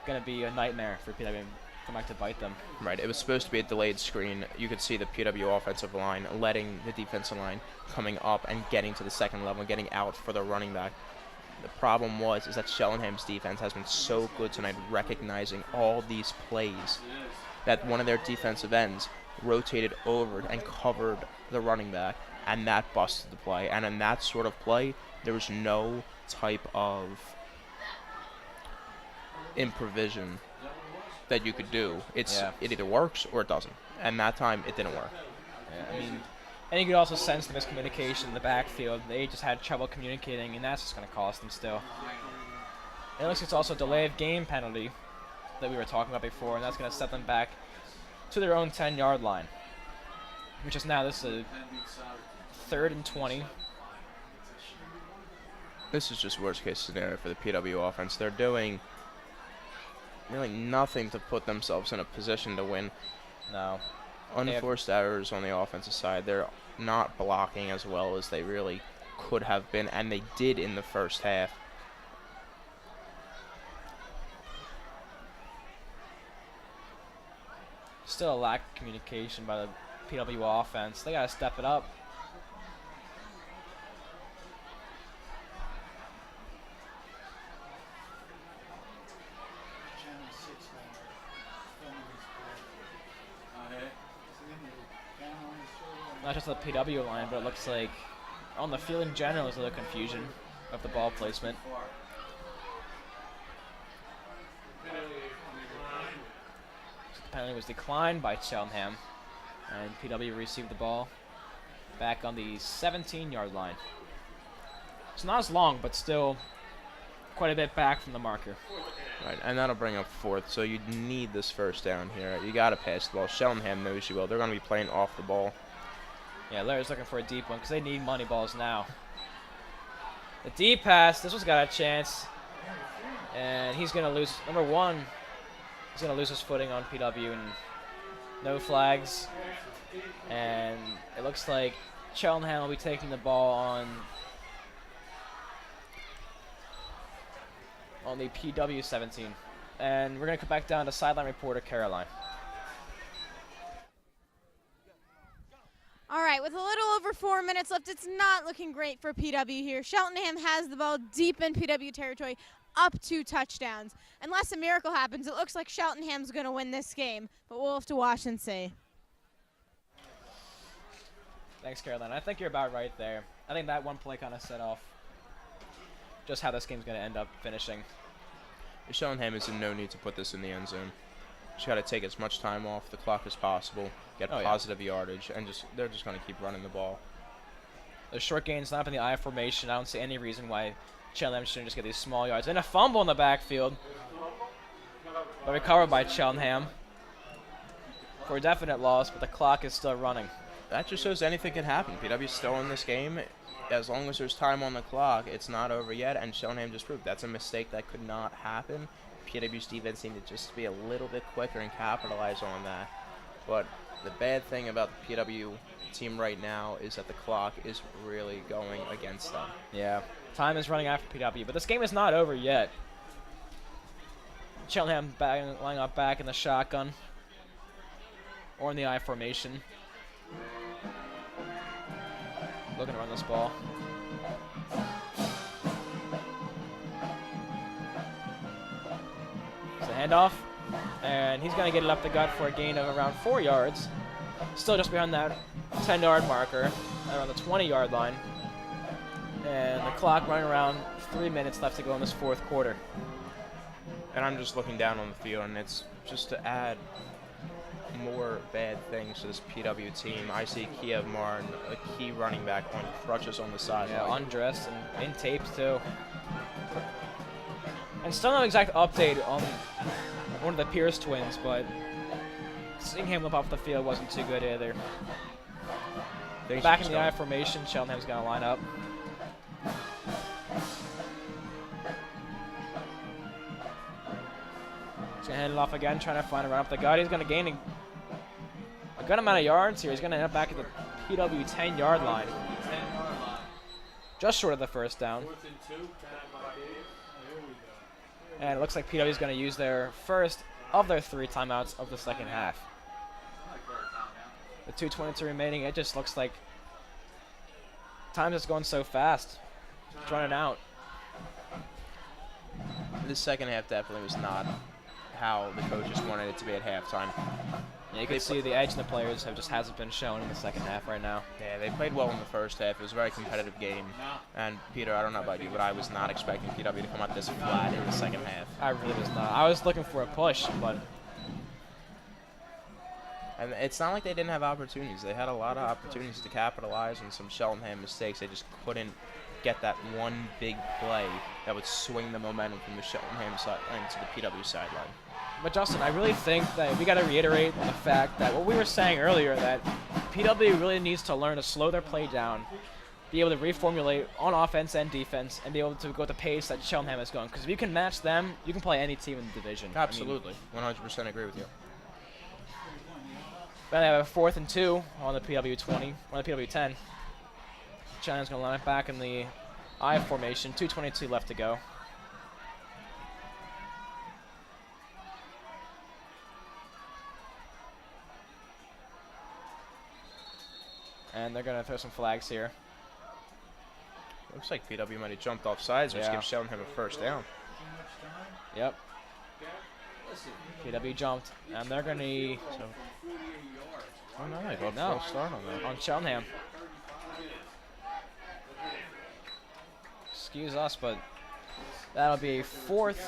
going to be a nightmare for PW to come back to bite them. Right, it was supposed to be a delayed screen. You could see the PW offensive line letting the defensive line coming up and getting to the second level and getting out for the running back. The problem is that Cheltenham's defense has been so good tonight recognizing all these plays that one of their defensive ends rotated over and covered the running back, and that busted the play. And in that sort of play, there was no type of improvisation that you could do. It either works or it doesn't. And that time, it didn't work. Yeah, I mean, and you could also sense the miscommunication in the backfield. They just had trouble communicating, and that's just going to cost them still. And it looks like it's also a delayed game penalty that we were talking about before, and that's going to set them back to their own 10-yard line, which is now this is a 3rd and 20. This is just worst-case scenario for the PW offense. They're doing really nothing to put themselves in a position to win. No. Unforced errors on the offensive side. They're not blocking as well as they really could have been, and they did in the first half. Still a lack of communication by the PW offense. They got to step it up. Not just the PW line, but it looks like on the field in general there's a little confusion of the ball placement. The penalty was declined by Cheltenham, and PW received the ball back on the 17-yard line. It's not as long, but still quite a bit back from the marker. Right, and that'll bring up 4th, so you need this first down here. You got to pass the ball. Cheltenham knows you will. They're going to be playing off the ball. Yeah, Larry's looking for a deep one because they need money balls now. The deep pass. This one's got a chance. And he's going to lose. Number 1, he's going to lose his footing on PW. And no flags. And it looks like Cheltenham will be taking the ball on the PW 17. And we're going to come back down to sideline reporter Caroline. All right, with a little over 4 minutes left, it's not looking great for PW here. Cheltenham has the ball deep in PW territory, up 2 touchdowns. Unless a miracle happens, it looks like Cheltenham's going to win this game, but we'll have to watch and see. Thanks, Caroline. I think you're about right there. I think that one play kind of set off just how this game's going to end up finishing. Cheltenham is in no need to put this in the end zone. Just got to take as much time off the clock as possible, get positive yardage, and they're just going to keep running the ball. The short gains not up in the I formation. I don't see any reason why Cheltenham shouldn't just get these small yards. And a fumble in the backfield, but recovered by Cheltenham for a definite loss, but the clock is still running. That just shows anything can happen. PW's still in this game. As long as there's time on the clock, it's not over yet, and Cheltenham just proved that's a mistake that could not happen. PW's defense needed just be a little bit quicker and capitalize on that. But the bad thing about the PW team right now is that the clock is really going against them. Yeah, time is running out for PW, but this game is not over yet. Cheltenham lining up back in the shotgun or in the I formation. Looking to run this ball. It's a handoff, and he's going to get it up the gut for a gain of around 4 yards. Still just behind that 10-yard marker, around the 20-yard line. And the clock running around 3 minutes left to go in this 4th quarter. And I'm just looking down on the field, and it's just to add more bad things to this PW team. I see Kiev Martin, a key running back, on crutches on the sideline. Yeah, undressed and in tapes too. And still no exact update on one of the Pierce twins, but seeing him limp off the field wasn't too good either. Back in the I formation, Cheltenham's going to line up. He's going to hand it off again, trying to find a run up the gut. He's going to gain a good amount of yards here. He's going to end up back at the PW 10-yard line. Just short of the first down. And it looks like PW is going to use their first of their 3 timeouts of the second half. With 2:22 remaining, it just looks like time is going so fast. It's running out. This second half definitely was not how the coaches wanted it to be at halftime. Yeah, you can see the edge in the players hasn't been shown in the second half right now. Yeah, they played well in the first half. It was a very competitive game. And Peter, I don't know about you, but I was not expecting PW to come out this flat in the second half. I really was not. I was looking for a push, but... And it's not like they didn't have opportunities. They had a lot of opportunities to capitalize on some Cheltenham mistakes. They just couldn't get that one big play that would swing the momentum from the Cheltenham sideline to the PW sideline. But Justin, I really think that we got to reiterate the fact that what we were saying earlier, that PW really needs to learn to slow their play down, be able to reformulate on offense and defense, and be able to go at the pace that Cheltenham is going. Because if you can match them, you can play any team in the division. Absolutely. 100% agree with you. Then they have a 4th and 2 on the PW 20, on the PW 10. Cheltenham's going to line it back in the I formation. 2:22 left to go. And they're going to throw some flags here. Looks like PW might have jumped off sides, which gives Cheltenham a first down. Yep. PW jumped, and they're going to... Oh, no, they got a false start on that. On Cheltenham. Excuse us, but that'll be a 4th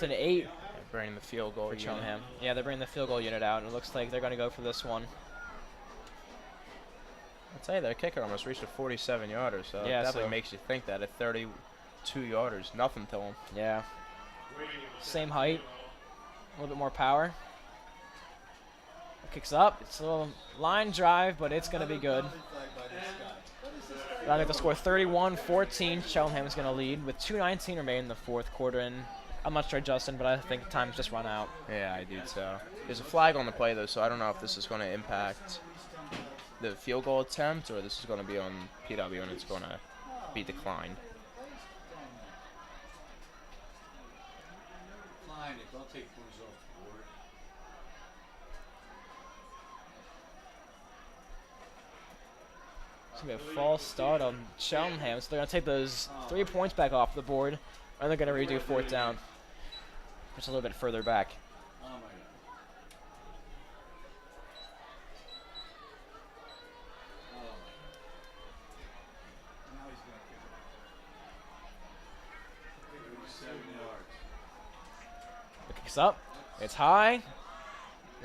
and 8. They're bringing the field goal for Cheltenham. Yeah, they're bringing the field goal unit out, and it looks like they're going to go for this one. I'll tell you, their kicker almost reached a 47-yarder, so yeah, it definitely makes you think that at 32-yarders, nothing to him. Yeah. Same height, a little bit more power. Kicks up. It's a little line drive, but it's going to be good. I think the score 31-14. Cheltenham is going to lead with 2:19 remaining in the fourth quarter. And I'm not sure, Justin, but I think time's just run out. Yeah, I do too. There's a flag on the play, though, so I don't know if this is going to impact the field goal attempt or this is going to be on PW and it's going to be declined. Decline it. Don't take points off the board. It's going to be a false start on Cheltenham, so they're going to take those 3 points back off the board, and they're going to redo fourth down. Just a little bit further back. Oh my God. Oh. Now he's gonna kick it. 7 yards. It kicks up. It's high.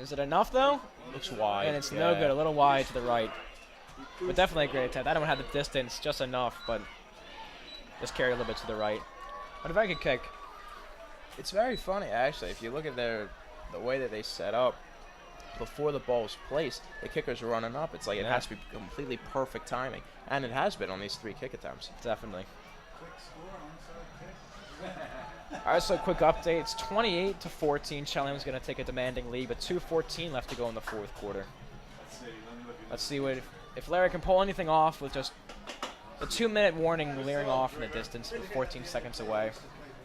Is it enough, though? Looks wide. And it's no good. A little wide to the right. But definitely a great attempt. That one had the distance just enough, but just carried a little bit to the right. But a very good kick. It's very funny, actually. If you look at the way that they set up, before the ball's placed, the kicker's running up. It's like it has to be completely perfect timing. And it has been on these 3 kick attempts. Definitely. Quick score on kick. All right, so quick update. It's 28-14. Cheltenham's going to take a demanding lead, but 2:14 left to go in the fourth quarter. Let's see if Larry can pull anything off with just the 2-minute warning leering off in the distance with 14 seconds away.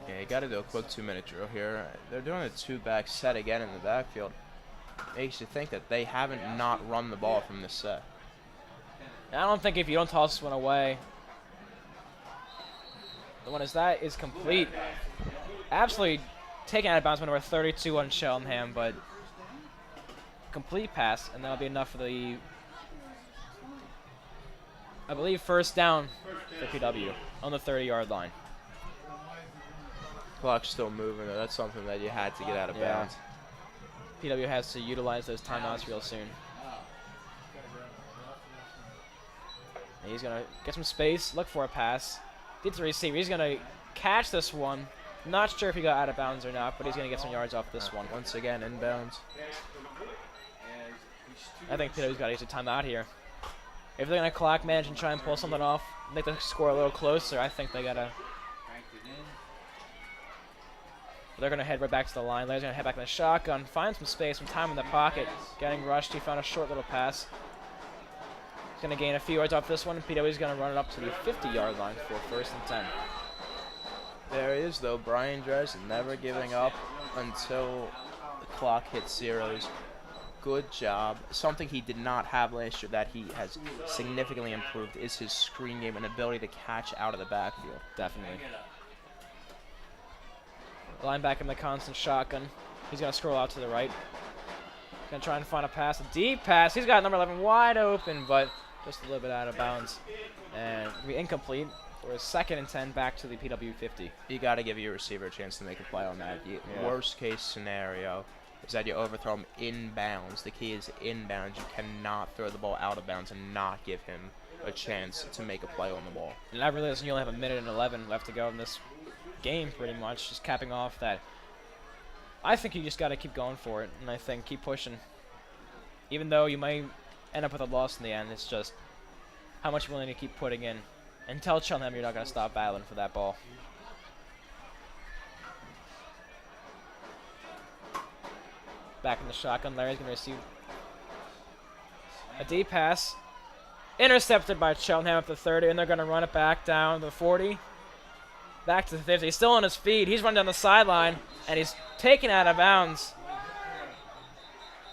Yeah, you got to do a quick 2-minute drill here. They're doing a 2-back set again in the backfield. Makes you think that they haven't not run the ball from this set. And I don't think if you don't toss this one away, the one is complete. Absolutely taken out of bounds by number 32 on Cheltenham, but complete pass, and that'll be enough for the, I believe, first down for PW on the 30-yard line. Clock's still moving, though. That's something that you had to get out of Yeah. bounds. PW has to utilize those timeouts real soon. And he's going to get some space, look for a pass. Gets the receiver. He's going to catch this one. Not sure if he got out of bounds or not, but he's going to get some yards off this one. Once again, inbounds. I think PW's got to use a timeout here. If they're going to clock manage and try and pull something off, make the score a little closer, I think they got to. They're going to head right back to the line. Larry's going to head back in the shotgun, find some space, some time in the pocket. Getting rushed. He found a short little pass. He's going to gain a few yards off this one. PW's going to run it up to the 50-yard line for 1st and 10. There he is, though. Brian Dresden never giving up until the clock hits zeros. Good job. Something he did not have last year that he has significantly improved is his screen game and ability to catch out of the backfield. Definitely. Line back in the constant shotgun. He's going to scroll out to the right. Going to try and find a pass, a deep pass. He's got number 11 wide open, but just a little bit out of bounds. And it'll be incomplete for a 2nd and 10 back to the PW 50. You got to give your receiver a chance to make a play on that. Worst case scenario is that you overthrow him inbounds. The key is inbounds. You cannot throw the ball out of bounds and not give him a chance to make a play on the ball. And I realize you only have 1:11 left to go in this game, pretty much. Just capping off that. I think you just got to keep going for it, and I think keep pushing. Even though you might end up with a loss in the end, it's just how much you're willing to keep putting in. And tell Cheltenham you're not going to stop battling for that ball. Back in the shotgun, Larry's going to receive a deep pass. Intercepted by Cheltenham at the 30, and they're going to run it back down to the 40. Back to the 50. He's still on his feet. He's running down the sideline, and he's taken out of bounds.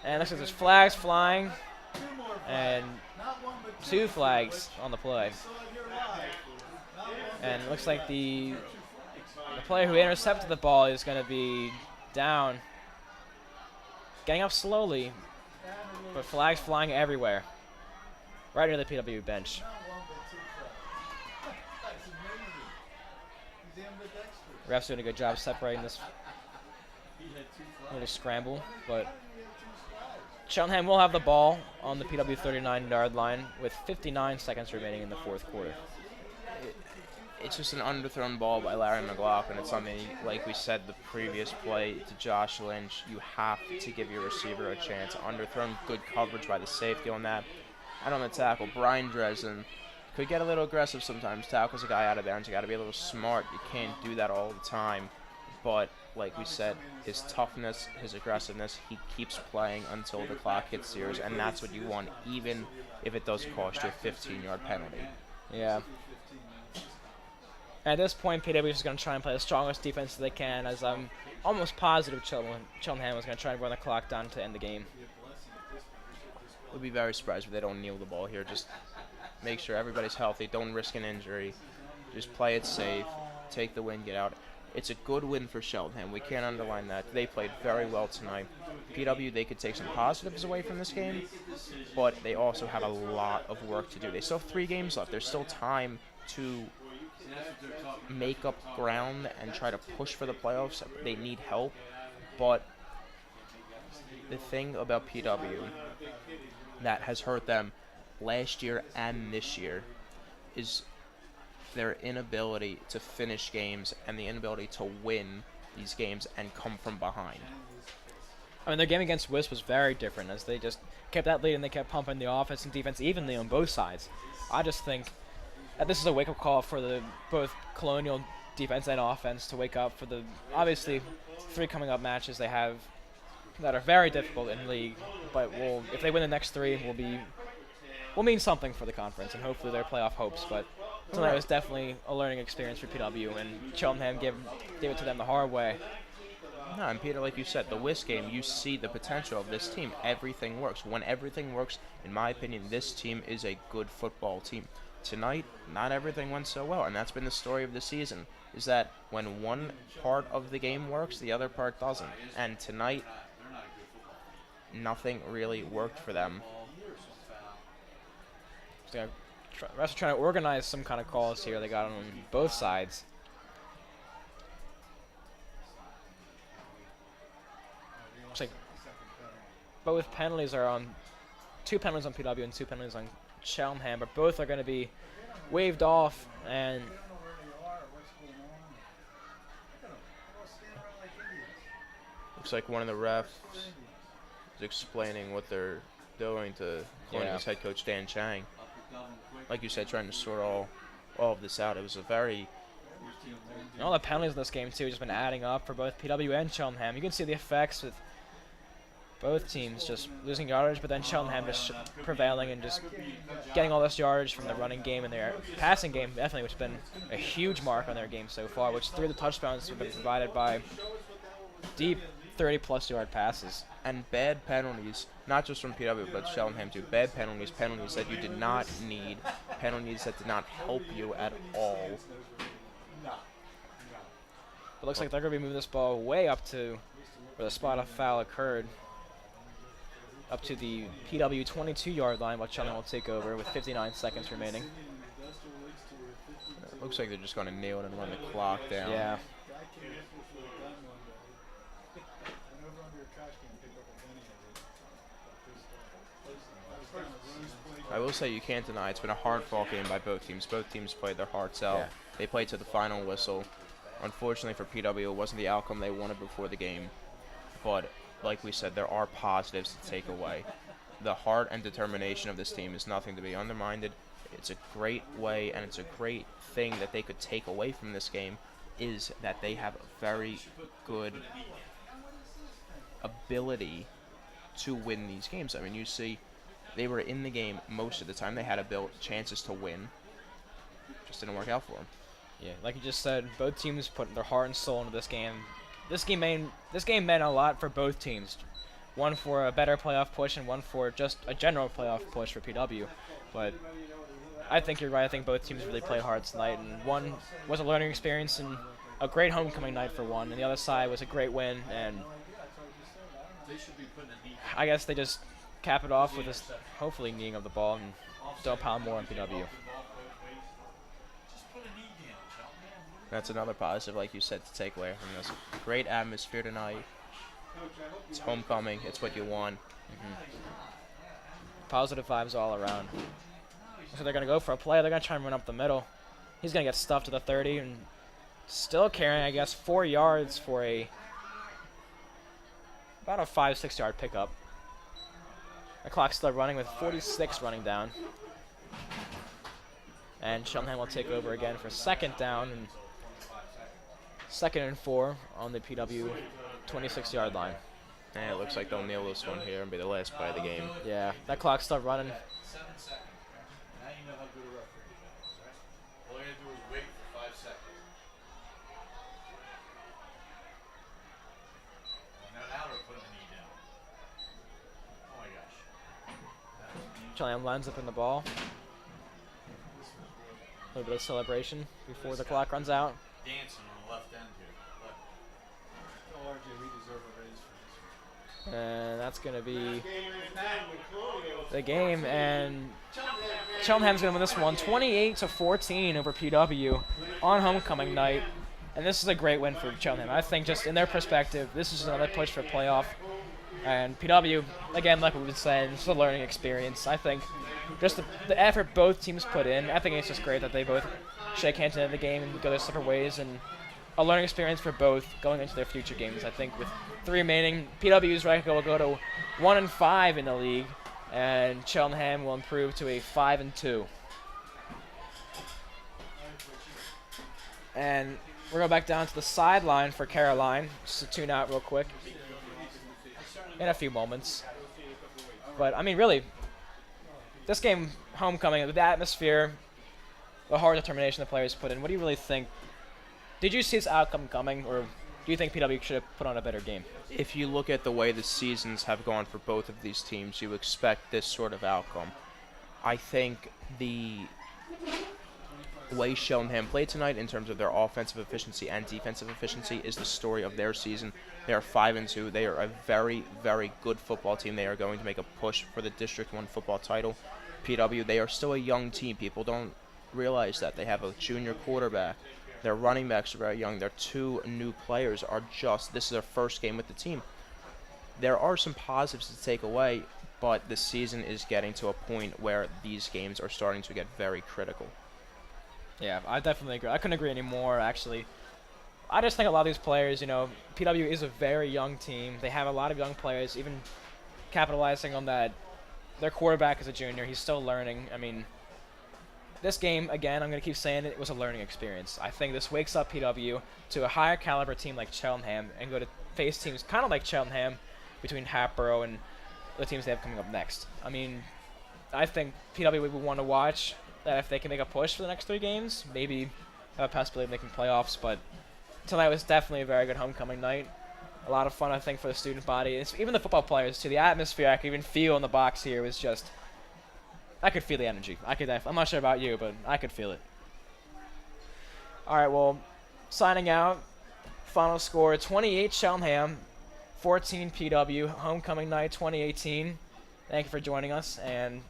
And it looks like there's flags flying, and 2 flags on the play. And it looks like the player who intercepted the ball is going to be down. Getting up slowly, but flags flying everywhere. Right near the PW bench. Ref's doing a good job separating this little scramble, but Cheltenham will have the ball on the PW 39-yard line with 59 seconds remaining in the fourth quarter. It's just an underthrown ball by Larry McLaughlin. It's something, like we said the previous play to Josh Lynch, you have to give your receiver a chance. Underthrown, good coverage by the safety on that. And on the tackle, Brian Dresden could get a little aggressive sometimes, tackles a guy out of bounds. You got to be a little smart. You can't do that all the time. But like we said, his toughness, his aggressiveness, he keeps playing until the clock hits zeros, and that's what you want, even if it does cost you a 15-yard penalty. Yeah. At this point, PW is going to try and play the strongest defense they can, as I'm almost positive Cheltenham was going to try and run the clock down to end the game. Would be very surprised if they don't kneel the ball here. Just make sure everybody's healthy. Don't risk an injury. Just play it safe. Take the win. Get out. It's a good win for Cheltenham. We can't underline that. They played very well tonight. PW, they could take some positives away from this game, but they also have a lot of work to do. They still have 3 games left. There's still time to make up ground and try to push for the playoffs. They need help, but the thing about PW that has hurt them last year and this year is their inability to finish games and the inability to win these games and come from behind. I mean, their game against Wisp was very different, as they just kept that lead and they kept pumping the offense and defense evenly on both sides. I just think that this is a wake-up call for the both Colonial defense and offense to wake up for the, obviously, 3 coming up matches they have that are very difficult in league, but if they win the next 3, will mean something for the conference and hopefully their playoff hopes. But tonight was definitely a learning experience for PW, and Cheltenham gave it to them the hard way. No, and Peter, like you said, the Wisp game, you see the potential of this team. Everything works. When everything works, in my opinion, this team is a good football team. Tonight, not everything went so well, and that's been the story of the season, is that when one part of the game works, the other part doesn't. And tonight, nothing really worked for them. So Refs are trying to organize some kind of calls here. They got on both sides. Looks like both penalties are on, 2 penalties on PW and 2 penalties on Cheltenham, but both are going to be waved off, and looks like one of the refs is explaining what they're doing to Colonials head coach Dan Chang. Like you said, trying to sort all of this out. It was a very... all the penalties in this game, too, just been adding up for both PW and Cheltenham. You can see the effects with both teams just losing yardage, but then Cheltenham just prevailing and just getting all this yardage from the running game and their passing game, definitely, which has been a huge mark on their game so far, which 3 of the touchdowns have been provided by deep 30-plus yard passes. And bad penalties, not just from PW, but Cheltenham too. Bad penalties, penalties that you did not need, penalties that did not help you at all. It looks like they're going to be moving this ball way up to where the spot of foul occurred, up to the PW 22-yard line, while Cheltenham will take over with 59 seconds remaining. Looks like they're just going to nail it and run the clock down. Yeah. I will say you can't deny it's been a hard-fought game by both teams. Both teams played their hearts out. Yeah. They played to the final whistle. Unfortunately for PW, it wasn't the outcome they wanted before the game. But like we said, there are positives to take away. The heart and determination of this team is nothing to be undermined. It's a great way, and it's a great thing that they could take away from this game, is that they have a very good ability to win these games. I mean, you see, they were in the game most of the time. They had chances to win. Just didn't work out for them. Yeah, like you just said, both teams put their heart and soul into this game. This game meant a lot for both teams. One for a better playoff push and one for just a general playoff push for PW. But I think you're right. I think both teams really played hard tonight. And one was a learning experience and a great homecoming night for one. And the other side was a great win. And I guess they just cap it off with this, hopefully, kneeing of the ball and don't pound more on PW. That's another positive, like you said, to take away from this. Great atmosphere tonight. It's homecoming. It's what you want. Positive vibes all around. So they're going to go for a play. They're going to try and run up the middle. He's going to get stuffed to the 30 and still carrying, I guess, 4 yards for about a 5-6 yard pickup. The clock's still running with 46 running down. And Cheltenham will take over again for second down and 2nd and 4 on the PW 26-yard line. And it looks like they'll nail this one here and be the last play of the game. Yeah, that clock's still running. 7 seconds. Now you know how good a referee is. All you gotta do is wait for 5 seconds. Now they're putting the knee down. Oh my gosh. Cheltenham lines up in the ball. A little bit of celebration before the clock runs out. Dancing on the left end here. Look. Tell RJ we deserve a raise for this one. And that's going to be the game. And Cheltenham's going to win this one 28-14 over PW on homecoming night. And this is a great win for Cheltenham. I think just in their perspective, this is another push for playoff. And PW, again, like we've been saying, this is a learning experience. I think just the effort both teams put in, I think it's just great that they both shake hands at the end of the game and go their separate ways. And a learning experience for both going into their future games. I think with 3 remaining, PW's record will go to 1-5 in the league, and Cheltenham will improve to a 5-2. And we're going back down to the sideline for Caroline, just to tune out real quick in a few moments. But, I mean, really, this game, homecoming, the atmosphere, the hard determination the players put in, what do you really think? Did you see this outcome coming, or do you think PW should have put on a better game? If you look at the way the seasons have gone for both of these teams, you expect this sort of outcome. I think the way Cheltenham played tonight in terms of their offensive efficiency and defensive efficiency is the story of their season. They are 5-2. They are a very, very good football team. They are going to make a push for the District 1 football title. PW, they are still a young team. People don't realize that. They have a junior quarterback. Their running backs are very young. Their 2 new players are this is their first game with the team. There are some positives to take away, but the season is getting to a point where these games are starting to get very critical. Yeah, I definitely agree. I couldn't agree anymore, actually. I just think a lot of these players, PW is a very young team. They have a lot of young players, even capitalizing on that. Their quarterback is a junior. He's still learning. I mean, this game, again, I'm going to keep saying it was a learning experience. I think this wakes up PW to a higher caliber team like Cheltenham and go to face teams kind of like Cheltenham between Hatboro and the teams they have coming up next. I mean, I think PW would want to watch that if they can make a push for the next 3 games, maybe have a possibility of making playoffs. But tonight was definitely a very good homecoming night. A lot of fun, I think, for the student body. It's, even the football players, too. The atmosphere I could even feel in the box here was just... I could feel the energy. I'm not sure about you, but I could feel it. All right, well, signing out. Final score, 28 Cheltenham, 14 PW. Homecoming night 2018. Thank you for joining us, and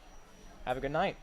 have a good night.